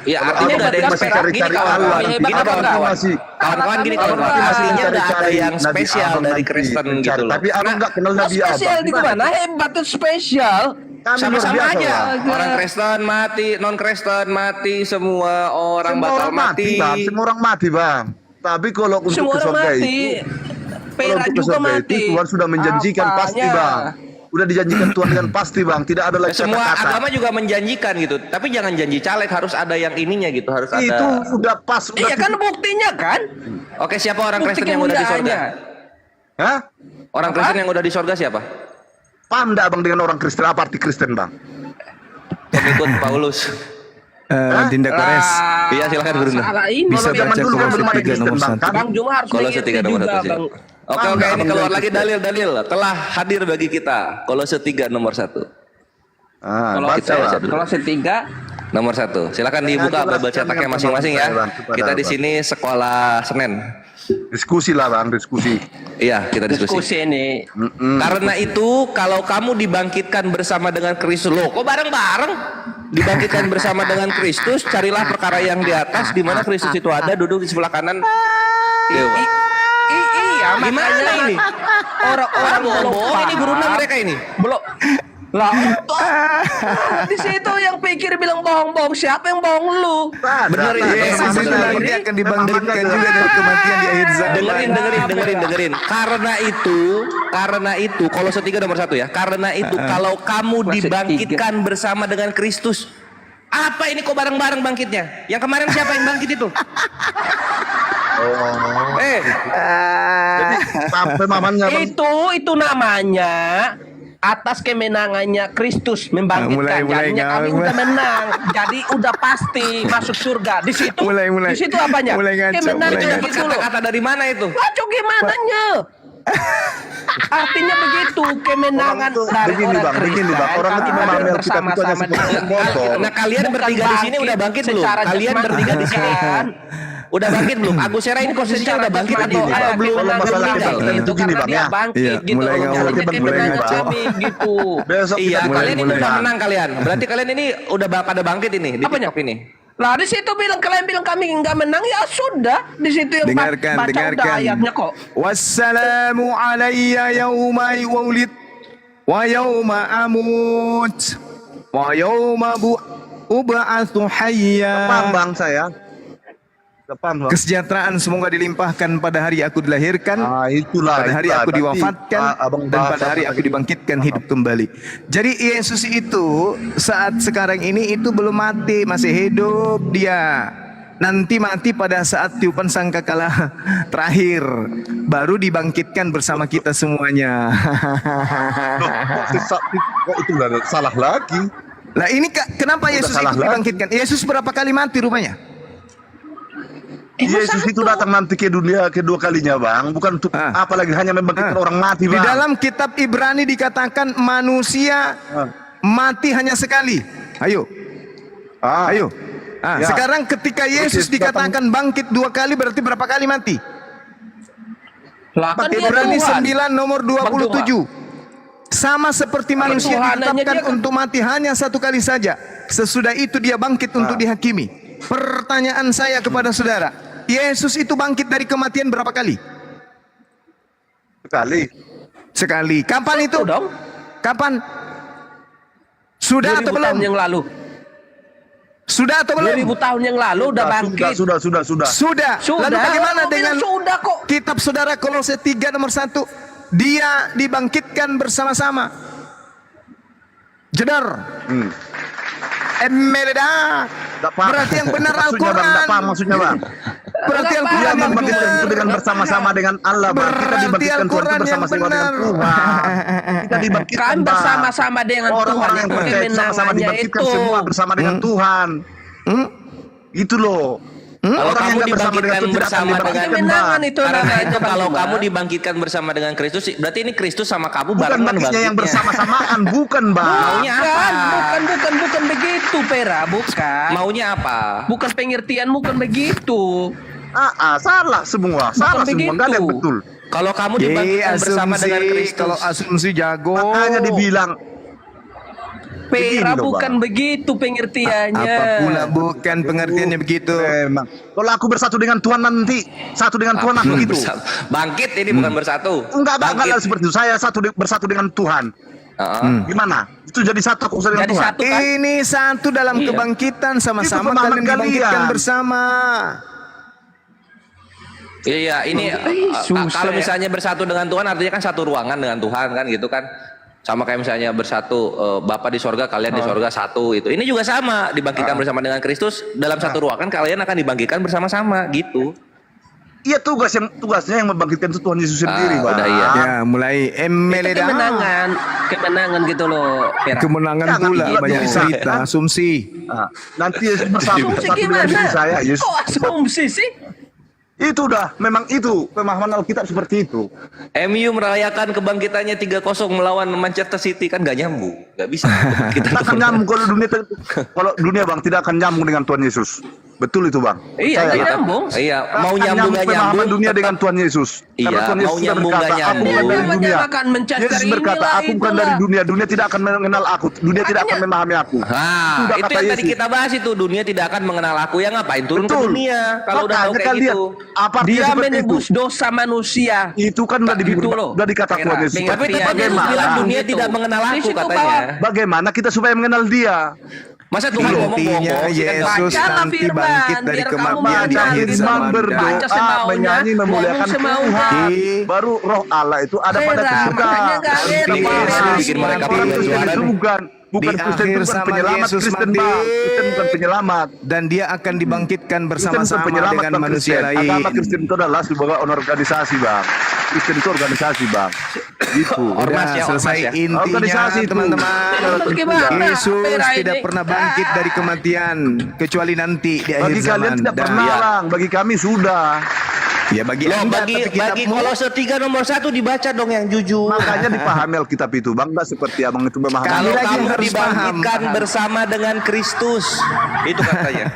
Ya Kalau artinya abang udah ada yang masih spesial. Gini cari-cari kawan-kawan, Allah, gini hebat abang kawan-kawan. masih Kawan-kawan gini abang kawan-kawan. masih Artinya udah ada cari-cari yang Nabi spesial abang dari nanti Kristen mencari. gitu loh. Tapi abang nggak kenal Nabi Spesial abang. di mana? Hebat tuh spesial. Kami luar Sama-sama biasa, aja. Bang. Orang Kristen mati, non Kristen mati, semua orang Semua bakal orang mati bang. Semua orang mati bang. Tapi kalau untuk Semua ke orang surga mati. itu, kalau Perak untuk ke juga surga mati. itu Tuhan sudah menjanjikan pasti Apanya? bang. Udah dijanjikan Tuhan dengan pasti bang. Tidak ada lagi Semua kata-kata. agama juga menjanjikan gitu. Tapi jangan janji caleg, harus ada yang ininya gitu, harus ada. Itu udah pas. Udah Iya kan buktinya kan? Oke, siapa orang Bukti Kristen yang udah di sorga? kemuliaannya. Hah? Orang Kristen yang udah di sorga siapa? Paham enggak bang dengan orang Kristen? Apa arti Kristen bang? Pengikut Paulus. Dinda Kores. Iya, silakan Guru. Salah ini. Bisa Kalau baca zaman dulu kan Kolose belum ada 3 Kristen, nomor Bang. 1. Bang Juma harus Kolose mengerti 3 nomor juga, 1. Bang. Oke, ini keluar lagi dalil-dalil telah hadir bagi kita. Kolose 3 nomor 1. Kalau Baca saya- lah. kalau setiga Nomor 1. Silakan dibuka jelaskan Bible cetaknya dengan masing-masing ya. penuh Bang, kepada Kita di Bang. sini sekolah Senin. Diskusi lah bang, diskusi. Iya, kita diskusi. diskusi ini. Karena itu kalau kamu dibangkitkan bersama dengan Kristus, loh kok bareng-bareng? Dibangkitkan bersama dengan Kristus, carilah perkara yang di atas di mana Kristus itu ada, duduk di sebelah kanan. Iya, Pak. Iya, Gimana makanya ini? orang-orang Bohong ini guruna mereka ini. belum lah di situ yang pikir bilang bohong-bohong, siapa yang bohong lu? Bener ini. Yesus itu nanti akan dibangkitkan juga dari kematian di akhir zaman. Dengerin. Karena itu, Kolose 3 nomor 1 ya. Karena itu, kalau kamu Kolose dibangkitkan bersama dengan Kristus, apa ini kok bareng-bareng bangkitnya? Yang kemarin siapa yang bangkit itu? Jadi pemahamannya Bang. Itu namanya atas kemenangannya Kristus membangkitkan. mulai Jadinya kami ngaco. udah menang. Jadi udah pasti masuk surga. Di situ Mulai. di situ apanya? Mulai ngaco, Kemenangan mulai gitu loh. Kata-kata dari mana itu? Ngaco gimananya? Artinya begitu, kemenangan dari begini, orang Bang, begini, Kristen. Bang. Orang Kami itu memahami ada Alkitab itu hanya bersama-sama seperti dengan botol. Nah, kalian Bukan bertiga di sini udah bangkit belum? secara Kalian jasmani. bertiga di sini udah bangkit belum? Agus Sera ini posisinya udah bangkit Secara atau jasmani, belum? Kalau masalah meninggal. kebangkitan itu gini, karena Bang, dia ya. bangkit Iya, gitu mulai loh. ngawur. Jadinya Mulai kemenangan ngawur. kami gitu. Besok Iya, kita kalian ini mulai. udah menang kalian. Berarti kalian ini udah pada bangkit ini di Apanya? TikTok ini. Lah di situ kalian bilang kami nggak menang, ya sudah. Di situ yang Dengarkan, baca udah dengarkan. ayatnya kok. Wassalamu alayya yauma wulid wa yauma amut wa yauma ub'atsu hayya. paham Bang saya. Nggak paham Bang. Kesejahteraan semoga dilimpahkan pada hari aku dilahirkan, Itulah. pada hari aku Berarti, diwafatkan, Abang dan bahas pada hari apa aku tadi? dibangkitkan hidup kembali. Jadi Yesus itu saat sekarang ini itu belum mati, masih hidup dia. Nanti mati pada saat tiupan sangkakala terakhir, baru dibangkitkan bersama kita semuanya. Kok itu udah salah lagi? Lah ini kenapa Udah Yesus salah itu lagi. dibangkitkan? Yesus berapa kali mati rupanya? Yesus itu datang nanti ke dunia kedua kalinya Bang, bukan untuk apalagi hanya membangkitkan orang mati Di Bang. dalam kitab Ibrani dikatakan manusia mati hanya sekali. Ayo. Ayo. Ya. Sekarang ketika Yesus Yesus datang- dikatakan bangkit 2 kali berarti berapa kali mati? Lah kan dia Ibrani Tuhan. 9 nomor 27. Sama seperti manusia Tuhanannya ditetapkan dia kan- untuk mati hanya 1 kali saja. Sesudah itu dia bangkit untuk dihakimi. Pertanyaan saya kepada saudara, Yesus itu bangkit dari kematian berapa kali? Sekali. Kapan itu? dong. Kapan? Sudah atau 2000 belum? tahun yang lalu. Sudah atau belum? 2000 tahun yang lalu udah bangkit. Sudah. Sudah. Sudah. Lalu bagaimana Orang dengan bilang sudah kok. kitab saudara Kolose 3 nomor 1? Dia dibangkitkan bersama-sama. Jedar. Emeleda. Berarti yang benar Al-Quran. Maksudnya Bang. Berarti Dia Al-Quran yang membangkitkan itu dengan benar. bersama-sama dengan Allah Bang. Kita Berarti dibangkitkan Tuhan itu Al-Quran yang bersama-sama dengan benar. Tuhan. Kita dibangkitkan Kan Bang. bersama-sama dengan Tuhan Orang-orang yang itu percaya sama-sama kemenangannya dibangkitkan itu. semua bersama dengan Tuhan. Itu loh. Kalau Orang kamu yang nggak bersama dibangkitkan dengan Tuhan tidak akan bersama dengan dibangkitkan, kemenangan Bang. itu Karena namanya itu kalau Bang. kamu dibangkitkan bersama dengan Kristus, berarti ini Kristus sama kamu Bukan barengan bangkitnya yang bangkitnya. bersama-samaan, bukan Bang. Maunya apa? Bukan begitu, Pera, bukan. Maunya apa? Bukan pengertian, bukan begitu. Salah semua. Salah semua. begitu. Enggak ada yang betul. Kalau kamu dibangkitkan bersama dengan Kristus, Kalau asumsi jago. Makanya dibilang Pera Begini loh, bukan Bang. begitu pengertiannya. Apa pula bukan pengertiannya begitu? memang. Kalau aku bersatu dengan Tuhan nanti, satu dengan Tuhan aku gitu. bangkit ini bukan bersatu. Enggak Bangkit. bakal seperti itu. Saya bersatu dengan Tuhan. Gimana? Itu jadi satu aku dengan Jadi Tuhan. satu kan? Ini satu dalam Iya. kebangkitan sama-sama Itu pemahaman kalian dibangkitkan kalian. bersama. Iya, ini susah kalau ya. misalnya bersatu dengan Tuhan artinya kan satu ruangan dengan Tuhan kan gitu kan. Sama kayak misalnya bersatu Bapa di sorga, kalian di sorga satu itu. Ini juga sama, dibangkitkan bersama dengan Kristus dalam satu ruangan, kalian akan dibangkitkan bersama-sama gitu. Iya tugasnya yang membangkitkan itu Tuhan Yesus sendiri, Bang. udah iya. Ya, mulai Itu emeleda. kemenangan gitu loh, Pera. Kemenangan Jangan pula gila banyak bisa. cerita, asumsi. Nanti Yesus bersatu Asumsi dengan gimana? diri saya. Yesus. Kok asumsi sih? Itu udah, memang itu pemahaman Alkitab seperti itu. MU merayakan kebangkitannya 3-0 melawan Manchester City kan gak nyambung, gak bisa. Tidak akan nyambung kalau dunia Bang tidak akan nyambung dengan Tuhan Yesus. Betul itu Bang. Iya, Percaya, dia Bang. nyambung. Iya, mau Akan nyambung gak pemahaman nyambung. dunia tetap- dengan Tuhan Yesus. Iya, Karena Tuhan Yesus mau sudah nyambung berkata, gak aku nyambung. bukan dari Dia dunia. menyamakan Manchester Yesus berkata, inilah, aku bukan itulah. dari dunia. Dunia tidak akan mengenal aku. Dunia tidak akan memahami aku. Nah, Sudah itu kata yang tadi Yesus. kita bahas itu, dunia tidak akan mengenal aku, ya ngapain turun ke Betul. dunia kalau udah tahu Makanya kayak kalian, gitu. apa artinya Dia seperti itu? menebus dosa manusia. Itu kan udah Gitu loh. udah dikata Tuhan Yesus. Pengertian. Tapi tetap Yesus Bagaimana? bilang dunia Gitu. tidak mengenal Di aku situ katanya. Bagaimana kita supaya mengenal Dia? Masa Tuhan ngomong Intinya bohong sih kan nggak Yesus bisa. Bacalah nanti firman, bangkit dari biar kamu kematian di mengenal akhir gitu. zaman. Baca berdoa, semaunya, menyanyi, memuliakan ngomong semaunya. Tuhan. Baru roh Allah itu ada pada Pera, surga. makanya nggak ada Bikin Pera. Yesus bikin mereka Orang pada Kristen juara itu nih. bukan Bukan di Kristen akhir itu bukan zaman penyelamat, Yesus Kristen mati, Bang. Kristen bukan penyelamat. dan dia akan dibangkitkan Kristen bukan bersama-sama penyelamat, dengan Bang, manusia Kristen. Agama lain. Kristen itu adalah sebuah organisasi, Bang. Kristen itu organisasi, Bang. Gitu. Ormas Udah ya, selesai ormas ya. intinya, Organisasi itu. teman-teman. Terus gimana? Yesus Pera ini? tidak pernah bangkit dari kematian kecuali nanti di akhir Bagi kalian zaman. tidak Dan- pernah, Bang. Bagi kami sudah. Ya bagi Loh, Anda, bagi tapi kitabmu- Kolose 3 nomor 1 dibaca dong yang jujur. Makanya dipahami Alkitab itu, Bang. Nggak seperti abang itu memahami. Kalau lagi kamu harus dibangkitkan paham. bersama dengan Kristus, itu katanya.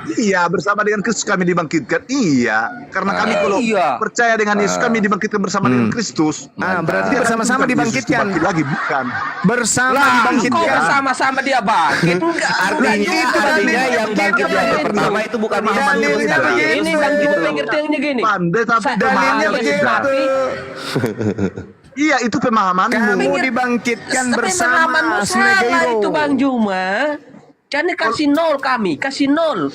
Iya, bersama dengan Kristus kami dibangkitkan. Iya, karena kami kalau Iya. percaya dengan Yesus kami dibangkitkan bersama dengan Kristus. berarti Tidak bersama-sama bukan Yesus dibangkitkan. dibangkit lagi, bukan. Bersama Lah, kok dibangkitkan. bersama-sama dia bangkit? Enggak. Artinya yang bangkit yang pertama itu bukan Pemahamannya Yesus. beda. Ini bang Juma pengertiannya gini. Pandai tapi Kalian pemahamannya yang beda. tapi Iya, itu pemahamanmu. Kamu dibangkitkan bersama pemahamanmu salah Sunegeiro. itu Bang Juma. Jadi kasih nol kami, kasih nol.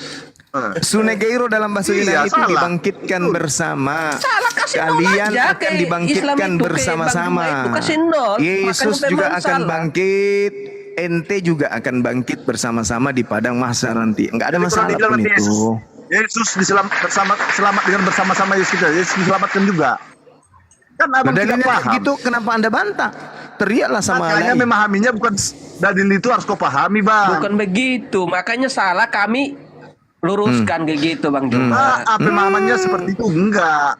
Sunegeiro dalam bahasa Iya, Yunani itu salah. dibangkitkan bersama. Salah, kasih nol Kalian aja. akan Kayak dibangkitkan Islam itu, kayak bersama-sama. Bang Juma itu kasih nol. Yesus Makanya juga memang akan salah. bangkit. Ente juga akan bangkit bersama-sama di padang mahsyar nanti. Enggak ada Jadi kalau masalah dibilang pun nanti itu. Yesus selamat dengan bersama-sama Yesus kita. Yesus diselamatkan juga. Kan abang tidak Dalilnya paham. gitu, kenapa Anda bantah? Teriaklah sama Makanya lain. memahaminya bukan dalil itu harus kau pahami, Bang. Bukan begitu, makanya salah kami luruskan kayak gitu Bang Juma. Pemahamannya seperti itu enggak.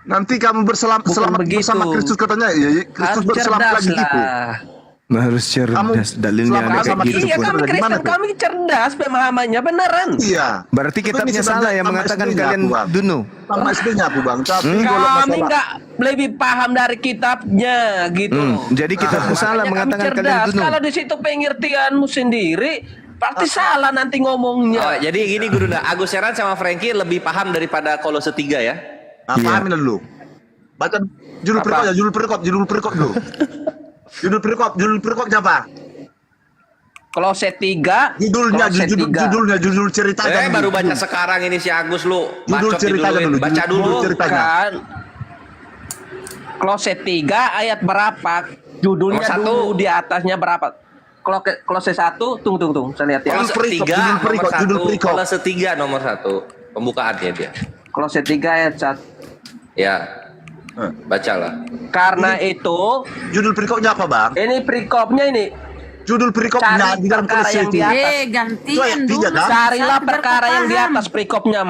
Nanti kamu selamat begitu. bersama Kristus katanya. Ya, Kristus Harus berselamat cerdas lagi gitu. lah. Harus cerdas. Dalilnya selama ada kayak sama gitu. Iya Pun. kami Gimana Kristen, tuh? kami cerdas pemahamannya beneran. Iya. Berarti kitabnya Ini salah yang sama mengatakan SD-nya kalian aku, Bang. dunu. Sama SD-nya aku, Bang. Tapi kalau Kami masalah nggak lebih paham dari kitabnya gitu. Jadi kitabmu salah Makanya kami mengatakan kalian cerdas. dunu. Kalau di situ pengertianmu sendiri, pasti salah nanti ngomongnya. Oh, jadi gini Guru, Agus Heran sama Frankie lebih paham daripada Kolose 3 ya. Nah, pahamin dulu. Baca judul perikop ya, judul perikop dulu. Judul perikop siapa? Kolose 3, Judulnya, Kolose 3. judul ceritanya. dulu. Baru baca sekarang ini si Agus lu. Judul Bacot ceritanya diduluin. dulu, Baca judul dulu. ceritanya. Kan Kolose 3 ayat berapa? Judulnya Nomor 1. dulu di atasnya berapa? Kolose 1, tunggu, saya lihat ya. Kolose 3 judul nomor 1. perikop. Kolose 3 nomor 1. Pembukaannya dia. Kolose 3 ayat 1. Ya. Bacalah. Karena itu, Judul perikopnya apa, Bang? ini perikopnya ini. Judul perikopnya Cari di dalam perkara Kolose yang itu. di atas. Itu ayat Gantian 3, dulu. kan? Carilah Satu perkara yang di berpaham. atas perikopnya,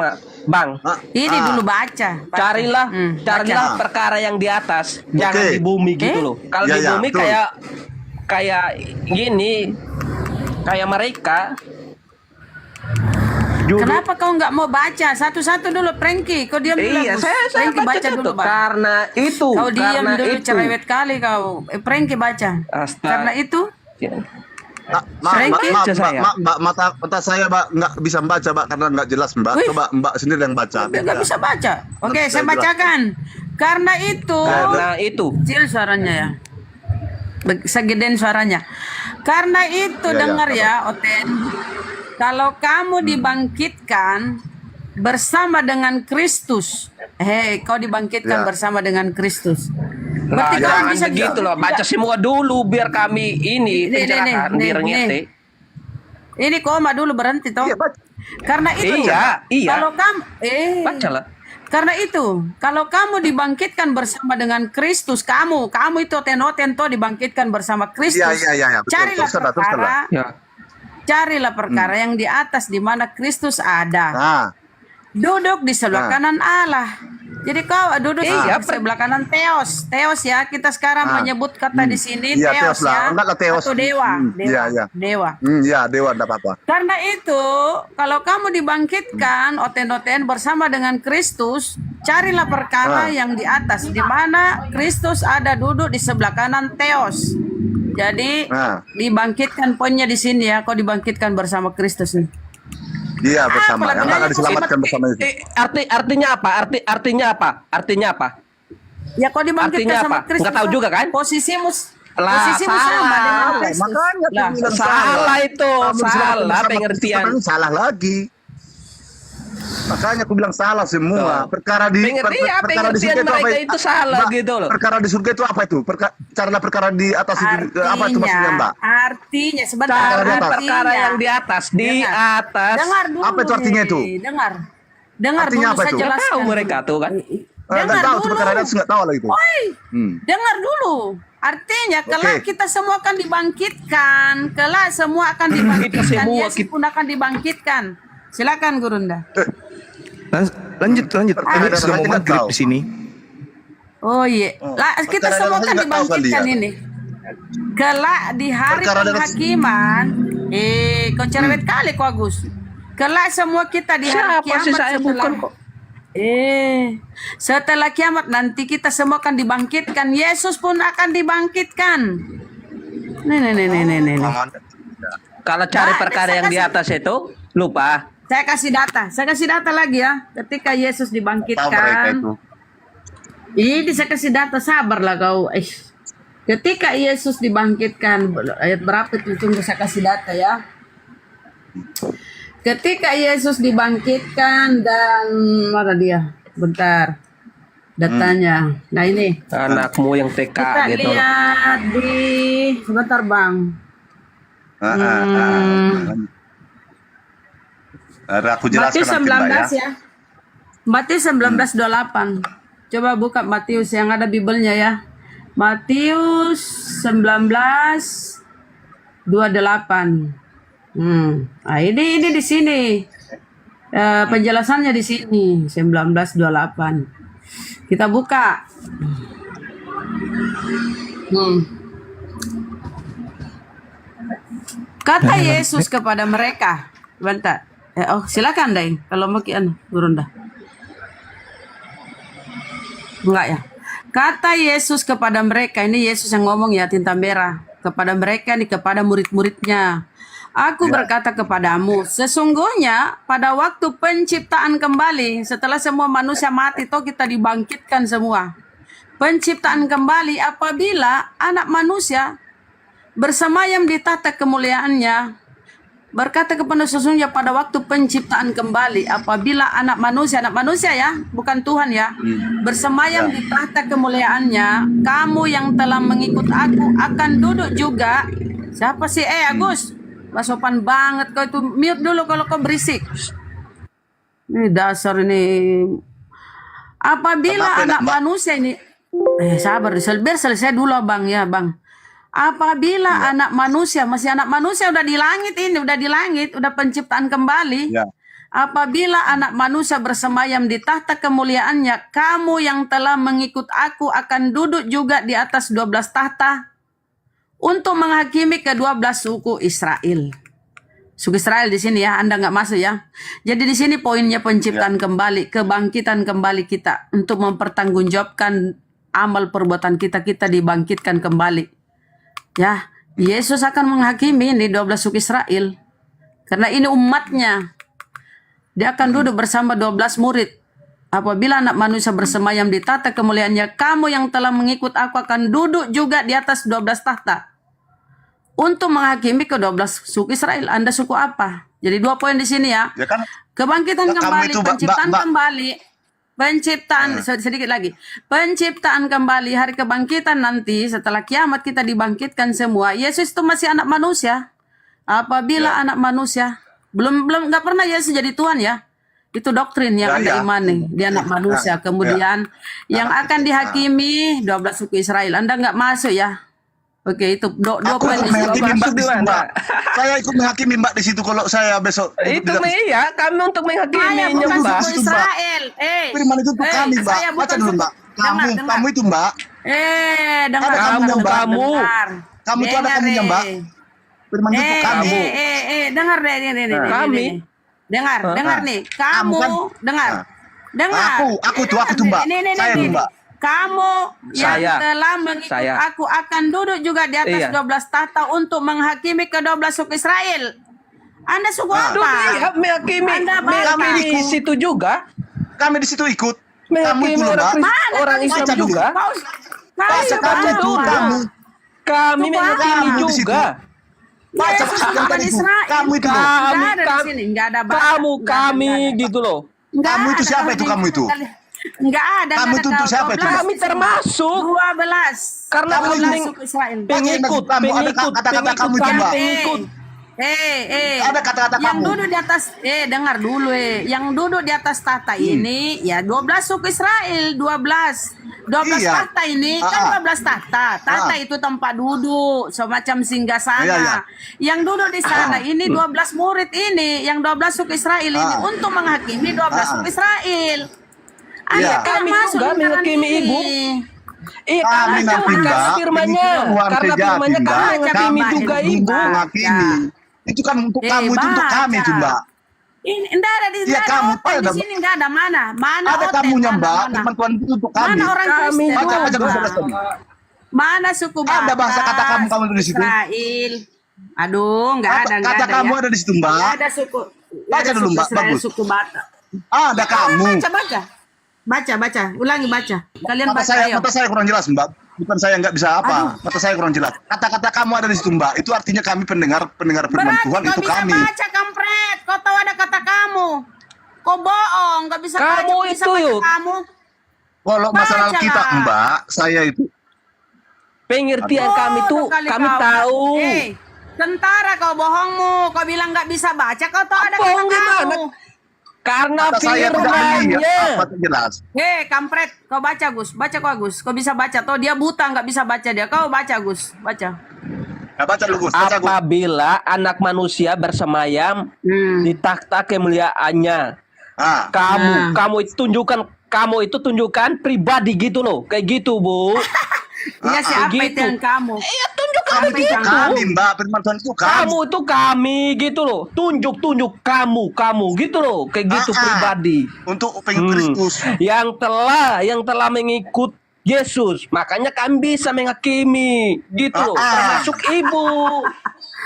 Bang. Ini dulu baca. Carilah baca. perkara yang di atas, jangan Oke. di bumi gitu loh. Kalau Ya, di ya, bumi betul. kayak gini, kayak mereka. Kenapa kau nggak mau baca satu-satu dulu, Frankie? Kau diam dulu. Iya, Agus. saya Frankie baca dulu, tuh. Bang. Karena itu, Kau diam karena dulu, itu. cerewet kali kau. Frankie baca. Astaga. Karena itu, Frankie? Mata saya, Mbak, nggak bisa membaca, Mbak, karena nggak jelas, Mbak. Wih. Coba Mbak sendiri yang baca. nggak bisa baca. Oke, Nggak saya bisa bacakan. Karena itu, Karena itu. kecil suaranya ya. Segedean suaranya. Karena itu Ya, dengar ya, ya, Oten. Kalau kamu dibangkitkan bersama dengan Kristus, kau dibangkitkan Ya. bersama dengan Kristus. Nah, Berarti kau jangan bisa begitu loh. Baca semua dulu biar kami ini pencerahan, biar ngerti. Ini koma dulu berhenti toh. Iya, baca. Karena itu Iya, iya. kalau kamu Bacalah. karena itu kalau kamu dibangkitkan bersama dengan Kristus, kamu itu Oten toh dibangkitkan bersama Kristus. Iya, betul. Carilah Teruslah. perkara. Ya. Carilah perkara yang di atas di mana Kristus ada. Nah, Duduk di sebelah kanan Allah. Jadi kau duduk Iya, di sebelah kanan Theos. Theos ya, kita sekarang menyebut kata di sini Iya, Theos Theos lah. ya. Enggak lah, Theos. Atau dewa. Iya, iya. Dewa. ya Dewa enggak apa-apa. Karena itu, kalau kamu dibangkitkan oten-oten bersama dengan Kristus, carilah perkara yang di atas di mana Kristus ada duduk di sebelah kanan Theos. Jadi dibangkitkan poinnya di sini ya, kau dibangkitkan bersama Kristus nih. Iya, bersama. Apalah Enggak gunanya diselamatkan kau bersama itu. Artinya apa? Artinya apa? Ya kau dibangkitkan Artinya sama apa? Kristus. Nggak tahu juga kan? Posisimu Lah, sama dengan salah. Kristus. Makanya Lah, aku bilang salah itu, Kamu diselamatkan salah bersama pengertian. Kristus, salah lagi. Makanya aku bilang salah semua. Perkara di perkara di surga itu apa? Mereka itu salah gitu loh. Perkara di surga itu apa itu? Cara perkara di atas itu apa itu maksudnya, Mbak? Artinya sebentar. Perkara yang di atas, Dengar dulu. Apa itu artinya itu? Dengar. Dengar Artinya dulu apa saya itu? jelaskan. Tahu mereka tuh kan. Nggak tahu itu perkara atas nggak tahu lagi itu. Woi, dengar dulu. Artinya kelak kita semua akan dibangkitkan. Kelak semua akan dibangkitkan. semua Yesus pun akan dibangkitkan. Silakan Gurunda. Lanjut. Ini sudah mau maghrib di sini. Oh iya. Kita perkara semua dalam akan hati nggak tahu kali dibangkitkan ya. ini. Kelak di hari Perkara dalam- penghakiman. Kau cerewet kali kau Agus. Kelak semua kita di hari Siapa kiamat sih saya bukan kok. Setelah kiamat nanti kita semua akan dibangkitkan. Yesus pun akan dibangkitkan. Nih. Kalau cari Nah, perkara saya yang di kasih- atas itu lupa. Saya kasih data lagi ya. Ketika Yesus Tahu mereka dibangkitkan. itu. Ini saya kasih data, sabarlah kau. Ketika Yesus dibangkitkan, ayat berapa itu? Tunggu saya kasih data ya. Ketika Yesus dibangkitkan dan mana dia? Bentar. Datanya. Nah ini. Anakmu yang TK Kita gitu. lihat di sebentar Bang. Aku jelaskan Matius nanti, Mbak, 19 ya. Matius 19:28. Coba buka Matius yang ada Bibelnya ya. Matius 19:28. Nah, ini di sini. Penjelasannya di sini 19:28. Kita buka. Kata Yesus kepada mereka, bentar. Silakan Dai, kalau mau kian Gurunda. Enggak ya. Kata Yesus kepada mereka, ini Yesus yang ngomong ya, tinta merah. Kepada mereka nih, kepada murid-muridnya. Aku berkata kepadamu, sesungguhnya pada waktu penciptaan kembali, setelah semua manusia mati, toh kita dibangkitkan semua. Penciptaan kembali apabila anak manusia bersemayam di tahta kemuliaannya, berkata kepada sesungguhnya pada waktu penciptaan kembali apabila anak manusia ya, bukan Tuhan ya, bersemayam di tahta kemuliaannya, kamu yang telah mengikut aku akan duduk juga. Siapa sih? Agus, Mas sopan banget kau itu, mute dulu kalau kau berisik. Ini dasar ini. Apabila anak manusia ini, sabar, biar selesai dulu Bang ya Bang. Apabila anak manusia, masih anak manusia udah di langit ini, udah penciptaan kembali. Ya. Apabila anak manusia bersemayam di tahta kemuliaannya, kamu yang telah mengikut aku akan duduk juga di atas 12 tahta untuk menghakimi ke-12 suku Israel. Suku Israel di sini ya, Anda nggak masuk ya. Jadi di sini poinnya penciptaan kembali, kebangkitan kembali kita untuk mempertanggungjawabkan amal perbuatan kita dibangkitkan kembali. Ya, Yesus akan menghakimi ini 12 suku Israel. Karena ini umatnya. Dia akan duduk bersama 12 murid. Apabila anak manusia bersemayam di tahta kemuliaannya, kamu yang telah mengikut aku akan duduk juga di atas 12 tahta. Untuk menghakimi ke-12 suku Israel. Anda suku apa? Jadi 2 poin di sini ya. Ya kan? Kebangkitan Ya, kamu kembali, itu, penciptaan Mbak. kembali. Penciptaan, sedikit lagi. Penciptaan kembali, hari kebangkitan nanti, setelah kiamat kita dibangkitkan semua. Yesus itu masih anak manusia. Apabila anak manusia, belum nggak pernah Yesus jadi Tuhan ya. Itu doktrin yang Anda imani. Dia anak manusia. Kemudian yang akan dihakimi 12 suku Israel. Anda nggak masuk ya. Oke, itu dua Aku poin ikut di situ. menghakimi Mbak di situ, Gimana? Mbak. Saya ikut menghakimi Mbak di situ kalau saya besok. Itu ya, kami untuk Saya menghakimi bukan Mbak. suku Israel. Firman itu untuk kami, Mbak. Saya Baca bukan dulu, suku. Mbak. Kamu itu, Mbak. Dengar, Ada kamu, dengar, Mbak. dengar. Kamu itu ada Dengar, kamunya, Mbak. Firman itu untuk kami. Dengar deh, nih. Kami. Dengar nih. Kamu, kan? dengar. Aku tuh, Mbak. Saya tuh, Mbak. Kamu yang Saya. telah mengikut aku akan duduk juga di atas Iya. 12 tahta untuk menghakimi ke-12 suku Israel. Anda suku apa? Iya, menghakimi Anda menghakimi bangsa. situ juga. Kami di situ ikut. Kamu Menghakimi itu loh, orang, Mbak. Mana orang kamu Islam baca dulu. juga. Kau Kamu itu, kamu. Kami menghakimi Kamu di situ. juga. Baca Yesus yang bukan tadi itu. Israel. Kamu itu loh. Nggak ada di sini, nggak ada bahasa. Kami Nggak ada. gitu loh. Enggak Kamu itu ada siapa kalau itu di- kamu itu? Enggak ada. Kamu enggak itu ada siapa itu? 12. Kami termasuk 12. karena 12 penting suku Israel. pengikut, Kamu ada kata-kata kamu itu, kami Mbak. pengikut. Ada kata-kata yang kamu. duduk di atas dengar dulu yang duduk di atas tahta ini ya 12 suku Israel, 12 Iya. tahta ini kan 12 tahta. Tahta itu tempat duduk semacam singgahsana. Iya, iya. Yang duduk di sana ini 12 murid ini, yang 12 suku Israel ini untuk menghakimi 12 suku Israel. Iya. Anda Kami masuk juga lingkaran menghakimi, ini. Ibu. Iya, Kami karena nanti, karena Mbak, firmannya, Tuhan karena sejati, firmannya Mbak. kami menghakimi Kami juga, ini, Ibu. Mbak. Menghakimi. Itu kan untuk kamu, itu untuk baca. kami itu, Mbak. Ini enggak ada di Iya, enggak ada kamu, oten di ada- sini enggak ada mana Ada oten, kamunya, mana, Mbak. mana. Firman Tuhan itu untuk kami. Mana orang Kami Kristen? Baca, baca, Coba. baca, baca. Mana suku Ada Batak? bahasa kata kamu di situ. Israel. Aduh, enggak ada, enggak Kata ada. kamu ya. ada di situ, Mbak. Enggak ada suku. Enggak Baca ada dulu, suku Mbak. Israel, Bagus. suku Batak. Ada kamu. Baca. Baca. Ulangi baca. Kalian baca ayo. Mata saya kurang jelas, Mbak. Bukan saya nggak bisa apa. Mata saya kurang jelas. Kata-kata kamu ada di situ, Mbak. Itu artinya kami pendengar firman Berarti Tuhan kau itu bisa kami. baca kampret. Kau tahu ada kata kamu. Kau bohong, enggak bisa baca. Kamu Kau bisa itu, baca yuk. kamu. Kalau masalah Baca kita, lah. Mbak, saya itu Pengertian kami tuh, kali kami kau. tahu. Tentara kau bohongmu. Kau bilang nggak bisa baca. Kau tahu ada kata Bohong gimana? kamu. Karena kata saya tidak firmannya. melihat apa jelas. Kampret, kau baca Gus, baca kau Gus, kau bisa baca. Toh dia buta nggak bisa baca dia. Kau baca Gus, baca. Nah, baca dulu, Gus. Baca, Gus. Apabila anak manusia bersemayam di takhta kemuliaannya, Ah, kamu itu tunjukkan pribadi gitu loh, kayak gitu Bu. Iya siapa gitu. itu yang kamu? Iya tunjukkan kamu itu begitu. kami, Mbak. Firman Tuhan itu kami. Kamu itu kami gitu loh, tunjuk kamu gitu loh, kayak gitu pribadi. Untuk pengikut Kristus. Yang telah mengikut Yesus, makanya kami bisa menghakimi gitu loh, termasuk ibu.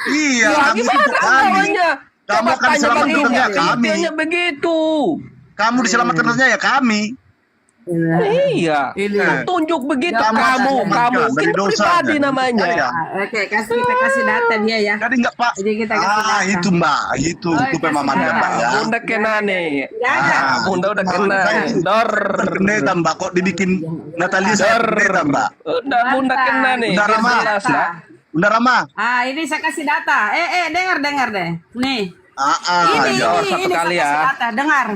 Iya, Ya, kami itu gimana untuk kami. namanya? Kamu Coba akan tanya diselamatkan bagi dunia ibu, kami. pengertiannya begitu. Kamu diselamatkan dunia ya kami. Iya, Ini. tunjuk begitu Kamu kamu, diselamatkan dari itu dosa pribadi dan namanya. percaya. Oke, kita kasih data dia ya. Jadi enggak, Pak. Jadi kita kasih data. Itu, Mbak. Itu kasih pemahamannya, data. Mbak ya. Bunda kena nih. Nggak ada. Bunda udah kena. Dor. Pendeta, Mbak. Kok dibikin Natalia saya pendeta, Mbak. Udah Bunda kena nih. Bunda Rama. Jelas lah. Bunda Rama. Ini saya kasih data. Dengar deh. Nih. Jawab Ini satu saya kali kasih ya. data. Dengar.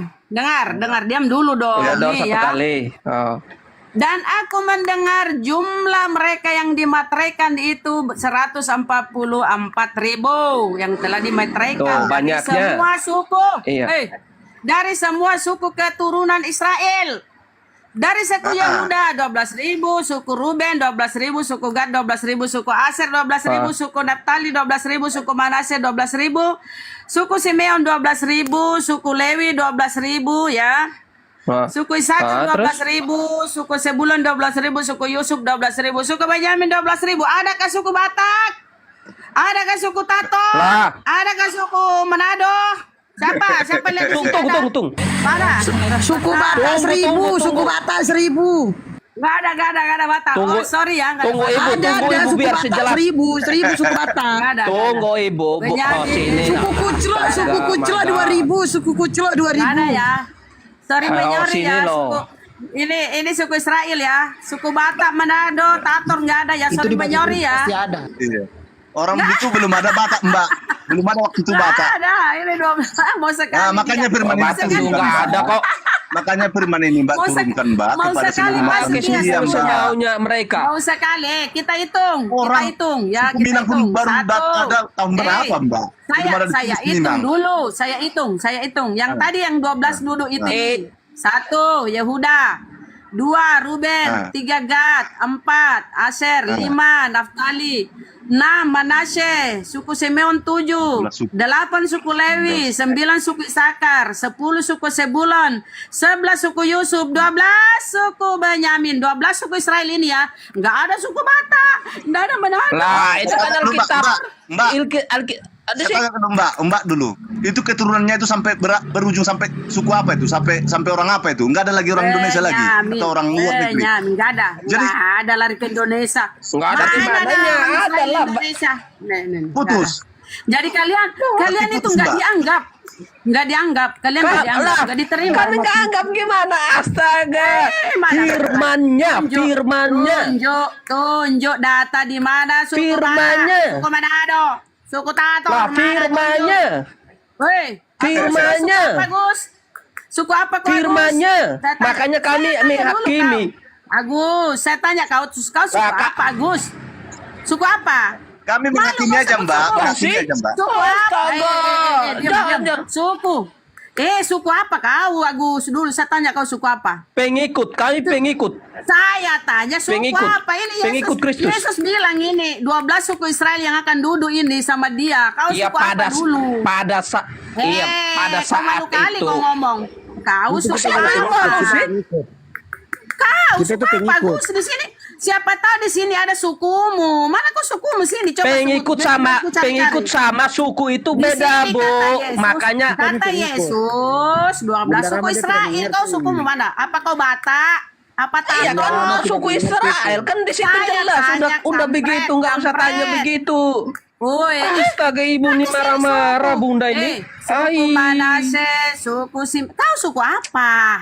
Diam dulu dong. Ya, dor Nih satu ya. kali. Oh. Dan aku mendengar jumlah mereka yang dimateraikan itu 144.000 yang telah dimateraikan Tuh, banyaknya. dari semua suku. Iya. Dari semua suku keturunan Israel. Dari suku Yehuda 12.000, suku Ruben 12.000, suku Gad 12.000, suku Aser 12.000, suku Naftali 12.000, suku Manasye 12.000, suku Simeon 12.000, suku Lewi 12.000 ya. Wah. Suku Isakar Terus? 12.000, suku Sebulon 12.000, suku Yusuf 12.000, suku Benyamin 12.000. Adakah suku Batak? Adakah suku Tato? Lah. Adakah suku Manado? Siapa lihat? Tunggu. Mana? Suku Batak 1.000, suku Batak 1.000. Nggak ada Batak. Tunggu. Oh sorry ya. nggak Tunggu, ada. Ibu. Ada Ibu, suku biar Batak sejelas. 1.000 suku Batak. Nggak ada. Tunggu Ibu. Bu. Oh, sini. Suku Kuclo 2.000, suku Kuclo 2.000. Nggak ada ya. Sorry Benyori sini ya. loh. Ini suku Israel ya. Suku Batak, Manado, Tator nggak ada ya. Sorry Benyori ya. Pasti ada. Iya. Orang itu belum ada Batak, Mbak. Belum ada waktu itu Nggak Batak. ada. Ini 12 mau sekali. Nah, makanya dia. firman ini Batak turunkan, juga Mbak. ada kok. Makanya firman ini Mbak Mau sek- turunkan, Mbak, mau kepada sekali seluruh masuk manusia, dia Mbak. Semaunya mereka. Mau sekali. Kita hitung. Orang kita hitung ya. suku Kita Minang pun hitung. baru Satu. ada tahun berapa, Mbak? Belum ada Saya di hitung Minang. dulu. Saya hitung. Yang tadi yang 12 duduk itu. 1 Yehuda, 2 Ruben, 3 Gad, 4 Aser, 5 Naftali, 6 Manasye, suku Simeon 7, 8 suku Lewi, 9 suku Isakar, 10 suku Sebulon, 11 suku Yusuf, 12 suku Benyamin, 12 suku Israel ini ya. Nggak ada suku Batak, nggak ada Manado. Lah, itu kan Alkitab. Mbak. Ada sih. Saya tanya Mbak dulu. Itu keturunannya itu sampai berujung sampai suku apa itu? Sampai orang apa itu? Enggak ada lagi orang Indonesia lagi atau orang luar negeri. Enggak ada. Jadi- Nggak ada lari ke Indonesia. Nggak ada di mananya, ada lah, Mbak. Indonesia. Putus. Jadi kalian itu nggak dianggap, kalian nggak dianggap, nggak diterima. Kami nggak anggap gimana? Astaga. Mana? Firmannya. Tunjuk data di mana suku Firmannya. mana? Suku Manado, suku Tato. Lah, mana? firmannya. Woi, Firmannya. Suku apa, Gus? Suku apa kau, Agus? Firmannya. Saya tanya- Makanya kami saya tanya dulu menghakimi. kau. Agus, saya tanya kau suku apa, Agus? Suku apa? Kami Malu menghakimi kau aja, sebut Mbak. suku. Menghakimi aja, Mbak. Suku apa? Astaga. Diam. Suku. Suku apa kau, Agus? Dulu saya tanya kau suku apa? Pengikut, kami pengikut. Saya tanya suku Pengikut. apa ini? Pengikut Kristus. Yesus bilang ini 12 suku Israel yang akan duduk ini sama dia. Kau Iya suku apa dulu? pada Kau saat malu kali itu. kau ngomong. Kau Itu suku kita apa? pengikut. Kau Kita suku itu apa, pengikut. Gus? Di sini siapa tahu di sini ada sukumu. Mana kau sukumu sini? Coba Pengikut sebut. sama Aku cari-cari. pengikut sama suku itu Di beda, sini Bu. kata Yesus, Makanya kata Yesus 12 suku Benar, Israel. benar. Kau sukumu mana? Apa kau Batak? Apa iya Tato? kan suku Israel kan di situ Saya jelas tanya udah kampret, begitu, nggak usah kampret. tanya begitu. Woi, Astaga, ibu nih marah-marah bunda ini. Suku Manase, suku Sim. Tahu suku apa?